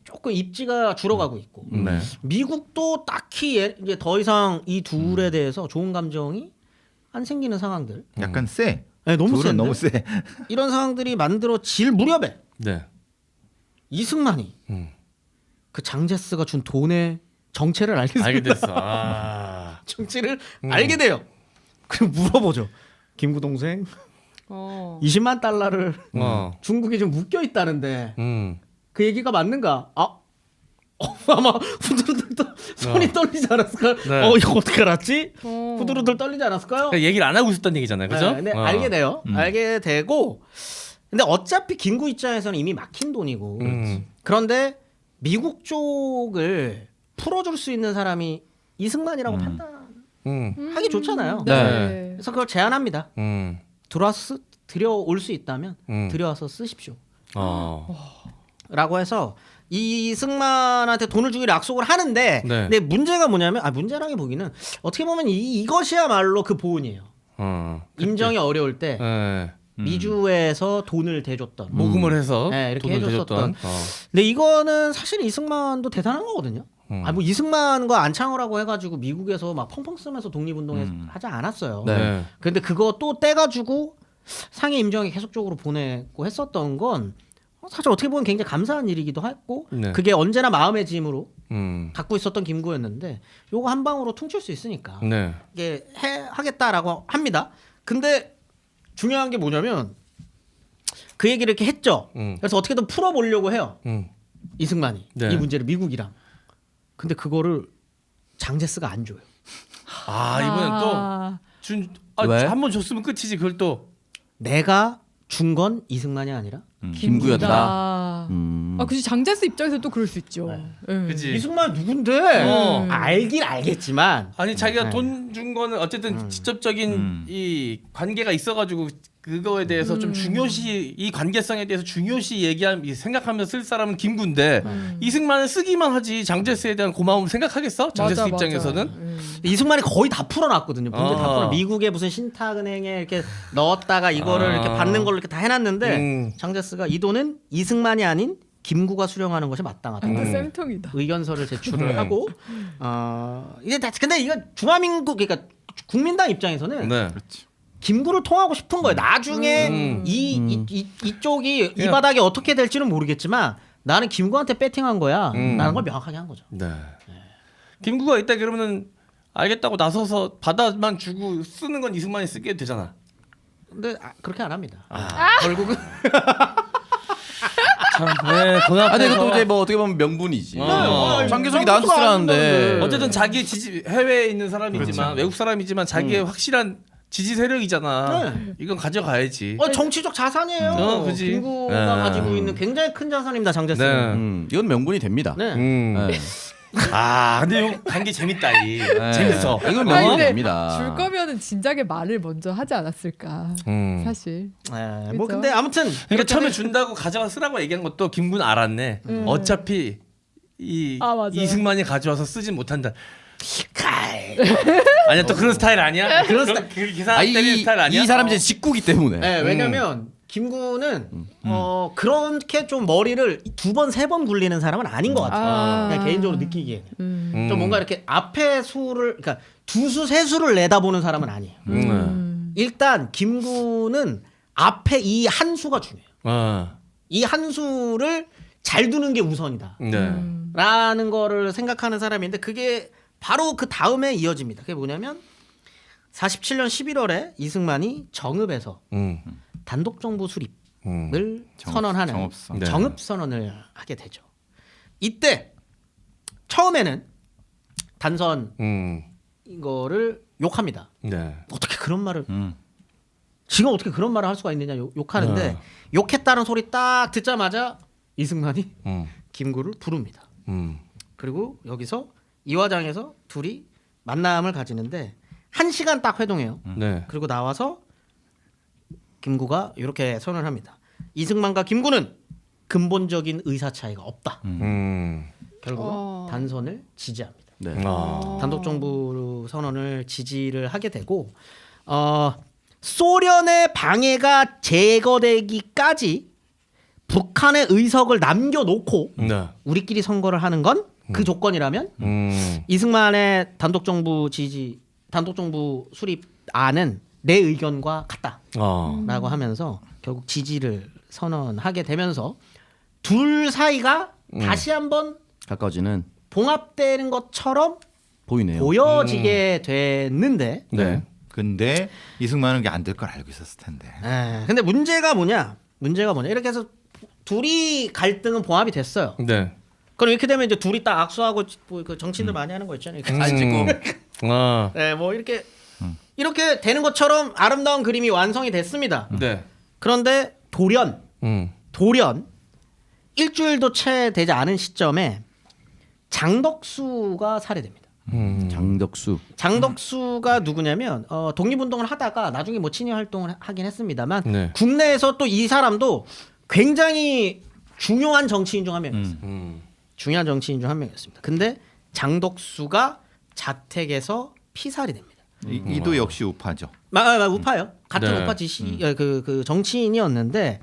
[SPEAKER 1] 조금 입지가 줄어가고 있고
[SPEAKER 4] 네.
[SPEAKER 1] 미국도 딱히 이제 더 이상 이 둘에 대해서 좋은 감정이 안 생기는 상황들.
[SPEAKER 3] 약간 세.
[SPEAKER 1] 네, 너무
[SPEAKER 3] 둘은
[SPEAKER 1] 센데
[SPEAKER 3] 너무 세.
[SPEAKER 1] 이런 상황들이 만들어질 무렵에
[SPEAKER 4] 네.
[SPEAKER 1] 이승만이
[SPEAKER 4] 음.
[SPEAKER 1] 그 장제스가 준 돈의 정체를 알게
[SPEAKER 4] 알게
[SPEAKER 1] 됩니다.
[SPEAKER 4] 됐어. 아.
[SPEAKER 1] 정체를 알게 돼요. 그럼 물어보죠. 김구 동생 20만 달러를 중국에 좀 묶여 있다는데 그 얘기가 맞는가? 아마 후두루들 손이 떨리지 않았을까?
[SPEAKER 4] 네.
[SPEAKER 1] 이거 어떻게 알았지? 후두루들 떨리지 않았을까요?
[SPEAKER 4] 그러니까 얘기를 안 하고 있었던 얘기잖아요, 그죠?
[SPEAKER 1] 네, 근데 알게 돼요. 알게 되고 근데 어차피 김구 입장에서는 이미 막힌 돈이고 그런데 미국 쪽을 풀어줄 수 있는 사람이 이승만이라고 판단하기 좋잖아요.
[SPEAKER 5] 네.
[SPEAKER 1] 그래서 그걸 제안합니다. 들어와서 들여올 수 있다면 들여와서 쓰십시오. 라고 해서 이승만한테 돈을 주기로 약속을 하는데
[SPEAKER 4] 네.
[SPEAKER 1] 근데 문제가 뭐냐면 문제라기 보기는 어떻게 보면 이것이야말로 그 보온이에요. 임정이 어려울 때
[SPEAKER 4] 네.
[SPEAKER 1] 미주에서 돈을 대줬던
[SPEAKER 4] 모금을 해서
[SPEAKER 1] 네, 이렇게
[SPEAKER 4] 돈을
[SPEAKER 1] 해줬었던.
[SPEAKER 4] 대줬던.
[SPEAKER 1] 근데 이거는 사실 이승만도 대단한 거거든요. 뭐 이승만과 안창호라고 해가지고 미국에서 막 펑펑 쓰면서 독립운동에 하지 않았어요.
[SPEAKER 4] 네.
[SPEAKER 1] 근데 그거 또 떼가지고 상해 임정에 계속적으로 보내고 했었던 건 사실 어떻게 보면 굉장히 감사한 일이기도 했고
[SPEAKER 4] 네.
[SPEAKER 1] 그게 언제나 마음의 짐으로
[SPEAKER 4] 음.
[SPEAKER 1] 갖고 있었던 김구였는데 요거 한 방으로 퉁칠 수 있으니까
[SPEAKER 4] 네.
[SPEAKER 1] 이게 하겠다라고 합니다. 근데 중요한 게 뭐냐면 그 얘기를 이렇게 했죠. 그래서 어떻게든 풀어보려고 해요. 이승만이
[SPEAKER 4] 네.
[SPEAKER 1] 이 문제를 미국이랑. 근데 그거를 장제스가 안 줘요.
[SPEAKER 4] 이번엔 또
[SPEAKER 2] 왜?
[SPEAKER 4] 한 번 줬으면 끝이지. 그걸 또
[SPEAKER 1] 내가 준 건 이승만이 아니라
[SPEAKER 2] 김구였다.
[SPEAKER 5] 그치 장제스 입장에서 또 그럴 수 있죠. 네.
[SPEAKER 4] 그지.
[SPEAKER 1] 이승만 누군데? 알긴 알겠지만
[SPEAKER 4] 아니 자기가
[SPEAKER 1] 네.
[SPEAKER 4] 돈 준 거는 어쨌든 직접적인 이 관계가 있어가지고 그거에 대해서 좀 중요시 이 관계성에 대해서 중요시 생각하면서 쓸 사람은 김구인데 이승만은 쓰기만 하지 장제스에 대한 고마움을 생각하겠어? 장제스
[SPEAKER 5] 맞아,
[SPEAKER 4] 입장에서는
[SPEAKER 1] 이승만이 거의 다 풀어놨거든요. 문제 다
[SPEAKER 4] 아.
[SPEAKER 1] 풀어. 미국의 무슨 신탁은행에 이렇게 넣었다가 이거를 이렇게 받는 걸로 이렇게 다 해놨는데 장제스가 이 돈은 이승만이 아닌 김구가 수령하는 것이 마땅하다.
[SPEAKER 5] 완전 쌤통이다.
[SPEAKER 1] 의견서를 제출을 하고 이제 다 근데 이거 중화민국 그러니까 국민당 입장에서는
[SPEAKER 4] 네.
[SPEAKER 1] 김구를 통하고 싶은 거예요. 나중에 이쪽이 이 바닥이 어떻게 될지는 모르겠지만 나는 김구한테 배팅한 거야. 라는 걸 명확하게 한 거죠.
[SPEAKER 4] 네. 김구가 있다 그러면은 알겠다고 나서서 받아만 주고 쓰는 건 이승만이 쓰게 되잖아.
[SPEAKER 1] 근데 그렇게 안 합니다. 결국은
[SPEAKER 4] 네, 돈 앞에서.
[SPEAKER 2] 근데 이것도 이제 뭐 어떻게 보면 명분이지.
[SPEAKER 4] 어.
[SPEAKER 2] 장계석이 나한테 쓰라는데.
[SPEAKER 4] 어쨌든 자기 지지 해외에 있는 사람이지만 외국 사람이지만 자기의 확실한 지지 세력이잖아. 이건 가져가야지.
[SPEAKER 1] 정치적 자산이에요.
[SPEAKER 4] 그지.
[SPEAKER 1] 김구가
[SPEAKER 4] 네.
[SPEAKER 1] 가지고 있는 굉장히 큰 자산입니다. 장제스.
[SPEAKER 4] 네.
[SPEAKER 2] 이건 명분이 됩니다.
[SPEAKER 1] 네.
[SPEAKER 2] 네.
[SPEAKER 4] 근데 이 관계 재밌다 이. 재밌어.
[SPEAKER 2] 이건
[SPEAKER 5] 아니,
[SPEAKER 2] 명분이
[SPEAKER 5] 근데
[SPEAKER 2] 됩니다.
[SPEAKER 5] 줄 거면은 진작에 말을 먼저 하지 않았을까. 사실.
[SPEAKER 1] 뭐
[SPEAKER 5] 그죠?
[SPEAKER 1] 근데 아무튼
[SPEAKER 4] 그러니까
[SPEAKER 1] 이렇게
[SPEAKER 4] 처음에 준다고 가져가 쓰라고 얘기한 것도 김구는 알았네. 어차피
[SPEAKER 5] 맞아.
[SPEAKER 4] 이승만이 가져와서 쓰진 못한다. 아니야 또 그런 스타일 아니야? 그런 스타일 그 계산 때리는 스타일 아니야?
[SPEAKER 2] 이 사람이 이제 직구기 때문에.
[SPEAKER 1] 네, 왜냐면 김구는 그렇게 좀 머리를 2번, 3번 굴리는 사람은 아닌 것 같아요. 그냥 개인적으로 느끼기에 좀 뭔가 이렇게 앞에 수를 그러니까 2수, 3수를 내다보는 사람은 아니에요. 일단 김구는 앞에 이 한 수가 중요해요. 이 한 수를 잘 두는 게 우선이다.
[SPEAKER 4] 네.
[SPEAKER 1] 라는 거를 생각하는 사람인데 그게 바로 그 다음에 이어집니다. 그게 뭐냐면 47년 11월에 이승만이 정읍에서 단독 정부 수립을 선언하는
[SPEAKER 3] 정읍선.
[SPEAKER 4] 네.
[SPEAKER 1] 정읍 선언을 하게 되죠. 이때 처음에는 단선 이거를 욕합니다.
[SPEAKER 4] 네.
[SPEAKER 1] 어떻게 그런 말을 지금 어떻게 그런 말을 할 수가 있느냐 욕하는데 욕했다는 소리 딱 듣자마자 이승만이 김구를 부릅니다. 그리고 여기서 이화장에서 둘이 만남을 가지는데 1시간 딱 회동해요.
[SPEAKER 4] 네.
[SPEAKER 1] 그리고 나와서 김구가 이렇게 선언을 합니다. 이승만과 김구는 근본적인 의사 차이가 없다. 결국은 단선을 지지합니다.
[SPEAKER 2] 네.
[SPEAKER 1] 단독 정부 선언을 지지를 하게 되고 소련의 방해가 제거되기까지 북한의 의석을 남겨놓고
[SPEAKER 4] 네.
[SPEAKER 1] 우리끼리 선거를 하는 건 그 조건이라면 이승만의 단독정부 수립안은 내 의견과 같다라고 하면서 결국 지지를 선언하게 되면서 둘 사이가 다시 한번
[SPEAKER 2] 가까워지는
[SPEAKER 1] 봉합되는 것처럼
[SPEAKER 2] 보이네요.
[SPEAKER 1] 보여지게 됐는데
[SPEAKER 4] 네.
[SPEAKER 3] 근데 이승만은 그게 안 될 걸 알고 있었을 텐데.
[SPEAKER 1] 근데 문제가 뭐냐 이렇게 해서 둘이 갈등은 봉합이 됐어요.
[SPEAKER 4] 네.
[SPEAKER 1] 그럼 이렇게 되면 이제 둘이 딱 악수하고 뭐 그 정치인들 많이 하는 거 있잖아요. 이렇게
[SPEAKER 2] 사진 찍고
[SPEAKER 4] 아.
[SPEAKER 1] 네, 뭐 이렇게 되는 것처럼 아름다운 그림이 완성이 됐습니다.
[SPEAKER 4] 네.
[SPEAKER 1] 그런데 돌연 일주일도 채 되지 않은 시점에 장덕수가 살해됩니다. 장덕수가 누구냐면 독립운동을 하다가 나중에 뭐 친위 활동을 하긴 했습니다만
[SPEAKER 4] 네.
[SPEAKER 1] 국내에서 또 이 사람도 굉장히 중요한 정치인 중 한 명이었어요. 중요한 정치인 중 한 명이었습니다. 근데 장덕수가 자택에서 피살이 됩니다.
[SPEAKER 3] 이도 역시 우파죠.
[SPEAKER 1] 우파요. 같은
[SPEAKER 4] 네.
[SPEAKER 1] 우파 지시 그 정치인이었는데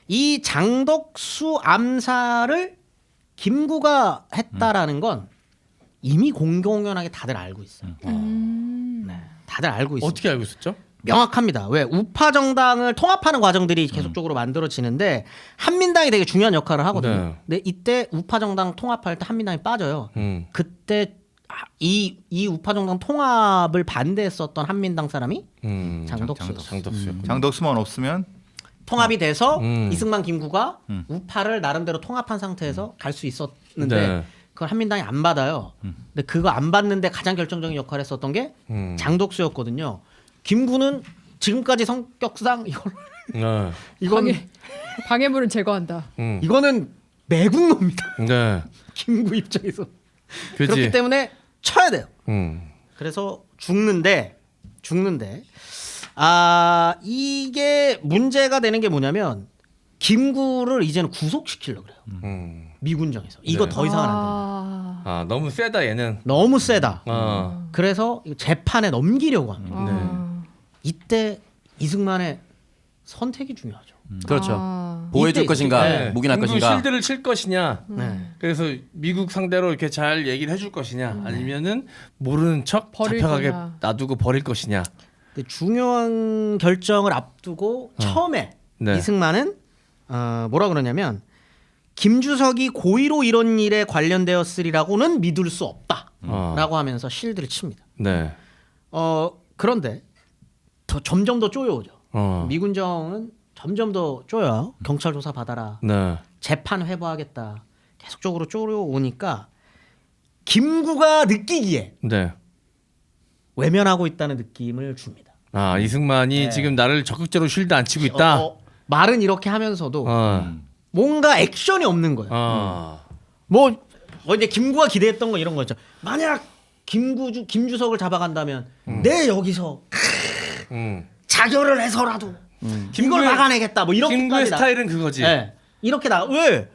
[SPEAKER 1] 이 장덕수 암살을 김구가 했다라는 건 이미 공공연하게 다들 알고 있어요. 네, 다들 알고 있어요.
[SPEAKER 4] 어떻게 알고 있었죠?
[SPEAKER 1] 명확합니다. 왜 우파 정당을 통합하는 과정들이 계속적으로 만들어지는데 한민당이 되게 중요한 역할을 하거든요.
[SPEAKER 4] 네.
[SPEAKER 1] 근데 이때 우파 정당 통합할 때 한민당이 빠져요. 그때 이 우파 정당 통합을 반대했었던 한민당 사람이 장덕수였어요.
[SPEAKER 3] 장덕수만 없으면
[SPEAKER 1] 통합이 돼서 이승만 김구가 우파를 나름대로 통합한 상태에서 갈 수 있었는데
[SPEAKER 4] 네.
[SPEAKER 1] 그걸 한민당이 안 받아요. 근데 그거 안 받는데 가장 결정적인 역할을 했었던 게 장덕수였거든요. 김구는 지금까지 성격상
[SPEAKER 5] 방해물을 제거한다.
[SPEAKER 1] 이거는 매국노입니다.
[SPEAKER 4] 네.
[SPEAKER 1] 김구 입장에서.
[SPEAKER 4] 그치.
[SPEAKER 1] 그렇기 때문에 쳐야 돼요. 그래서 죽는데 이게 문제가 되는 게 뭐냐면 김구를 이제는 구속시키려고 그래요. 미군정에서. 이거
[SPEAKER 4] 네.
[SPEAKER 1] 더 이상은 안 됩니다.
[SPEAKER 4] 너무 세다 얘는.
[SPEAKER 1] 너무 세다.
[SPEAKER 4] 그래서
[SPEAKER 1] 그래서 재판에 넘기려고 합니다.
[SPEAKER 4] 네.
[SPEAKER 1] 이때 이승만의 선택이 중요하죠.
[SPEAKER 2] 그렇죠. 보호해줄
[SPEAKER 1] 이때
[SPEAKER 2] 것인가,
[SPEAKER 4] 네.
[SPEAKER 2] 묵인할
[SPEAKER 4] 김구
[SPEAKER 2] 것인가.
[SPEAKER 4] 실드를 칠 것이냐.
[SPEAKER 1] 네.
[SPEAKER 4] 그래서 미국 상대로 이렇게 잘 얘기를 해줄 것이냐, 아니면은 모르는 척
[SPEAKER 5] 버릴
[SPEAKER 4] 잡혀가게
[SPEAKER 5] 거냐.
[SPEAKER 4] 놔두고 버릴 것이냐.
[SPEAKER 1] 근데 중요한 결정을 앞두고 처음에
[SPEAKER 4] 네.
[SPEAKER 1] 이승만은 뭐라 그러냐면 김주석이 고의로 이런 일에 관련되었으리라고는 믿을 수 없다라고 하면서 실드를 칩니다.
[SPEAKER 4] 네.
[SPEAKER 1] 그런데 점점 더 쪼여오죠.
[SPEAKER 4] 어.
[SPEAKER 1] 미군정은 점점 더 쪼여요. 경찰 조사 받아라.
[SPEAKER 4] 네.
[SPEAKER 1] 재판 회부하겠다. 계속적으로 쪼여오니까 김구가 느끼기에
[SPEAKER 4] 네.
[SPEAKER 1] 외면하고 있다는 느낌을 줍니다.
[SPEAKER 4] 이승만이
[SPEAKER 1] 네.
[SPEAKER 4] 지금 나를 적극적으로 실드 안 치고 있다.
[SPEAKER 1] 말은 이렇게 하면서도
[SPEAKER 4] 어.
[SPEAKER 1] 뭔가 액션이 없는 거예요. 뭐 이제 김구가 기대했던 건 이런 거죠. 만약 김주석을 잡아간다면 내 여기서 자결을 해서라도 이걸 막아내겠다. 뭐
[SPEAKER 4] 김구의
[SPEAKER 1] 이렇게까지
[SPEAKER 4] 스타일은 그거지.
[SPEAKER 1] 네. 이렇게 왜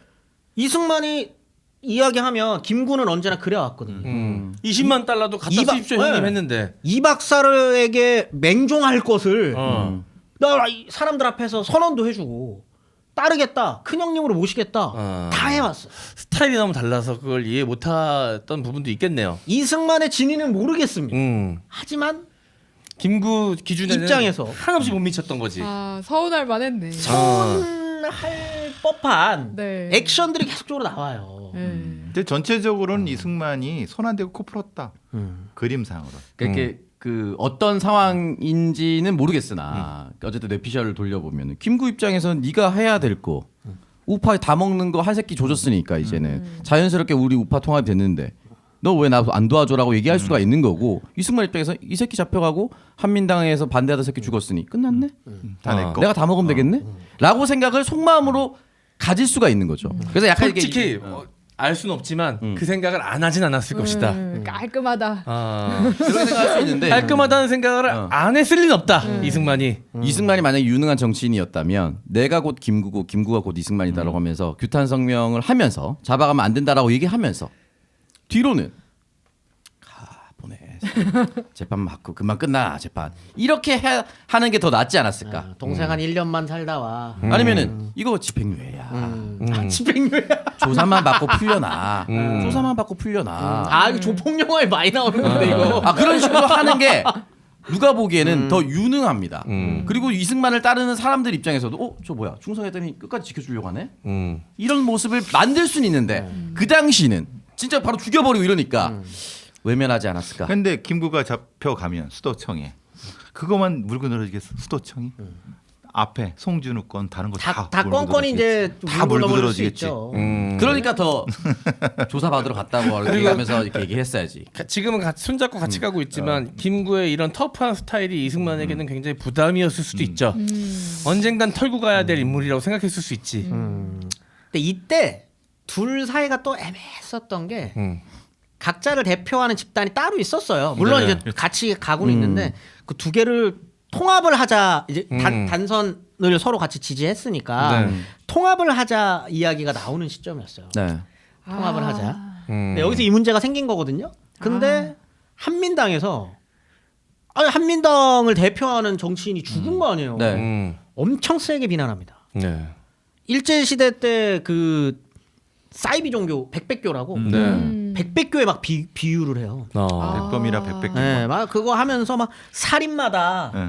[SPEAKER 1] 이승만이 이야기하면 김구는 언제나 그래왔거든요.
[SPEAKER 4] 20만 달러도 갖다 주십시오 형님 했는데.
[SPEAKER 1] 이 박사에게 맹종할 것을 나 사람들 앞에서 선언도 해주고 따르겠다, 큰 형님으로 모시겠다 다 해왔어.
[SPEAKER 4] 스타일이 너무 달라서 그걸 이해 못했던 부분도 있겠네요.
[SPEAKER 1] 이승만의 진위는 모르겠습니다. 하지만
[SPEAKER 4] 김구 기준에는
[SPEAKER 1] 입장에서
[SPEAKER 4] 한없이 못 미쳤던 거지.
[SPEAKER 5] 서운할 만했네.
[SPEAKER 1] 서운할 법한
[SPEAKER 5] 네.
[SPEAKER 1] 액션들이 계속적으로 나와요.
[SPEAKER 3] 근데 전체적으로는 이승만이 손 안 대고 코 풀었다. 그림상으로.
[SPEAKER 2] 그렇게 그 어떤 상황인지는 모르겠으나 어쨌든 뇌피셜을 돌려보면 김구 입장에서는 네가 해야 될 거 우파 다 먹는 거 한 새끼 조졌으니까 이제는 자연스럽게 우리 우파 통합이 됐는데 너 왜 나 안 도와줘라고 얘기할 수가 있는 거고 이승만 입장에서 이 새끼 잡혀가고 한민당에서 반대하던 새끼 죽었으니 끝났네.
[SPEAKER 3] 다 내 거.
[SPEAKER 2] 내가 다 먹으면 되겠네. 라고 생각을 속마음으로 가질 수가 있는 거죠. 그래서 약간
[SPEAKER 4] 솔직히 알 수는 없지만 그 생각을 안 하진 않았을 것이다.
[SPEAKER 5] 깔끔하다.
[SPEAKER 2] 그렇게 생각할 수 있는데
[SPEAKER 4] 깔끔하다는 생각을 안 했을 리는 없다. 이승만이.
[SPEAKER 2] 이승만이 만약에 유능한 정치인이었다면 내가 곧 김구고 김구가 곧 이승만이다라고 하면서 규탄 성명을 하면서 잡아가면 안 된다라고 얘기하면서 뒤로는 보내 재판 받고 금방 끝나 재판. 이렇게 하는 게 더 낫지 않았을까?
[SPEAKER 1] 동생 한 1년만 살다 와.
[SPEAKER 2] 아니면은 이거 집행유예야.
[SPEAKER 1] 집행유예.
[SPEAKER 2] 조사만 받고 풀려나. 조사만 받고 풀려나.
[SPEAKER 1] 아 이거 조폭 영화에 많이 나오는 건데 이거.
[SPEAKER 2] 아 그런 식으로 하는 게 누가 보기에는 더 유능합니다. 그리고 이승만을 따르는 사람들 입장에서도 저 뭐야 충성했더니 끝까지 지켜주려고 하네. 이런 모습을 만들 수는 있는데 그 당시는 진짜 바로 죽여버리고 이러니까 외면하지 않았을까.
[SPEAKER 3] 근데 김구가 잡혀가면 수도청에 그것만 물고 늘어지겠어 수도청이. 앞에 송준우 건 다른 거
[SPEAKER 1] 다
[SPEAKER 3] 다
[SPEAKER 1] 건건이 이제
[SPEAKER 3] 다 물고 늘어지겠지.
[SPEAKER 2] 그러니까 더 조사 받으러 갔다고 얘기하면서 이렇게 얘기했어야지.
[SPEAKER 4] 지금은 같이 손잡고 같이 가고 있지만 김구의 이런 터프한 스타일이 이승만에게는 굉장히 부담이었을 수도 있죠. 언젠간 털고 가야 될 인물이라고 생각했을 수 있지.
[SPEAKER 1] 근데 이때 둘 사이가 또 애매했었던 게 각자를 대표하는 집단이 따로 있었어요. 물론
[SPEAKER 4] 네.
[SPEAKER 1] 이제 같이 가고는 있는데 그 두 개를 통합을 하자 이제 단선을 서로 같이 지지했으니까
[SPEAKER 4] 네.
[SPEAKER 1] 통합을 하자 이야기가 나오는 시점이었어요.
[SPEAKER 2] 네.
[SPEAKER 1] 통합을 하자. 근데 여기서 이 문제가 생긴 거거든요. 근데 한민당에서 아니 한민당을 대표하는 정치인이 죽은 거 아니에요.
[SPEAKER 2] 네.
[SPEAKER 1] 엄청 세게 비난합니다.
[SPEAKER 4] 네.
[SPEAKER 1] 일제 시대 때 그 사이비 종교 백백교라고 백백교에 막 비유를 해요.
[SPEAKER 3] 백범이라 백백기.
[SPEAKER 1] 네, 막 그거 하면서 막 살인마다.
[SPEAKER 3] 네.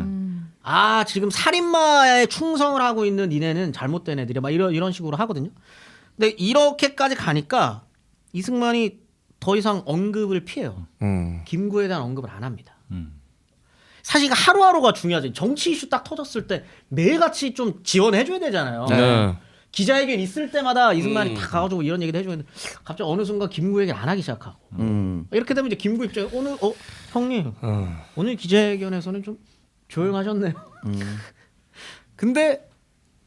[SPEAKER 1] 아 지금 살인마에 충성을 하고 있는 니네는 잘못된 애들이야. 막 이런 식으로 하거든요. 근데 이렇게까지 가니까 이승만이 더 이상 언급을 피해요. 김구에 대한 언급을 안 합니다. 사실 하루하루가 중요하지. 정치 이슈 딱 터졌을 때 매일같이 좀 지원해줘야 되잖아요.
[SPEAKER 4] 네.
[SPEAKER 1] 기자회견 있을 때마다 이승만이 다 가가지고 이런 얘기도 해줘야 되는데 갑자기 어느 순간 김구 얘기를 안 하기 시작하고 이렇게 되면 이제 김구 입장에 오늘 형님 오늘 기자회견에서는 좀 조용하셨네요. 근데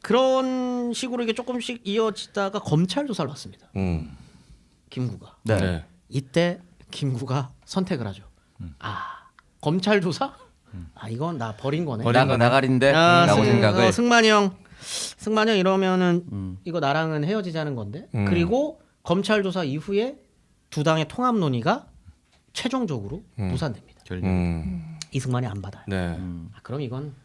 [SPEAKER 1] 그런 식으로 이게 조금씩 이어지다가 검찰 조사를 받습니다. 김구가.
[SPEAKER 2] 네.
[SPEAKER 4] 네.
[SPEAKER 1] 이때 김구가 선택을 하죠. 아 검찰 조사? 아 이건 나 버린 거네.
[SPEAKER 2] 나가린데 라고 생각을.
[SPEAKER 1] 승만이 형 이러면은 이거 나랑은 헤어지자는 건데. 그리고 검찰 조사 이후에 두 당의 통합 논의가 최종적으로 무산됩니다. 이승만이 안 받아요.
[SPEAKER 4] 네.
[SPEAKER 1] 그럼 이건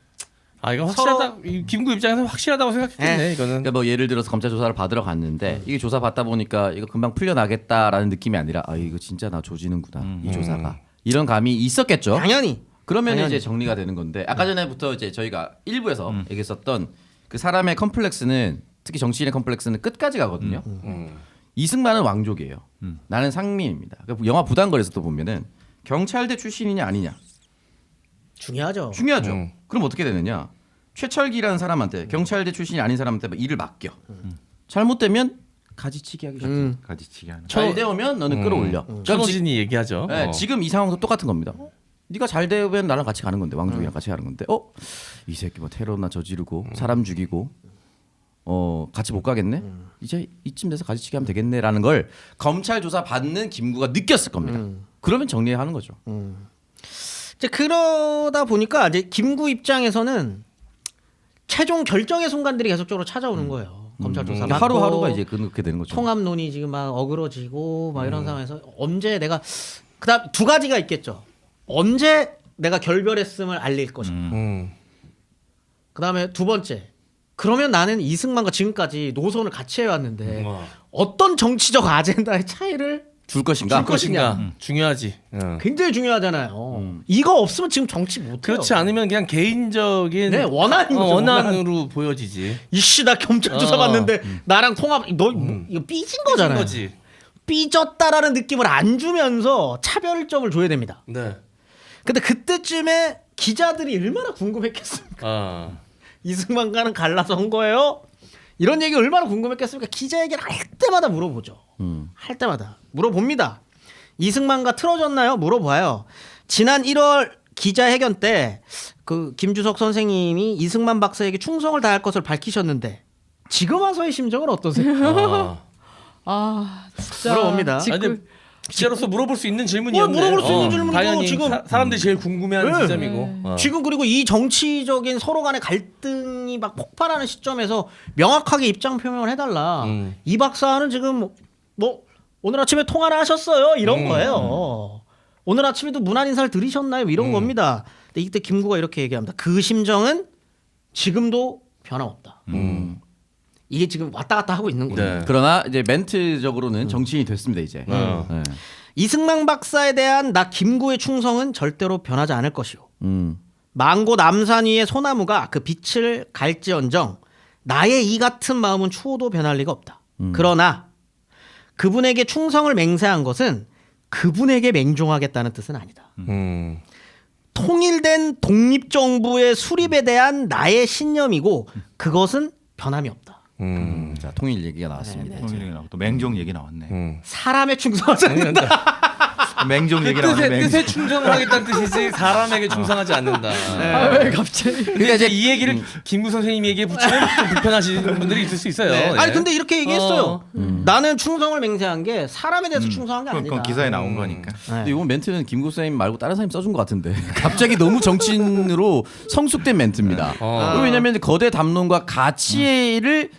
[SPEAKER 4] 이거 확실하다. 이 김구 입장에서 확실하다고 생각했겠네. 이거는.
[SPEAKER 2] 그러니까 뭐 예를 들어서 검찰 조사를 받으러 갔는데 이게 조사 받다 보니까 이거 금방 풀려나겠다라는 느낌이 아니라 이거 진짜 나 조지는구나 이 조사가 이런 감이 있었겠죠.
[SPEAKER 1] 당연히.
[SPEAKER 2] 그러면 이제 정리가 되는 건데 아까 전에부터 이제 저희가 1부에서 얘기했었던 그 사람의 컴플렉스는 특히 정치인의 컴플렉스는 끝까지 가거든요. 이승만은 왕족이에요. 나는 상민입니다. 그러니까 영화 부당거리에서도 보면은 경찰대 출신이냐 아니냐
[SPEAKER 1] 중요하죠.
[SPEAKER 2] 중요하죠. 그럼 어떻게 되느냐? 최철기라는 사람한테 경찰대 출신이 아닌 사람한테 막 일을 맡겨. 잘못되면 가지치기 하기 시작해.
[SPEAKER 3] 가지치기 하는.
[SPEAKER 2] 잘 되오면 너는 끌어올려.
[SPEAKER 4] 천호진이 얘기하죠.
[SPEAKER 2] 네, 지금 이 상황도 똑같은 겁니다. 네가 잘 되면 나랑 같이 가는 건데 왕족이랑 같이 가는 건데 이 새끼 뭐 테러나 저지르고 사람 죽이고 같이 못 가겠네. 이제 이쯤 돼서 가지치기 하면 되겠네라는 걸 검찰 조사 받는 김구가 느꼈을 겁니다. 그러면 정리하는 거죠.
[SPEAKER 1] 이제 그러다 보니까 이제 김구 입장에서는 최종 결정의 순간들이 계속적으로 찾아오는 거예요. 검찰 조사 받고
[SPEAKER 2] 하루하루가 이제 그렇게 되는 거죠.
[SPEAKER 1] 통합 논의 지금 막 어그러지고 막 이런 상황에서 언제 내가 그다음 두 가지가 있겠죠. 언제 내가 결별했음을 알릴 것인가. 그다음에 두 번째. 그러면 나는 이승만과 지금까지 노선을 같이 해왔는데 어떤 정치적 아젠다의 차이를
[SPEAKER 2] 줄 것인가?
[SPEAKER 4] 중요하지.
[SPEAKER 1] 굉장히 중요하잖아요. 이거 없으면 지금 정치 못해요.
[SPEAKER 4] 그렇지 않으면 그냥 개인적인
[SPEAKER 1] 원한인 거죠.
[SPEAKER 4] 원한으로 보여지지.
[SPEAKER 1] 이씨 나 검찰 조사 받는데 나랑 통합 너 이거 삐진 거잖아요.
[SPEAKER 4] 거지.
[SPEAKER 1] 삐졌다라는 느낌을 안 주면서 차별점을 줘야 됩니다.
[SPEAKER 4] 네.
[SPEAKER 1] 근데 그때쯤에 기자들이 얼마나 궁금했겠습니까? 이승만과는 갈라선 거예요? 이런 얘기 얼마나 궁금했겠습니까? 기자회견 할 때마다 물어보죠. 할 때마다 물어봅니다. 이승만과 틀어졌나요? 물어봐요. 지난 1월 기자회견 때 그 김주석 선생님이 이승만 박사에게 충성을 다할 것을 밝히셨는데 지금 와서의 심정은 어떠세요?
[SPEAKER 5] 진짜
[SPEAKER 1] 물어봅니다.
[SPEAKER 4] 기자로서 물어볼 수 있는 질문이었네.
[SPEAKER 1] 물어볼 수 있는 질문이고
[SPEAKER 4] 당연히
[SPEAKER 1] 지금
[SPEAKER 4] 사람들이 제일 궁금해하는 지점이고.
[SPEAKER 1] 지금 그리고 이 정치적인 서로 간의 갈등이 막 폭발하는 시점에서 명확하게 입장 표명을 해달라. 이 박사는 지금 뭐 오늘 아침에 통화를 하셨어요 이런 거예요. 오늘 아침에도 문안 인사를 드리셨나요? 이런 겁니다. 근데 이때 김구가 이렇게 얘기합니다. 그 심정은 지금도 변함없다. 이게 지금 왔다 갔다 하고 있는 거예요.
[SPEAKER 4] 네.
[SPEAKER 2] 그러나 이제 멘트적으로는 정치인이 됐습니다 이제. 네.
[SPEAKER 1] 이승만 박사에 대한 나 김구의 충성은 절대로 변하지 않을 것이오. 망고 남산 위의 소나무가 그 빛을 갈지언정 나의 이 같은 마음은 추호도 변할 리가 없다. 그러나 그분에게 충성을 맹세한 것은 그분에게 맹종하겠다는 뜻은 아니다. 통일된 독립정부의 수립에 대한 나의 신념이고 그것은 변함이 없다.
[SPEAKER 2] 자 통일 얘기가 나왔습니다.
[SPEAKER 3] 통일 얘기 나왔고 또 맹종 얘기 나왔네.
[SPEAKER 1] 사람에 충성하지 않는다.
[SPEAKER 3] 맹종 얘기 나왔네.
[SPEAKER 4] 뜻에 충성을 하겠다는 뜻이지 사람에게 충성하지 않는다.
[SPEAKER 5] 왜 갑자기?
[SPEAKER 4] 그러니까 이제 이 얘기를 김구 선생님 얘기에 붙이면 좀 불편하시는 분들이 있을 수 있어요.
[SPEAKER 1] 네.
[SPEAKER 4] 예.
[SPEAKER 1] 아니 근데 이렇게 얘기했어요. 나는 충성을 맹세한 게 사람에 대해서 충성한 게 아니다.
[SPEAKER 3] 그건 기사에 나온 거니까.
[SPEAKER 2] 근데 이번 멘트는 김구 선생님 말고 다른 사람이 써준 것 같은데 갑자기 너무 정치인으로 성숙된 멘트입니다. 왜냐하면 거대 담론과 가치를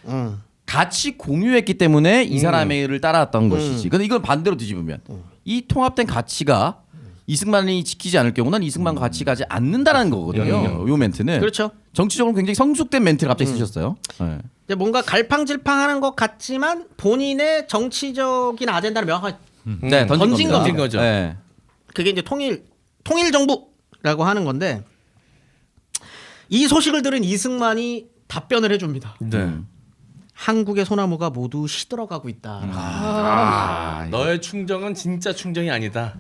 [SPEAKER 2] 같이 공유했기 때문에 이 사람을 따라왔던 것이지. 근데 이걸 반대로 뒤집으면 이 통합된 가치가 이승만이 지키지 않을 경우는 이승만과 같이 가지 않는다라는 거거든요. 요 멘트는
[SPEAKER 1] 그렇죠.
[SPEAKER 2] 정치적으로 굉장히 성숙된 멘트를 갑자기 쓰셨어요. 네.
[SPEAKER 1] 이제 뭔가 갈팡질팡하는 것 같지만 본인의 정치적인 아젠다를 명확하게
[SPEAKER 2] 네,
[SPEAKER 1] 던진
[SPEAKER 2] 겁니다.
[SPEAKER 4] 거죠.
[SPEAKER 2] 네.
[SPEAKER 1] 그게 이제 통일 정부라고 하는 건데 이 소식을 들은 이승만이 답변을 해줍니다.
[SPEAKER 4] 네.
[SPEAKER 1] 한국의 소나무가 모두 시들어가고 있다.
[SPEAKER 4] 너의 충정은 진짜 충정이 아니다.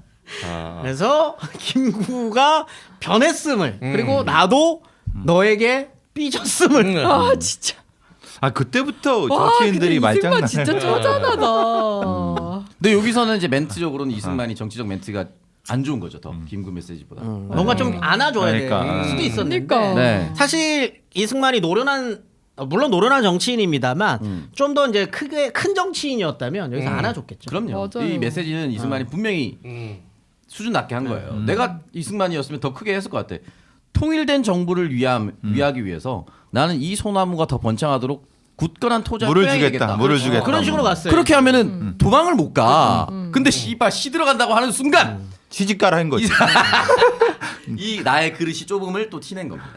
[SPEAKER 1] 그래서 김구가 변했음을 그리고 나도 너에게 삐졌음을
[SPEAKER 5] 아 진짜.
[SPEAKER 3] 아 그때부터
[SPEAKER 5] 와,
[SPEAKER 3] 정치인들이
[SPEAKER 5] 근데 이승만
[SPEAKER 3] 말장난.
[SPEAKER 5] 진짜 쪼잔하다.
[SPEAKER 2] 근데 여기서는 이제 멘트적으로는 이승만이 정치적 멘트가 안 좋은 거죠. 더 김구 메시지보다.
[SPEAKER 1] 뭔가 좀 안아줘야
[SPEAKER 3] 그러니까.
[SPEAKER 1] 될 수도 있었는데
[SPEAKER 5] 그러니까.
[SPEAKER 2] 네.
[SPEAKER 1] 사실 이승만이 물론 노련한 정치인입니다만 좀 더 이제 큰 정치인이었다면 여기서 안아줬겠죠.
[SPEAKER 2] 그럼요.
[SPEAKER 5] 맞아요.
[SPEAKER 2] 이 메시지는 이승만이 분명히 수준 낮게 한 거예요. 내가 이승만이었으면 더 크게 했을 것 같아. 통일된 정부를 위하기 위해서 나는 이 소나무가 더 번창하도록 굳건한 토장을
[SPEAKER 3] 물을
[SPEAKER 2] 빼야겠다.
[SPEAKER 3] 주겠다. 물을 주겠다.
[SPEAKER 1] 그런 식으로 갔어요.
[SPEAKER 2] 그렇게 하면은 도망을 못 가. 근데 씨발 시들어간다고 하는 순간
[SPEAKER 3] 시집가라 한 거지.
[SPEAKER 2] 이 나의 그릇이 좁음을 또 티낸 겁니다.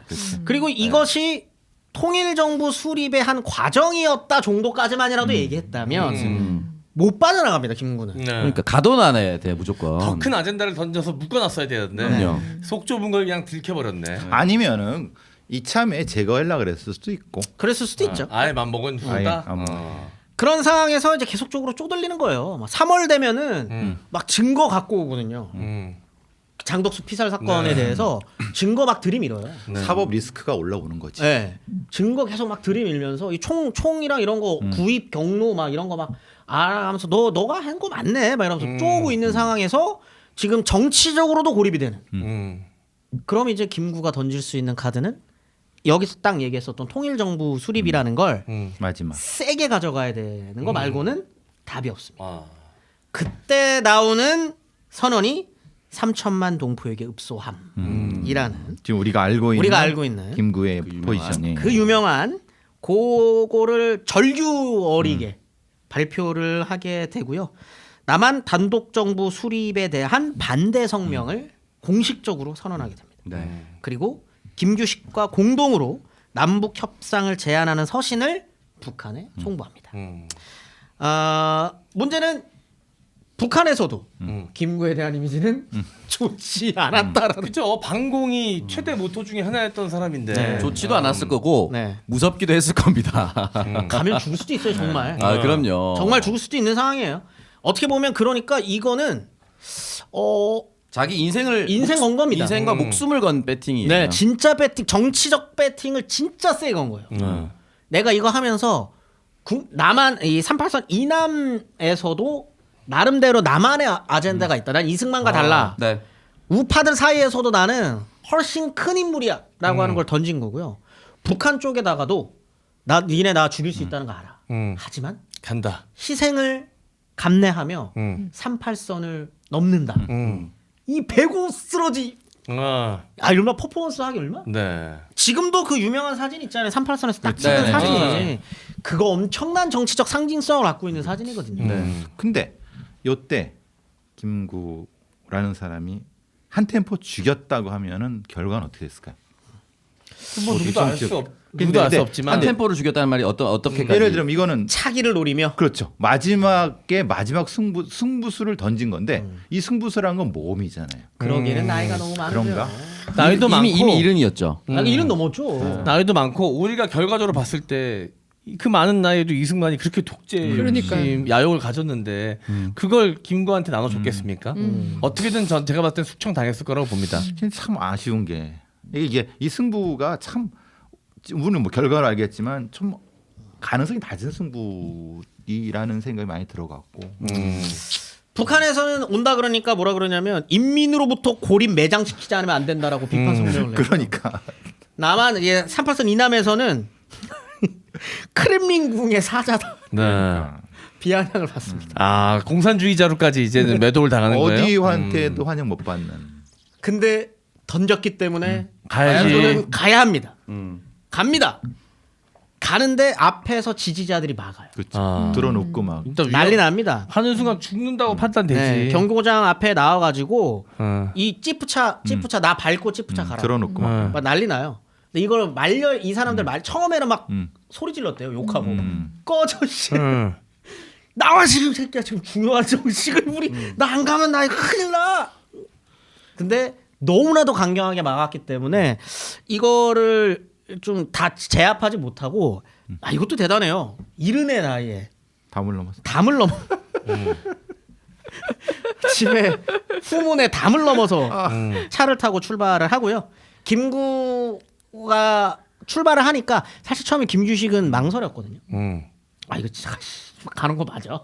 [SPEAKER 1] 그리고 이것이 통일정부 수립의 한 과정이었다 정도까지만이라도 얘기했다면 못 빠져나갑니다 김구는.
[SPEAKER 4] 네.
[SPEAKER 2] 그러니까 가둬놔야 돼 무조건.
[SPEAKER 4] 더 큰 아젠다를 던져서 묶어놨어야 되는데
[SPEAKER 2] 그럼요.
[SPEAKER 4] 속 좁은 걸 그냥 들켜버렸네.
[SPEAKER 3] 아니면은 이참에 제거하려고 그랬을 수도 있고.
[SPEAKER 1] 그랬을 수도 있죠.
[SPEAKER 4] 아예 맘먹은
[SPEAKER 3] 아예
[SPEAKER 4] 후다.
[SPEAKER 3] 안 먹은.
[SPEAKER 1] 그런 상황에서 이제 계속적으로 쪼들리는 거예요. 막 3월 되면은 막 증거 갖고 오거든요. 장덕수 피살 사건에 대해서 증거 막 들이밀어요.
[SPEAKER 3] 사법 리스크가 올라오는 거지.
[SPEAKER 1] 네. 증거 계속 막 들이밀면서 이 총이랑 이런 거 구입 경로 막 이런 거 막 알아가면서 너가 한 거 맞네 막 이러면서 쪼고 있는 상황에서 지금 정치적으로도 고립이 되는. 그럼 이제 김구가 던질 수 있는 카드는 여기서 딱 얘기했었던 통일정부 수립이라는 걸
[SPEAKER 3] 마지막.
[SPEAKER 1] 세게 가져가야 되는 거 말고는 답이 없습니다.
[SPEAKER 4] 아.
[SPEAKER 1] 그때 나오는 선언이 3천만 동포에게 읍소함이라는
[SPEAKER 3] 지금 우리가 알고 있는 김구의 포지션이.
[SPEAKER 1] 그 유명한 그거를 절규 어리게 발표를 하게 되고요. 남한 단독 정부 수립에 대한 반대 성명을 공식적으로 선언하게 됩니다.
[SPEAKER 2] 네.
[SPEAKER 1] 그리고 김규식과 공동으로 남북 협상을 제안하는 서신을 북한에 송부합니다. 문제는 북한에서도 김구에 대한 이미지는 좋지 않았다라는.
[SPEAKER 4] 그죠. 반공이 최대 모토 중에 하나였던 사람인데
[SPEAKER 1] 네.
[SPEAKER 2] 좋지도 않았을 거고
[SPEAKER 1] 네.
[SPEAKER 2] 무섭기도 했을 겁니다.
[SPEAKER 1] 가면 죽을 수도 있어요 정말.
[SPEAKER 2] 아 그럼요.
[SPEAKER 1] 정말 죽을 수도 있는 상황이에요. 어떻게 보면 그러니까 이거는
[SPEAKER 2] 자기 인생
[SPEAKER 1] 건 겁니다.
[SPEAKER 2] 인생과 목숨을 건 배팅이에요.
[SPEAKER 1] 네, 진짜 배팅, 정치적 배팅을 진짜 세게 건 거예요. 내가 이거 하면서 남한 이 38선 이남에서도 나름대로 나만의 아젠다가 있다. 난 이승만과 달라.
[SPEAKER 2] 네.
[SPEAKER 1] 우파들 사이에서도 나는 훨씬 큰 인물이야라고 하는 걸 던진 거고요. 북한 쪽에다가도 니네 나 죽일 수 있다는 거 알아. 하지만
[SPEAKER 4] 간다.
[SPEAKER 1] 희생을 감내하며 38선을 넘는다. 이 배고 쓰러지. 얼마 퍼포먼스 하기 얼마?
[SPEAKER 4] 네.
[SPEAKER 1] 지금도 그 유명한 사진 있잖아요. 38선에서 딱 찍은
[SPEAKER 2] 네,
[SPEAKER 1] 사진이지. 그거 엄청난 정치적 상징성을 갖고 있는 사진이거든요.
[SPEAKER 3] 근데 요때 김구 김규라는 사람이 한 템포 죽였다고 하면은 결과는 어떻게 됐을까요?
[SPEAKER 4] 뭐 누구도 알 수 없지만
[SPEAKER 2] 한 템포를 죽였다는 말이 어떻게까지
[SPEAKER 3] 예를 들면 이거는
[SPEAKER 1] 차기를 노리며
[SPEAKER 3] 그렇죠. 마지막 승부수를 던진 건데 이 승부수란 건 모험이잖아요.
[SPEAKER 1] 그러기에는 나이가 너무 많고요.
[SPEAKER 3] 그런가?
[SPEAKER 4] 나이도 많고
[SPEAKER 2] 이미 이른이었죠.
[SPEAKER 1] 일은 넘었죠.
[SPEAKER 4] 나이도 많고 우리가 결과적으로 봤을 때 그 많은 나이에도 이승만이 그렇게 독재
[SPEAKER 5] 그러니까요.
[SPEAKER 4] 야욕을 가졌는데 그걸 김구한테 나눠줬겠습니까? 어떻게든 제가 봤을 땐 숙청 당했을 거라고 봅니다.
[SPEAKER 3] 참 아쉬운 게 이게 이 승부가 참 우리는 뭐 결과를 알겠지만 좀 가능성이 낮은 승부이라는 생각이 많이 들어갔고
[SPEAKER 1] 북한에서는 온다 그러니까 뭐라 그러냐면 인민으로부터 고립 매장시키지 않으면 안 된다라고 비판 성명을 내요.
[SPEAKER 3] 그러니까
[SPEAKER 1] 남한 383 이남에서는 크렘린궁의 사자다
[SPEAKER 4] 네.
[SPEAKER 1] 비아냥을 받습니다.
[SPEAKER 4] 아 공산주의자로까지 이제는 매도를 당하는 거예요?
[SPEAKER 3] 어디한테도 환영 못 받는.
[SPEAKER 1] 근데 던졌기 때문에
[SPEAKER 4] 가야지.
[SPEAKER 1] 저는 가야 합니다. 갑니다. 가는데 앞에서 지지자들이 막아요.
[SPEAKER 3] 그렇죠. 들어놓고 막
[SPEAKER 4] 일단
[SPEAKER 1] 난리 납니다.
[SPEAKER 4] 하는 순간 죽는다고 판단되지.
[SPEAKER 1] 네, 경고장 앞에 나와가지고
[SPEAKER 4] 어.
[SPEAKER 1] 이 찌푸차 나 밟고 찌푸차 가라.
[SPEAKER 3] 들어놓고 막.
[SPEAKER 1] 막 난리 나요. 근데 이걸 이 사람들 처음에는 막 소리 질렀대요. 욕하고 꺼져 씨. 나와 지금 새끼야 지금 중요한 정식을 우리 나 안 가면 나 큰일 나. 근데 너무나도 강경하게 막았기 때문에 이거를 좀 다 제압하지 못하고 이것도 대단해요. 이른의 나이에
[SPEAKER 3] 담을 넘었어.
[SPEAKER 1] 담을 넘어 집에 후문에 담을 넘어서 차를 타고 출발을 하고요. 김구가 출발을 하니까 사실 처음에 김규식은 망설였거든요. 이거 진짜 가는 거 맞아?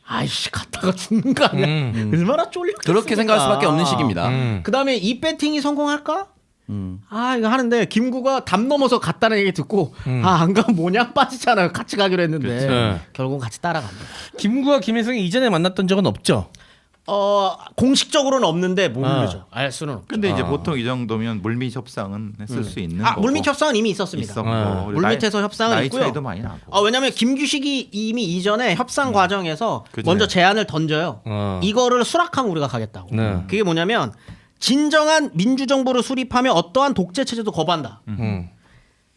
[SPEAKER 1] 아이씨 갔다가 죽는 거 아니야? 얼마나 쫄렸겠습니까?
[SPEAKER 2] 그렇게 생각할 수밖에 없는 시기입니다.
[SPEAKER 1] 그다음에 이 배팅이 성공할까? 이거 하는데 김구가 담 넘어서 갔다는 얘기 듣고 안 가면 모냥 빠지잖아요. 같이 가기로 했는데
[SPEAKER 4] 그렇죠.
[SPEAKER 1] 결국은 같이 따라갑니다.
[SPEAKER 4] 김구와 김혜성이 이전에 만났던 적은 없죠.
[SPEAKER 1] 공식적으로는 없는데 모르죠. 알 수는 없죠.
[SPEAKER 3] 근데 이제 보통 이 정도면 물밑 협상은 했을 수 있는 거고.
[SPEAKER 1] 물밑 협상은 이미 있었습니다.
[SPEAKER 3] 있었고.
[SPEAKER 1] 물밑에서 협상은
[SPEAKER 3] 나이
[SPEAKER 1] 있고요.
[SPEAKER 3] 차이도 많이 나고.
[SPEAKER 1] 왜냐하면 김규식이 이미 이전에 협상 과정에서
[SPEAKER 3] 그죠.
[SPEAKER 1] 먼저 제안을 던져요. 이거를 수락하면 우리가 가겠다고.
[SPEAKER 4] 네.
[SPEAKER 1] 그게 뭐냐면 진정한 민주정부를 수립하며 어떠한 독재 체제도 거부한다.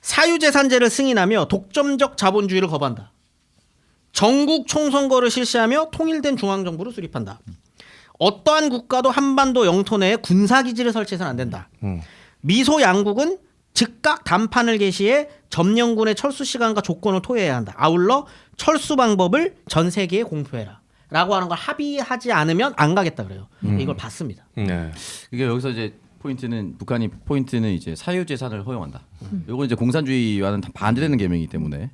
[SPEAKER 1] 사유재산제를 승인하며 독점적 자본주의를 거부한다. 전국 총선거를 실시하며 통일된 중앙정부를 수립한다. 어떠한 국가도 한반도 영토 내에 군사기지를 설치해서는 안 된다. 미소 양국은 즉각 단판을 개시해 점령군의 철수 시간과 조건을 토해야 한다. 아울러 철수 방법을 전 세계에 공표해라. 라고 하는 걸 합의하지 않으면 안 가겠다 그래요. 이걸 봤습니다.
[SPEAKER 4] 네.
[SPEAKER 2] 이게 여기서 이제 북한이 포인트는 이제 사유재산을 허용한다. 이거 이제 공산주의와는 다 반대되는 개명이기 때문에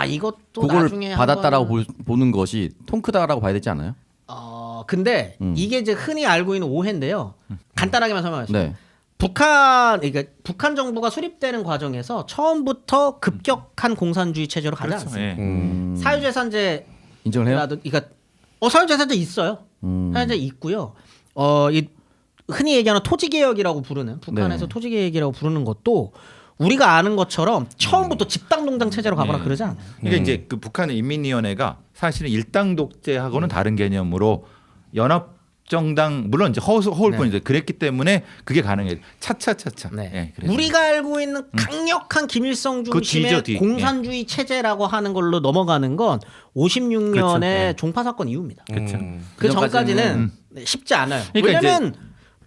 [SPEAKER 1] 이것도
[SPEAKER 2] 그걸
[SPEAKER 1] 나중에
[SPEAKER 2] 받았다라고
[SPEAKER 1] 한번...
[SPEAKER 2] 보는 것이 통크다라고 봐야 되지 않아요?
[SPEAKER 1] 근데 이게 이제 흔히 알고 있는 오해인데요. 간단하게만 설명하겠습니다.
[SPEAKER 2] 네.
[SPEAKER 1] 북한 정부가 수립되는 과정에서 처음부터 급격한 공산주의 체제로 가지
[SPEAKER 3] 그렇죠.
[SPEAKER 1] 않습니다.
[SPEAKER 3] 예.
[SPEAKER 1] 사유재산제
[SPEAKER 2] 인정을 해요?
[SPEAKER 1] 그러니까 사유재산제 있어요. 사유재산제 있고요. 이 흔히 얘기하는 토지개혁이라고 부르는 북한에서
[SPEAKER 2] 네.
[SPEAKER 1] 토지개혁이라고 부르는 것도 우리가 아는 것처럼 처음부터 집당농장 체제로 가거나 그러지 않아요.
[SPEAKER 3] 그러니까 이제 그 북한의 인민위원회가 사실은 일당 독재하고는 다른 개념으로 연합정당 물론 이제 허울뿐이죠. 그랬기 때문에 그게 가능해요. 차차차차.
[SPEAKER 1] 네.
[SPEAKER 3] 그래서.
[SPEAKER 1] 우리가 알고 있는 강력한 김일성 중심의
[SPEAKER 3] 뒤죠, 뒤.
[SPEAKER 1] 공산주의 체제라고 하는 걸로 넘어가는 건 56년의
[SPEAKER 3] 그렇죠. 네.
[SPEAKER 1] 종파 사건 이후입니다.
[SPEAKER 3] 그렇죠.
[SPEAKER 1] 그
[SPEAKER 2] 그
[SPEAKER 1] 전까지는 쉽지 않아요.
[SPEAKER 3] 그러니까
[SPEAKER 1] 왜냐하면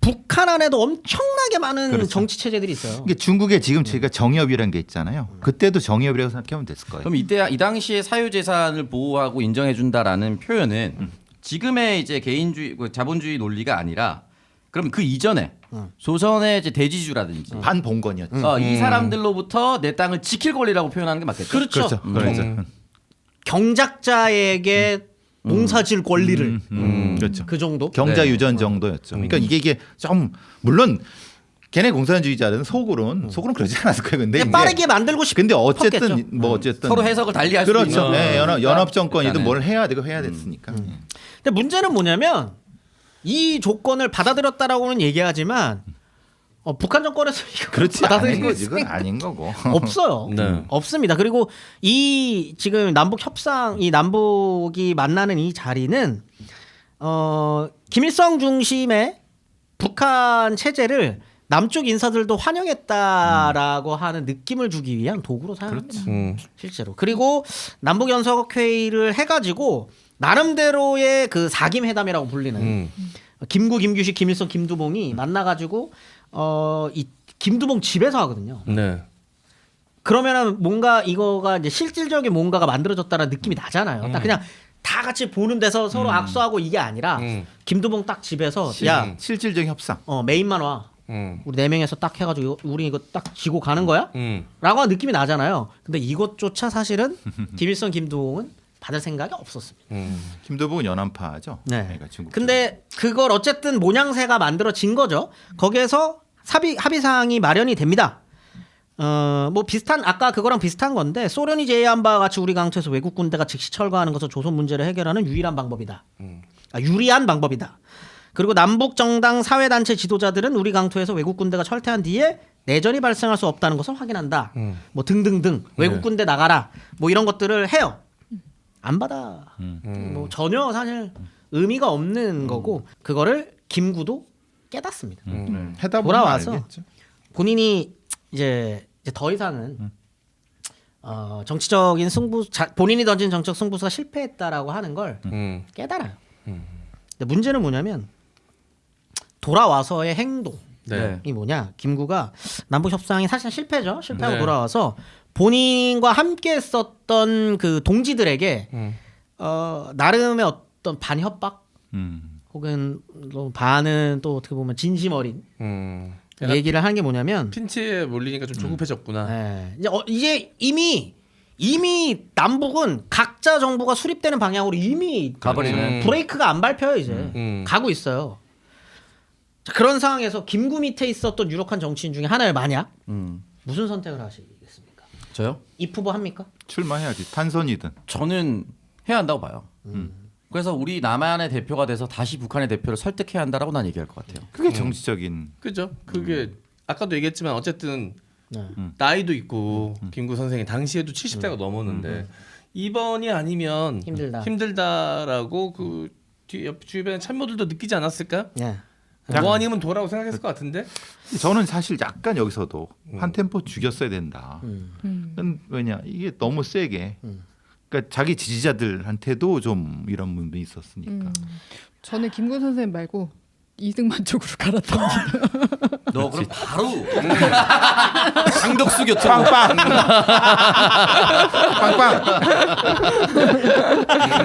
[SPEAKER 1] 북한 안에도 엄청나게 많은
[SPEAKER 3] 그렇죠.
[SPEAKER 1] 정치 체제들이 있어요.
[SPEAKER 3] 이게 중국의 지금 저희가 정의협이라는 게 있잖아요. 그때도 정의협이라고 생각하면 됐을 거예요.
[SPEAKER 2] 그럼 이 당시에 사유재산을 보호하고 인정해준다라는 표현은 지금의 이제 개인주의 자본주의 논리가 아니라 그럼 그 이전에 조선의 이제 대지주라든지
[SPEAKER 3] 반봉건이었죠.
[SPEAKER 2] 이 사람들로부터 내 땅을 지킬 권리라고 표현하는 게 맞겠죠?
[SPEAKER 1] 그렇죠.
[SPEAKER 3] 그렇죠.
[SPEAKER 1] 경작자에게 농사질 권리를
[SPEAKER 3] 그렇죠.
[SPEAKER 1] 그 정도.
[SPEAKER 3] 경자 유전 정도였죠. 그러니까 이게 좀 물론 걔네 공산주의자들은 속으로는 그러지 않았을 거예요. 근데 이제
[SPEAKER 1] 빠르게 만들고
[SPEAKER 3] 근데 어쨌든
[SPEAKER 1] 싶었겠죠.
[SPEAKER 3] 뭐 어쨌든
[SPEAKER 2] 서로 해석을 달리할 수
[SPEAKER 3] 그렇죠.
[SPEAKER 2] 있는
[SPEAKER 3] 네, 연합 정권이든
[SPEAKER 2] 일단은.
[SPEAKER 3] 뭘 해야 되고 해야 됐으니까.
[SPEAKER 1] 근데 문제는 뭐냐면 이 조건을 받아들였다라고는 얘기하지만 북한 정권에서 이거
[SPEAKER 3] 그렇지 않은
[SPEAKER 1] 받아들인
[SPEAKER 3] 거지. 그건 아닌 거고.
[SPEAKER 1] 없어요.
[SPEAKER 4] 네.
[SPEAKER 1] 없습니다. 그리고 이 지금 남북 협상, 이 남북이 만나는 이 자리는 김일성 중심의 북한 체제를 남쪽 인사들도 환영했다라고 하는 느낌을 주기 위한 도구로 사용합니다. 실제로. 그리고 남북 연석 회의를 해가지고 나름대로의 그 사김회담이라고 불리는 김구, 김규식, 김일성, 김두봉이 만나가지고 이 김두봉 집에서 하거든요.
[SPEAKER 4] 네.
[SPEAKER 1] 그러면은 뭔가 이거가 이제 실질적인 뭔가가 만들어졌다는 느낌이 나잖아요. 딱 그냥 다 같이 보는 데서 서로 악수하고 이게 아니라 김두봉 딱 집에서 야
[SPEAKER 3] 실질적인 협상.
[SPEAKER 1] 메인만 와. 우리 4명에서 딱 해가지고 우리 이거 딱 지고 가는 거야? 라고 하는 느낌이 나잖아요. 근데 이것조차 사실은 김일성, 김두봉은 받을 생각이 없었습니다.
[SPEAKER 3] 김두봉은 연안파죠.
[SPEAKER 1] 네.
[SPEAKER 3] 그러니까 중국
[SPEAKER 1] 근데 그걸 어쨌든 모양새가 만들어진 거죠. 거기에서 합의 사항이 마련이 됩니다. 뭐 비슷한 아까 그거랑 비슷한 건데 소련이 제의한 바와 같이 우리 강토에서 외국 군대가 즉시 철거하는 것은 조선 문제를 해결하는 유일한 방법이다. 유리한 방법이다. 그리고 남북 정당 사회단체 지도자들은 우리 강토에서 외국 군대가 철퇴한 뒤에 내전이 발생할 수 없다는 것을 확인한다. 뭐 등등등 외국 군대 나가라. 뭐 이런 것들을 해요. 안 받아. 뭐 전혀 사실 의미가 없는 거고 그거를 김구도 깨닫습니다.
[SPEAKER 3] 해다 보면
[SPEAKER 1] 돌아와서
[SPEAKER 3] 알겠죠.
[SPEAKER 1] 본인이 이제 더 이상은 정치적인 본인이 던진 정치적 승부수가 실패했다라고 하는 걸 깨달아요. 근데 문제는 뭐냐면 돌아와서의 행동이
[SPEAKER 4] 네.
[SPEAKER 1] 뭐냐? 김구가 남북 협상이 사실 실패죠. 실패하고
[SPEAKER 4] 네.
[SPEAKER 1] 돌아와서 본인과 함께 했었던 그 동지들에게 나름의 어떤 반협박 혹은 또 반은 또 어떻게 보면 진심 어린 얘기를 하는 게 뭐냐면
[SPEAKER 4] 핀치에 몰리니까 좀 조급해졌구나.
[SPEAKER 1] 네. 이제 이미 남북은 각자 정부가 수립되는 방향으로 이미
[SPEAKER 2] 가버리는.
[SPEAKER 1] 브레이크가 안 밟혀요 이제 가고 있어요. 자, 그런 상황에서 김구 밑에 있었던 유력한 정치인 중에 하나를 만약 무슨 선택을 하시겠습니까?
[SPEAKER 2] 저요?
[SPEAKER 1] 입후보 합니까?
[SPEAKER 3] 출마해야지. 탄선이든.
[SPEAKER 2] 저는 해야 한다고 봐요. 그래서 우리 남한의 대표가 돼서 다시 북한의 대표를 설득해야 한다라고 난 얘기할 것 같아요.
[SPEAKER 3] 그게 정치적인.
[SPEAKER 4] 그죠? 그게 아까도 얘기했지만 어쨌든
[SPEAKER 1] 네.
[SPEAKER 4] 나이도 있고 김구 선생이 당시에도 70대가 넘었는데 이번이 아니면 힘들다라고 그 주변 참모들도 느끼지 않았을까?
[SPEAKER 1] 네.
[SPEAKER 4] 뭐 아니면 도라고 생각했을 것 같은데.
[SPEAKER 3] 저는 사실 약간 여기서도 한 템포 죽였어야 된다. 왜냐 이게 너무 세게. 그러니까 자기 지지자들한테도 좀 이런 부분이 있었으니까.
[SPEAKER 5] 저는 김구 선생님 말고 이승만 쪽으로 갈아탑니다.
[SPEAKER 2] 너 그럼 바로 강덕수 교통
[SPEAKER 3] 빵빵. 빵빵.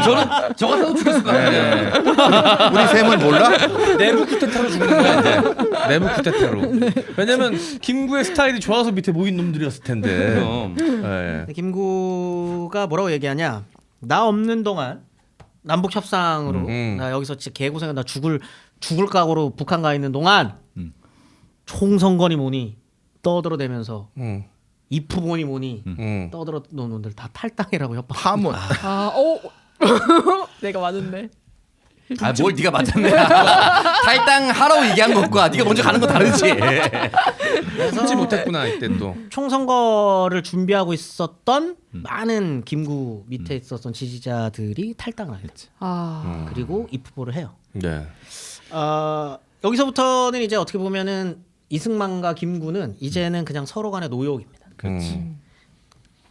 [SPEAKER 2] 저는 저 같아도 죽였을 것 같아요.
[SPEAKER 3] 우리 셈은 몰라?
[SPEAKER 4] 내부 쿠데타로 죽는 거야 이제. 내부 쿠데타로. 왜냐면 김구의 스타일이 좋아서 밑에 모인 놈들이었을 텐데. 네.
[SPEAKER 1] 김구가 뭐라고 얘기하냐? 나 없는 동안 남북 협상으로 나 여기서 진짜 개고생해 나 죽을 각오로 북한 가 있는 동안 총선거니 뭐니 떠들어대면서 입후보니 뭐니 떠들어 놓은 놈들 다 탈당이라고 협박.
[SPEAKER 3] 파문.
[SPEAKER 5] 내가 맞았네.
[SPEAKER 2] 뭘 네가 맞았네. 탈당하라고 얘기한 것과 네가 먼저 가는 거 다르지.
[SPEAKER 4] 참지 못했구나 이때 또.
[SPEAKER 1] 총선거를 준비하고 있었던 많은 김구 밑에 있었던 지지자들이 탈당을 했죠. 그리고 입후보를 해요.
[SPEAKER 4] 네.
[SPEAKER 1] 여기서부터는 이제 어떻게 보면은 이승만과 김구는 이제는 그냥 서로 간의 노역입니다.
[SPEAKER 3] 그렇지.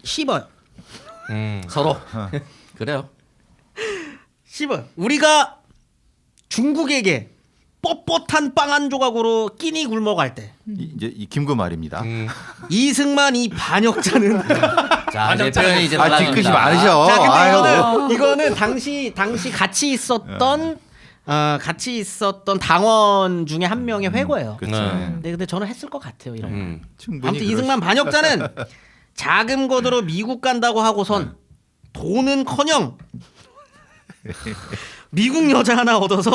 [SPEAKER 1] 씹어요.
[SPEAKER 2] 서로. 그래요.
[SPEAKER 1] 씹어요. 우리가 중국에게 뻣뻣한 빵 한 조각으로 끼니 굶어갈 때
[SPEAKER 3] 이제 이 김구 말입니다.
[SPEAKER 1] 이승만 이 반역자는
[SPEAKER 2] 자, 내 표현이 이제
[SPEAKER 3] 뒤끝이 많으셔.
[SPEAKER 1] 자, 근데
[SPEAKER 3] 아유.
[SPEAKER 1] 이거는 당시 같이 있었던 당원 중에 한 명의 회고예요.
[SPEAKER 3] 그렇죠.
[SPEAKER 1] 근데 저는 했을 것 같아요. 이런 거.
[SPEAKER 3] 충분히
[SPEAKER 1] 아무튼 이승만 반역자는 자금 거두러 미국 간다고 하고선 돈은커녕 미국 여자 하나 얻어서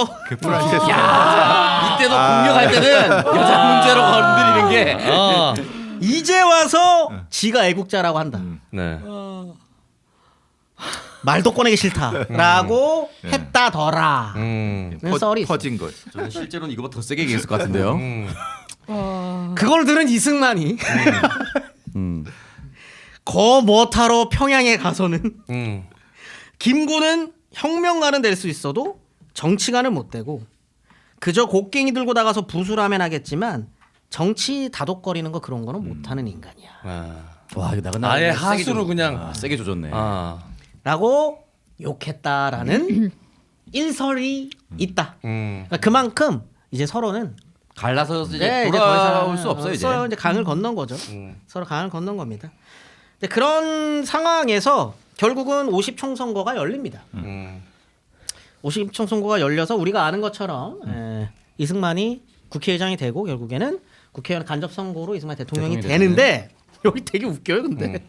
[SPEAKER 2] 야, 이때도 공격할 때는 여자 문제로 건드리는 게
[SPEAKER 1] 이제 와서 지가 애국자라고 한다.
[SPEAKER 4] 네.
[SPEAKER 1] 말도 꺼내기 싫다라고 했다더라. 썰이
[SPEAKER 3] 퍼진 것.
[SPEAKER 2] 저는 실제로는 이거보다 더 세게 얘기했을 것 같은데요.
[SPEAKER 1] 그걸 들은 이승만이 거 뭐타러 평양에 가서는 김구는 혁명가는 될 수 있어도 정치가는 못 되고 그저 곡괭이 들고 나가서 부수라면 하겠지만 정치 다독거리는 거 그런 거는 못하는 인간이야.
[SPEAKER 2] 와 이거 나가
[SPEAKER 4] 아예 하수로 그냥
[SPEAKER 2] 세게 조졌네.
[SPEAKER 1] 라고 욕했다라는 일설이 있다. 그러니까 그만큼 이제 서로는
[SPEAKER 2] 갈라서 이제
[SPEAKER 1] 네,
[SPEAKER 2] 돌아올 수 없어요 이제.
[SPEAKER 1] 서로 이제 강을 건넌 거죠. 서로 강을 건넌 겁니다. 근데 그런 상황에서 결국은 50총선거가 열립니다. 50총선거가 열려서 우리가 아는 것처럼 이승만이 국회의장이 되고 결국에는 국회의원 간접 선거로 이승만 대통령이 되는데 여기 되게 웃겨요. 근데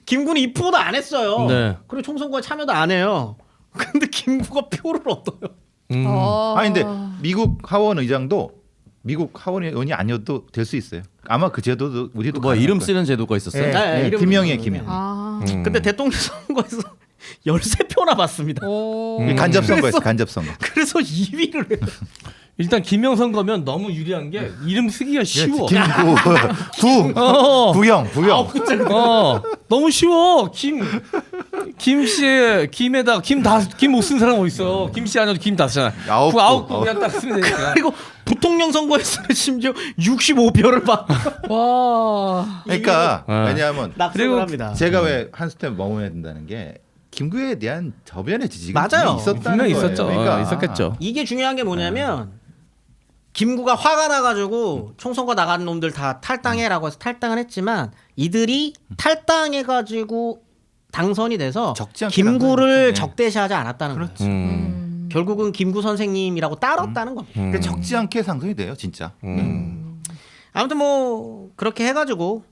[SPEAKER 1] 김구는 입후보도 안 했어요.
[SPEAKER 4] 네.
[SPEAKER 1] 그리고 총선거에 참여도 안 해요. 근데 김구가 표를 얻어요.
[SPEAKER 3] 아니 근데 미국 하원 의장도 미국 하원 의원이 아니어도 될 수 있어요. 아마 그 제도도 우리도
[SPEAKER 2] 뭐 이름 쓰는 제도가 있었어요?
[SPEAKER 3] 네,
[SPEAKER 1] 네,
[SPEAKER 3] 네,
[SPEAKER 1] 이름
[SPEAKER 3] 김영애
[SPEAKER 1] 쓰는
[SPEAKER 3] 김영.
[SPEAKER 1] 근데 대통령 선거에서 13표나 받습니다.
[SPEAKER 3] 간접 선거였어. 간접 선거.
[SPEAKER 1] 그래서 2위를 해요.
[SPEAKER 4] 일단 김영 선거면 너무 유리한 게 이름 쓰기가 쉬워.
[SPEAKER 3] 부영.
[SPEAKER 4] 너무 쉬워. 김씨 김에다가 김 못 쓴 사람 어디 있어? 김씨 아니어도 김 다 쓰잖아. 아홉 그냥 딱 쓰면 되니까.
[SPEAKER 1] 그리고 부통령 선거에서는 심지어 65표를 받고
[SPEAKER 5] 와.
[SPEAKER 3] 그러니까
[SPEAKER 4] 네.
[SPEAKER 3] 왜냐하면
[SPEAKER 1] 낙선을 합니다.
[SPEAKER 3] 제가 왜 한 스텝 머물러야 된다는 게 김구에 대한 저변의 지지가
[SPEAKER 1] 맞아요.
[SPEAKER 3] 있었다는
[SPEAKER 4] 분명히
[SPEAKER 3] 거예요.
[SPEAKER 4] 있었죠.
[SPEAKER 3] 그러니까
[SPEAKER 4] 있었겠죠.
[SPEAKER 1] 이게 중요한 게 뭐냐면 김구가 화가 나가지고 총선거 나가는 놈들 다 탈당해라고 해서 탈당을 했지만 이들이 탈당해가지고 당선이 돼서
[SPEAKER 3] 적지 않게
[SPEAKER 1] 김구를
[SPEAKER 3] 당선했죠. 네.
[SPEAKER 1] 적대시하지 않았다는 거예요. 결국은 김구 선생님이라고 따랐다는 겁니다.
[SPEAKER 3] 근데 적지 않게 상승이 돼요, 진짜.
[SPEAKER 1] 아무튼 뭐 그렇게 해가지고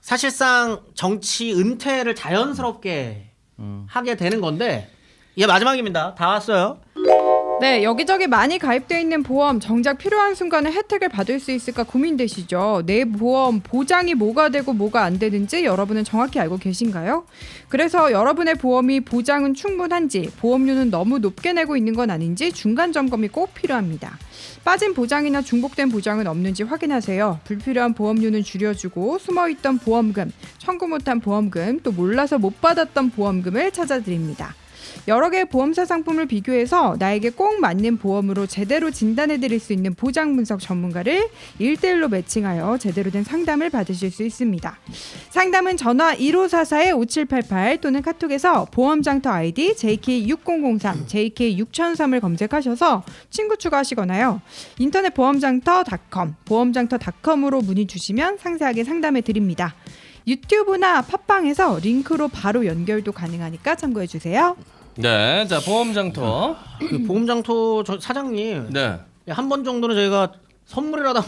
[SPEAKER 1] 사실상 정치 은퇴를 자연스럽게 하게 되는 건데 이게 마지막입니다. 다 왔어요.
[SPEAKER 5] 네, 여기저기 많이 가입되어 있는 보험 정작 필요한 순간에 혜택을 받을 수 있을까 고민되시죠? 내 보험 보장이 뭐가 되고 뭐가 안 되는지 여러분은 정확히 알고 계신가요? 그래서 여러분의 보험이 보장은 충분한지 보험료는 너무 높게 내고 있는 건 아닌지 중간 점검이 꼭 필요합니다. 빠진 보장이나 중복된 보장은 없는지 확인하세요. 불필요한 보험료는 줄여주고 숨어있던 보험금, 청구 못한 보험금, 또 몰라서 못 받았던 보험금을 찾아드립니다. 여러 개의 보험사 상품을 비교해서 나에게 꼭 맞는 보험으로 제대로 진단해드릴 수 있는 보장 분석 전문가를 1대1로 매칭하여 제대로 된 상담을 받으실 수 있습니다. 상담은 전화 1544-5788 또는 카톡에서 보험장터 아이디 JK6003, JK6003을 검색하셔서 친구 추가하시거나요. 인터넷 보험장터.com, 보험장터.com으로 문의 주시면 상세하게 상담해드립니다. 유튜브나 팟빵에서 링크로 바로 연결도 가능하니까 참고해주세요.
[SPEAKER 4] 네, 자 보험장터.
[SPEAKER 1] 그 보험장터 사장님
[SPEAKER 4] 네.
[SPEAKER 1] 한 번 정도는 저희가 선물이라도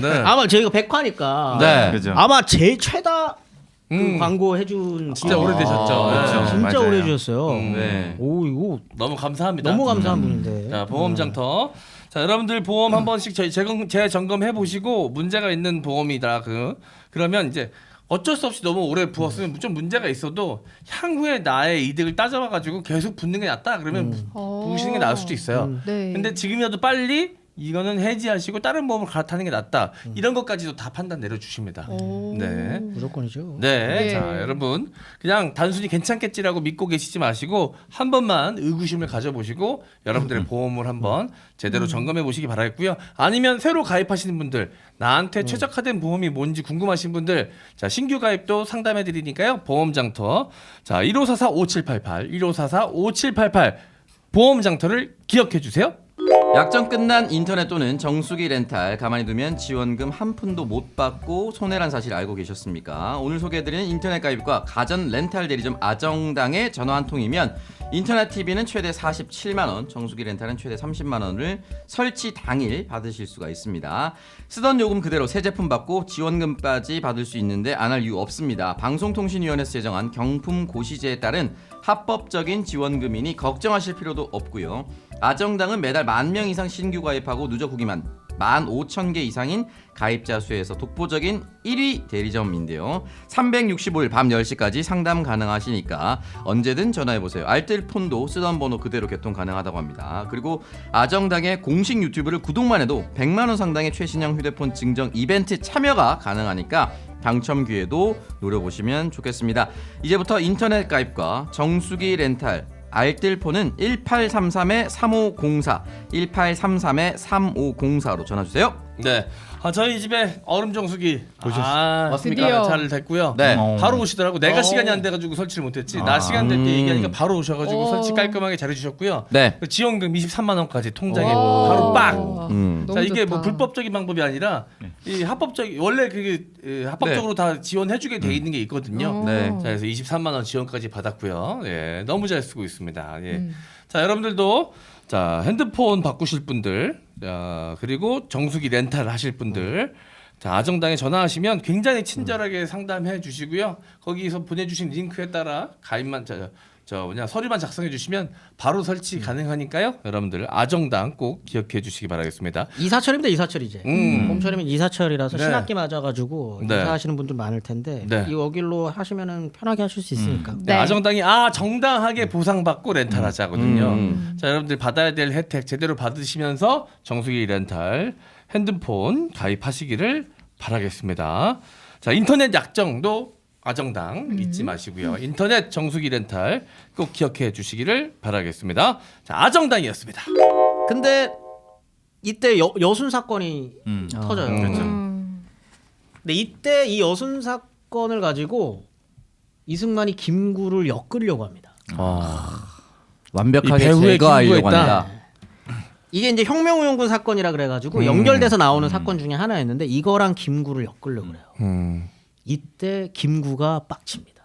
[SPEAKER 4] 네.
[SPEAKER 1] 아마 저희가 백화니까
[SPEAKER 2] 네.
[SPEAKER 3] 그죠.
[SPEAKER 1] 아마 제일 최다 그 광고 해준
[SPEAKER 4] 진짜 오래되셨죠.
[SPEAKER 3] 그렇죠.
[SPEAKER 1] 진짜
[SPEAKER 3] 맞아요.
[SPEAKER 1] 오래 해주셨어요.
[SPEAKER 2] 네.
[SPEAKER 1] 오 이거
[SPEAKER 4] 너무 감사합니다.
[SPEAKER 1] 너무 감사한 분인데.
[SPEAKER 4] 자 보험장터. 자 여러분들 보험 한 번씩 저희 재점검해 보시고 문제가 있는 보험이다. 그러면 이제 어쩔 수 없이 너무 오래 부었으면 좀 문제가 있어도 향후에 나의 이득을 따져와가지고 계속 붓는 게 낫다. 그러면 부으시는 게 나을 수도 있어요.
[SPEAKER 5] 네.
[SPEAKER 4] 근데 지금이라도 빨리 이거는 해지하시고 다른 보험을 갈아타는 게 낫다. 이런 것까지도 다 판단 내려주십니다. 네.
[SPEAKER 1] 무조건이죠.
[SPEAKER 4] 네.
[SPEAKER 5] 네.
[SPEAKER 4] 자, 여러분. 그냥 단순히 괜찮겠지라고 믿고 계시지 마시고 한 번만 의구심을 가져보시고 여러분들의 보험을 한번 제대로 점검해 보시기 바라겠고요. 아니면 새로 가입하시는 분들, 나한테 최적화된 보험이 뭔지 궁금하신 분들, 자, 신규 가입도 상담해 드리니까요. 보험장터. 자, 1544-5788, 1544-5788 보험장터를 기억해 주세요.
[SPEAKER 2] 약정 끝난 인터넷 또는 정수기 렌탈 가만히 두면 지원금 한 푼도 못 받고 손해란 사실 알고 계셨습니까? 오늘 소개해드리는 인터넷 가입과 가전 렌탈 대리점 아정당의 전화 한 통이면 인터넷 TV는 최대 47만 원, 정수기 렌탈은 최대 30만 원을 설치 당일 받으실 수가 있습니다. 쓰던 요금 그대로 새 제품 받고 지원금까지 받을 수 있는데 안 할 이유 없습니다. 방송통신위원회에서 제정한 경품 고시제에 따른 합법적인 지원금이니 걱정하실 필요도 없고요. 아정당은 매달 10,000명 이상 신규 가입하고 누적 후기만 15,000개 이상인 가입자 수에서 독보적인 1위 대리점인데요. 365일 밤 10시까지 상담 가능하시니까 언제든 전화해보세요. 알뜰폰도 쓰던 번호 그대로 개통 가능하다고 합니다. 그리고 아정당의 공식 유튜브를 구독만 해도 100만 원 상당의 최신형 휴대폰 증정 이벤트 참여가 가능하니까 당첨 기회도 노려보시면 좋겠습니다. 이제부터 인터넷 가입과 정수기 렌탈 알뜰폰은 1833-3504 1833-3504로 전화주세요.
[SPEAKER 4] 네. 저희 집에 얼음 정수기 맞습니까?
[SPEAKER 5] 드디어.
[SPEAKER 4] 잘 됐고요.
[SPEAKER 2] 네.
[SPEAKER 4] 바로 오시더라고. 내가 시간이 안 돼가지고 설치를 못했지. 나 시간 될 때 얘기하니까 바로 오셔가지고 설치 깔끔하게 잘해주셨고요.
[SPEAKER 2] 네.
[SPEAKER 4] 지원금 23만 원까지 통장에
[SPEAKER 5] 오.
[SPEAKER 4] 바로 빡.
[SPEAKER 5] 너무
[SPEAKER 4] 자 이게
[SPEAKER 5] 좋다.
[SPEAKER 4] 뭐 불법적인 방법이 아니라 이 합법적 원래 그게 합법적으로 다 지원해주게 돼 있는 게 있거든요.
[SPEAKER 2] 네.
[SPEAKER 4] 자 그래서 23만 원 지원까지 받았고요. 예, 너무 잘 쓰고 있습니다. 예. 자 여러분들도 자 핸드폰 바꾸실 분들, 그리고 정수기 렌탈 하실 분들, 자 아정당에 전화하시면 굉장히 친절하게 상담해 주시고요. 거기서 보내주신 링크에 따라 가입만 서류만 작성해 주시면 바로 설치 가능하니까요. 여러분들 아정당 꼭 기억해 주시기 바라겠습니다.
[SPEAKER 1] 이사철입니다. 이사철 이제. 봄철이면 이사철이라서
[SPEAKER 4] 네.
[SPEAKER 1] 신학기 맞아가지고
[SPEAKER 4] 네.
[SPEAKER 1] 이사하시는 분들 많을 텐데
[SPEAKER 4] 네.
[SPEAKER 1] 이 여길로 하시면은 편하게 하실 수 있으니까.
[SPEAKER 4] 네, 아정당이 정당하게 보상받고 렌탈하자거든요. 자 여러분들 받아야 될 혜택 제대로 받으시면서 정수기 렌탈, 핸드폰 가입하시기를 바라겠습니다. 자 인터넷 약정도 아정당 잊지 마시고요. 인터넷 정수기 렌탈 꼭 기억해 주시기를 바라겠습니다. 자 아정당이었습니다.
[SPEAKER 1] 근데 이때 여순 사건이 터져요.
[SPEAKER 3] 그렇죠.
[SPEAKER 1] 근데 이때 이 여순 사건을 가지고 이승만이 김구를 엮으려고 합니다.
[SPEAKER 2] 완벽하게
[SPEAKER 4] 이 배후에
[SPEAKER 2] 제거하려고
[SPEAKER 4] 김구가 있다.
[SPEAKER 2] 한다.
[SPEAKER 1] 이게 이제 혁명우연군 사건이라 그래가지고 연결돼서 나오는 사건 중에 하나였는데 이거랑 김구를 엮으려고 그래요. 이때 김구가 빡칩니다.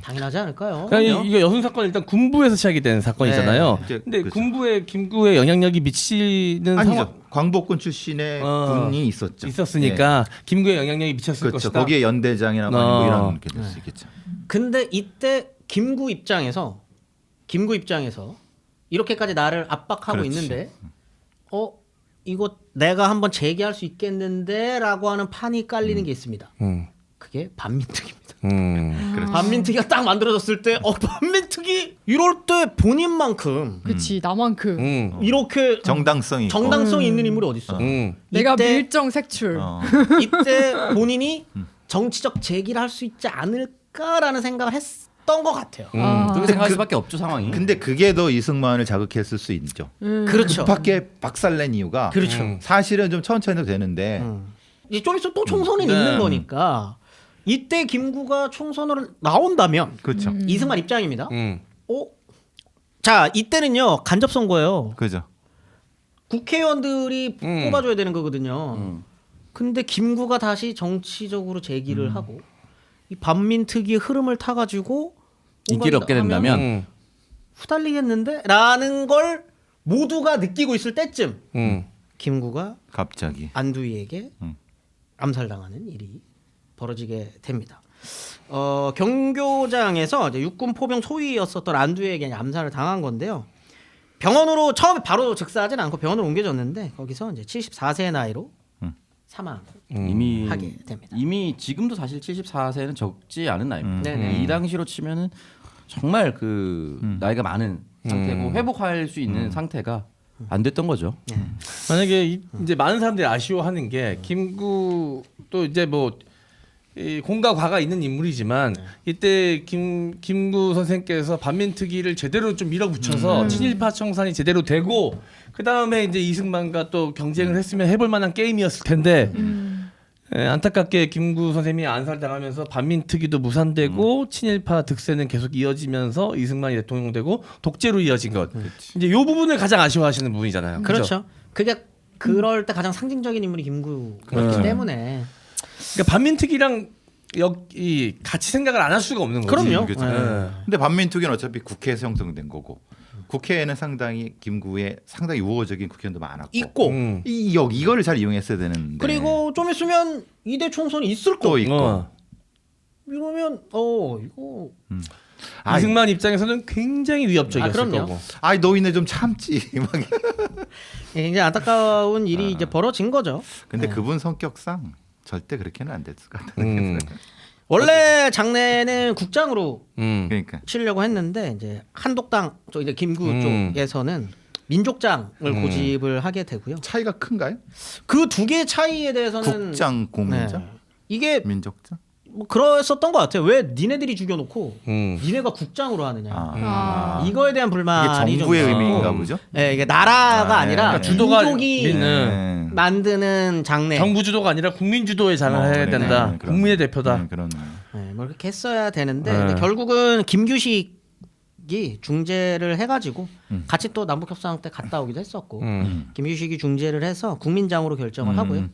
[SPEAKER 1] 당연하지 않을까요?
[SPEAKER 4] 그러니까 이게 여순 사건 일단 군부에서 시작이 된 사건이잖아요.
[SPEAKER 3] 네.
[SPEAKER 4] 근데
[SPEAKER 3] 그렇죠.
[SPEAKER 4] 군부에 김구의 영향력이 미치는 상황
[SPEAKER 3] 아니죠. 광복군 출신의 군이 있었죠.
[SPEAKER 4] 있었으니까 김구의 영향력이 미쳤을
[SPEAKER 3] 그렇죠.
[SPEAKER 4] 것이다.
[SPEAKER 3] 거기에 연대장이나 뭐 이런 게 될 수 있겠죠.
[SPEAKER 1] 근데 이때 김구 입장에서 이렇게까지 나를 압박하고
[SPEAKER 3] 그렇지.
[SPEAKER 1] 있는데 이거 내가 한번 재개할 수 있겠는데라고 하는 판이 깔리는 게 있습니다. 그게 반민특위입니다. 반민특위가 딱 만들어졌을 때 반민특위 이럴 때 본인만큼
[SPEAKER 5] 그치 나만큼
[SPEAKER 1] 이렇게
[SPEAKER 3] 정당성이 있고.
[SPEAKER 1] 정당성이 있는 인물이 어디 있어?
[SPEAKER 5] 내가
[SPEAKER 1] 이때-
[SPEAKER 5] 밀정 색출.
[SPEAKER 1] 이때 본인이 정치적 제기를 할 수 있지 않을까라는 생각을 했던 것 같아요.
[SPEAKER 2] 그렇게 생각할 수밖에 없죠 상황이.
[SPEAKER 3] 근데 그게 더 이승만을 자극했을 수 있죠.
[SPEAKER 1] 그렇죠.
[SPEAKER 3] 급하게 박살낸 이유가
[SPEAKER 1] 그렇죠.
[SPEAKER 3] 사실은 좀 천천히 해도 되는데
[SPEAKER 1] 이제 좀 있으면 또 총선이
[SPEAKER 4] 네.
[SPEAKER 1] 있는 거니까 이때 김구가 총선으로 나온다면
[SPEAKER 3] 그렇죠.
[SPEAKER 1] 이승만 입장입니다. 자 이때는요 간접 선거예요.
[SPEAKER 3] 그죠.
[SPEAKER 1] 국회의원들이 뽑아줘야 되는 거거든요. 근데 김구가 다시 정치적으로 재기를 하고 이 반민특위의 흐름을 타가지고
[SPEAKER 2] 인기를 얻게 된다면
[SPEAKER 4] 음.
[SPEAKER 1] 후달리겠는데라는 걸 모두가 느끼고 있을 때쯤 김구가
[SPEAKER 3] 갑자기.
[SPEAKER 1] 안두희에게 암살당하는 일이 벌어지게 됩니다. 경교장에서 이제 육군 포병 소위였었던 안두희에게 암살을 당한 건데요. 병원으로 처음에 바로 즉사하진 않고 병원으로 옮겨졌는데 거기서 이제 74세의 나이로 사망하게 됩니다.
[SPEAKER 2] 이미 지금도 사실 74세는 적지 않은 나이입니다.
[SPEAKER 1] 네네.
[SPEAKER 2] 이 당시로 치면은 정말 그 나이가 많은 상태고 회복할 수 있는 상태가 안 됐던 거죠.
[SPEAKER 4] 만약에 이제 많은 사람들이 아쉬워하는 게 김구도 이제 뭐 이 공과 과가 있는 인물이지만 이때 김구 선생께서 반민특위를 제대로 좀 밀어붙여서 친일파 청산이 제대로 되고 그 다음에 이제 이승만과 또 경쟁을 했으면 해볼 만한 게임이었을 텐데 안타깝게 김구 선생님이 안살당하면서 반민특위도 무산되고 친일파 득세는 계속 이어지면서 이승만이 대통령되고 독재로 이어진 것. 이제 이 부분을 가장 아쉬워하시는 부분이잖아요.
[SPEAKER 1] 그렇죠. 그게 그럴 때 가장 상징적인 인물이 김구였기 때문에
[SPEAKER 4] 그러니까 반민특위랑 이 같이 생각을 안 할 수가 없는 거지.
[SPEAKER 1] 그럼요.
[SPEAKER 3] 그죠. 근데 반민특위는 어차피 국회에서 형성된 거고 국회에는 상당히 김구의 상당히 우호적인 국회의원도 많았고
[SPEAKER 1] 있고
[SPEAKER 3] 이거를 잘 이용했어야 되는데
[SPEAKER 1] 그리고 좀 있으면 2대 총선이 있을
[SPEAKER 3] 또
[SPEAKER 1] 거.
[SPEAKER 3] 있고
[SPEAKER 1] 이러면 이거
[SPEAKER 4] 이승만 입장에서는 굉장히 위협적이었을
[SPEAKER 1] 그럼요.
[SPEAKER 4] 거고.
[SPEAKER 3] 너희네 좀 참지 막.
[SPEAKER 1] 굉장히 안타까운 일이 이제 벌어진 거죠.
[SPEAKER 3] 근데 그분 성격상 절대 그렇게는 안 됐을 것 같아요.
[SPEAKER 1] 원래 장례는 국장으로
[SPEAKER 3] 그러니까
[SPEAKER 1] 치려고 했는데 이제 한독당 쪽 이제 김구 쪽에서는 민족장을 고집을 하게 되고요.
[SPEAKER 3] 차이가 큰가요?
[SPEAKER 1] 그 두 개의 차이에 대해서는
[SPEAKER 3] 국장 공민장,
[SPEAKER 1] 이게
[SPEAKER 3] 민족장.
[SPEAKER 1] 뭐 그랬었던 것 같아요. 왜 니네들이 죽여놓고 니네가 국장으로 하느냐. 이거에 대한 불만이
[SPEAKER 3] 이게 정부의
[SPEAKER 1] 좀 있어요.
[SPEAKER 3] 의미인가 보죠?
[SPEAKER 1] 네, 이게 나라가 아니라
[SPEAKER 4] 그러니까 주도가
[SPEAKER 1] 민족이
[SPEAKER 4] 있는
[SPEAKER 1] 만드는 장래.
[SPEAKER 4] 정부 주도가 아니라 국민 주도의 장을 해야
[SPEAKER 3] 네,
[SPEAKER 4] 된다.
[SPEAKER 3] 네, 그런-
[SPEAKER 4] 국민의 대표다.
[SPEAKER 3] 그런
[SPEAKER 1] 네, 뭐 이렇게 했어야 되는데
[SPEAKER 4] 네.
[SPEAKER 1] 근데 결국은 김규식이 중재를 해가지고 같이 또 남북 협상 때 갔다 오기도 했었고 김규식이 중재를 해서 국민장으로 결정을 하고요.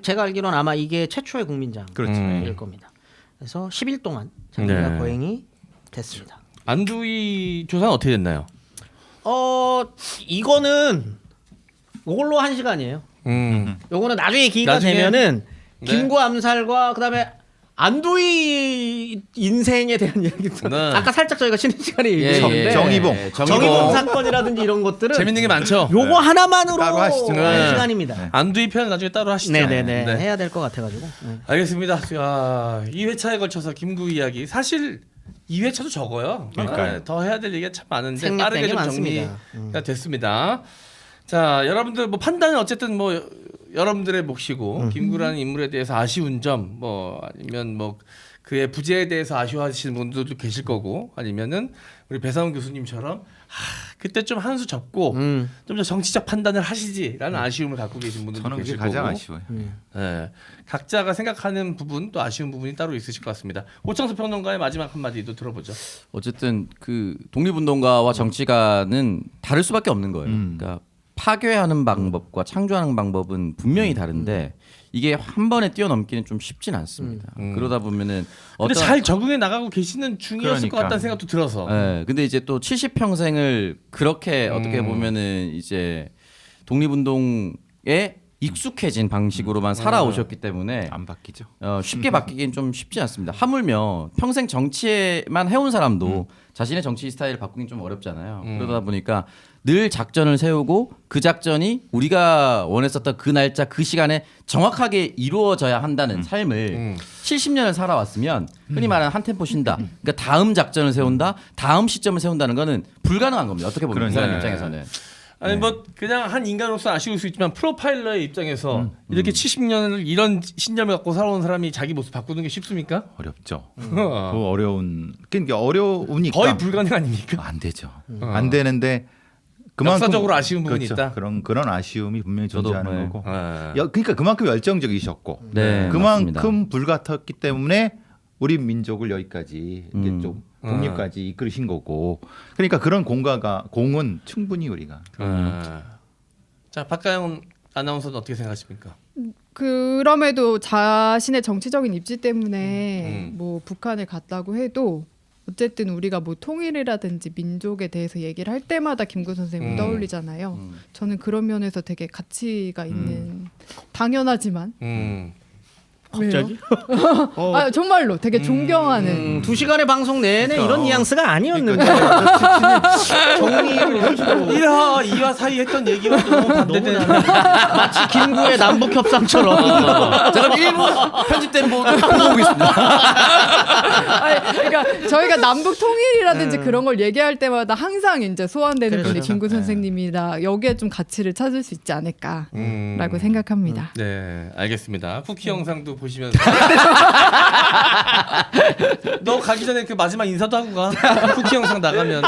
[SPEAKER 1] 제가 알기로는 아마 이게 최초의 국민장일
[SPEAKER 3] 그렇죠.
[SPEAKER 1] 겁니다. 그래서 10일 동안 장례가
[SPEAKER 4] 네.
[SPEAKER 1] 거행이 됐습니다.
[SPEAKER 4] 안두희 조사는 어떻게 됐나요?
[SPEAKER 1] 이거는 이걸로 1시간이에요. 요거는 나중에 기회가
[SPEAKER 4] 나중에?
[SPEAKER 1] 되면은
[SPEAKER 4] 네.
[SPEAKER 1] 김구 암살과 그다음에 안두희 인생에 대한 이야기도
[SPEAKER 4] 네.
[SPEAKER 1] 아까 살짝 저희가 쉬는 시간에
[SPEAKER 2] 예,
[SPEAKER 1] 얘기했는데
[SPEAKER 2] 예.
[SPEAKER 3] 정의봉.
[SPEAKER 1] 정의봉 사건이라든지 이런 것들은
[SPEAKER 4] 재밌는 게 많죠.
[SPEAKER 1] 요거 하나만으로
[SPEAKER 3] 따로 하시죠.
[SPEAKER 1] 한
[SPEAKER 4] 네.
[SPEAKER 1] 시간입니다.
[SPEAKER 4] 안두희 편 나중에 따로 하시죠.
[SPEAKER 1] 네네네
[SPEAKER 4] 네.
[SPEAKER 1] 해야 될 것 같아가지고. 네.
[SPEAKER 4] 알겠습니다. 2회차에 걸쳐서 김구 이야기 사실 2회차도 적어요.
[SPEAKER 3] 그러니까요.
[SPEAKER 4] 더 해야 될 얘기가 참 많은데
[SPEAKER 1] 생략된
[SPEAKER 4] 빠르게
[SPEAKER 1] 게
[SPEAKER 4] 좀
[SPEAKER 1] 많습니다.
[SPEAKER 4] 정리가 됐습니다. 자, 여러분들 뭐 판단은 어쨌든 뭐 여러분들의 몫이고 김구라는 인물에 대해서 아쉬운 점 뭐 아니면 뭐 그의 부재에 대해서 아쉬워하시는 분들도 계실 거고 아니면은 우리 배상훈 교수님처럼 그때 좀 한 수 접고 좀 더 정치적 판단을 하시지라는 아쉬움을 갖고 계신 분들도
[SPEAKER 3] 저는 그게
[SPEAKER 4] 계실
[SPEAKER 3] 가장
[SPEAKER 4] 거고.
[SPEAKER 3] 아쉬워요.
[SPEAKER 4] 네. 각자가 생각하는 부분 또 아쉬운 부분이 따로 있으실 것 같습니다. 오창수 평론가의 마지막 한마디도 들어보죠.
[SPEAKER 2] 어쨌든 그 독립운동가와 정치가는 다를 수밖에 없는 거예요. 그러니까 파괴하는 방법과 창조하는 방법은 분명히 다른데 이게 한 번에 뛰어넘기는 좀 쉽진 않습니다. 그러다 보면은
[SPEAKER 4] 근데 잘 적응해 나가고 계시는 중이었을 것
[SPEAKER 3] 그러니까.
[SPEAKER 4] 같다는 생각도 들어서.
[SPEAKER 2] 예, 근데 이제 또 70평생을 그렇게 어떻게 보면은 이제 독립운동에 익숙해진 방식으로만 살아오셨기 때문에
[SPEAKER 3] 안 바뀌죠.
[SPEAKER 2] 쉽게 바뀌긴 좀 쉽지 않습니다. 하물며 평생 정치에만 해온 사람도 자신의 정치 스타일을 바꾸긴 좀 어렵잖아요. 그러다 보니까 늘 작전을 세우고 그 작전이 우리가 원했었던 그 날짜 그 시간에 정확하게 이루어져야 한다는 삶을 70년을 살아왔으면 흔히 말하는 한 템포 쉰다. 그러니까 다음 작전을 세운다. 다음 시점을 세운다는 거는 불가능한 겁니다. 어떻게 보면 그 사람
[SPEAKER 4] 그러네.
[SPEAKER 2] 입장에서는.
[SPEAKER 4] 아니 뭐 그냥 한 인간으로서 아쉬울 수 있지만 프로파일러의 입장에서 이렇게 70년을 이런 신념을 갖고 살아온 사람이 자기 모습 바꾸는 게 쉽습니까?
[SPEAKER 3] 어렵죠. 그 어려운 그러니까 어려우니까
[SPEAKER 4] 거의 불가능 아닙니까?
[SPEAKER 3] 안 되죠. 안 되는데 그만큼
[SPEAKER 4] 역사적으로 아쉬운 부분이
[SPEAKER 3] 그렇죠.
[SPEAKER 4] 있다.
[SPEAKER 3] 그런 아쉬움이 분명히
[SPEAKER 2] 저도,
[SPEAKER 3] 존재하는
[SPEAKER 2] 네.
[SPEAKER 3] 거고.
[SPEAKER 4] 아.
[SPEAKER 3] 그러니까 그만큼 열정적이셨고
[SPEAKER 2] 네,
[SPEAKER 3] 그만큼
[SPEAKER 2] 맞습니다.
[SPEAKER 3] 불같았기 때문에 우리 민족을 여기까지 이렇게 좀 독립까지 이끌으신 거고. 그러니까 그런 공은 충분히 우리가.
[SPEAKER 4] 자, 박가영 아나운서는 어떻게 생각하십니까?
[SPEAKER 5] 그럼에도 자신의 정치적인 입지 때문에 뭐 북한에 갔다고 해도 어쨌든 우리가 뭐 통일이라든지 민족에 대해서 얘기를 할 때마다 김구 선생님이 떠올리잖아요. 저는 그런 면에서 되게 가치가 있는 당연하지만
[SPEAKER 1] 갑자기?
[SPEAKER 5] 아 정말로 되게 존경하는
[SPEAKER 1] 2시간의 방송 내내 이런 뉘앙스가 아니었는데
[SPEAKER 3] 그러니까.
[SPEAKER 1] 정리를 해주고
[SPEAKER 4] 1화, 2화 사이 했던 얘기와 너무 반대되는
[SPEAKER 1] 마치 김구의 남북 협상처럼
[SPEAKER 2] 자, 그럼 1부 편집된 부분 보고 오겠습니다.
[SPEAKER 5] 아니, 그러니까 저희가 남북 통일이라든지 그런 걸 얘기할 때마다 항상 이제 소환되는 분이
[SPEAKER 1] 그렇죠.
[SPEAKER 5] 김구 선생님이라 여기에 좀 가치를 찾을 수 있지 않을까라고 생각합니다.
[SPEAKER 4] 네, 알겠습니다. 쿠키 영상도 보시면서 너 가기 전에 그 마지막 인사도 하고 가. 쿠키 영상 나가면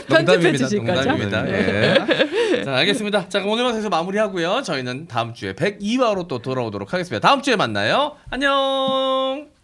[SPEAKER 5] 편집해 주실 거죠?
[SPEAKER 4] 농담입니다. 예. 자, 알겠습니다. 자, 그럼 오늘 방송에서 마무리하고요. 저희는 다음 주에 102화로 또 돌아오도록 하겠습니다. 다음 주에 만나요. 안녕.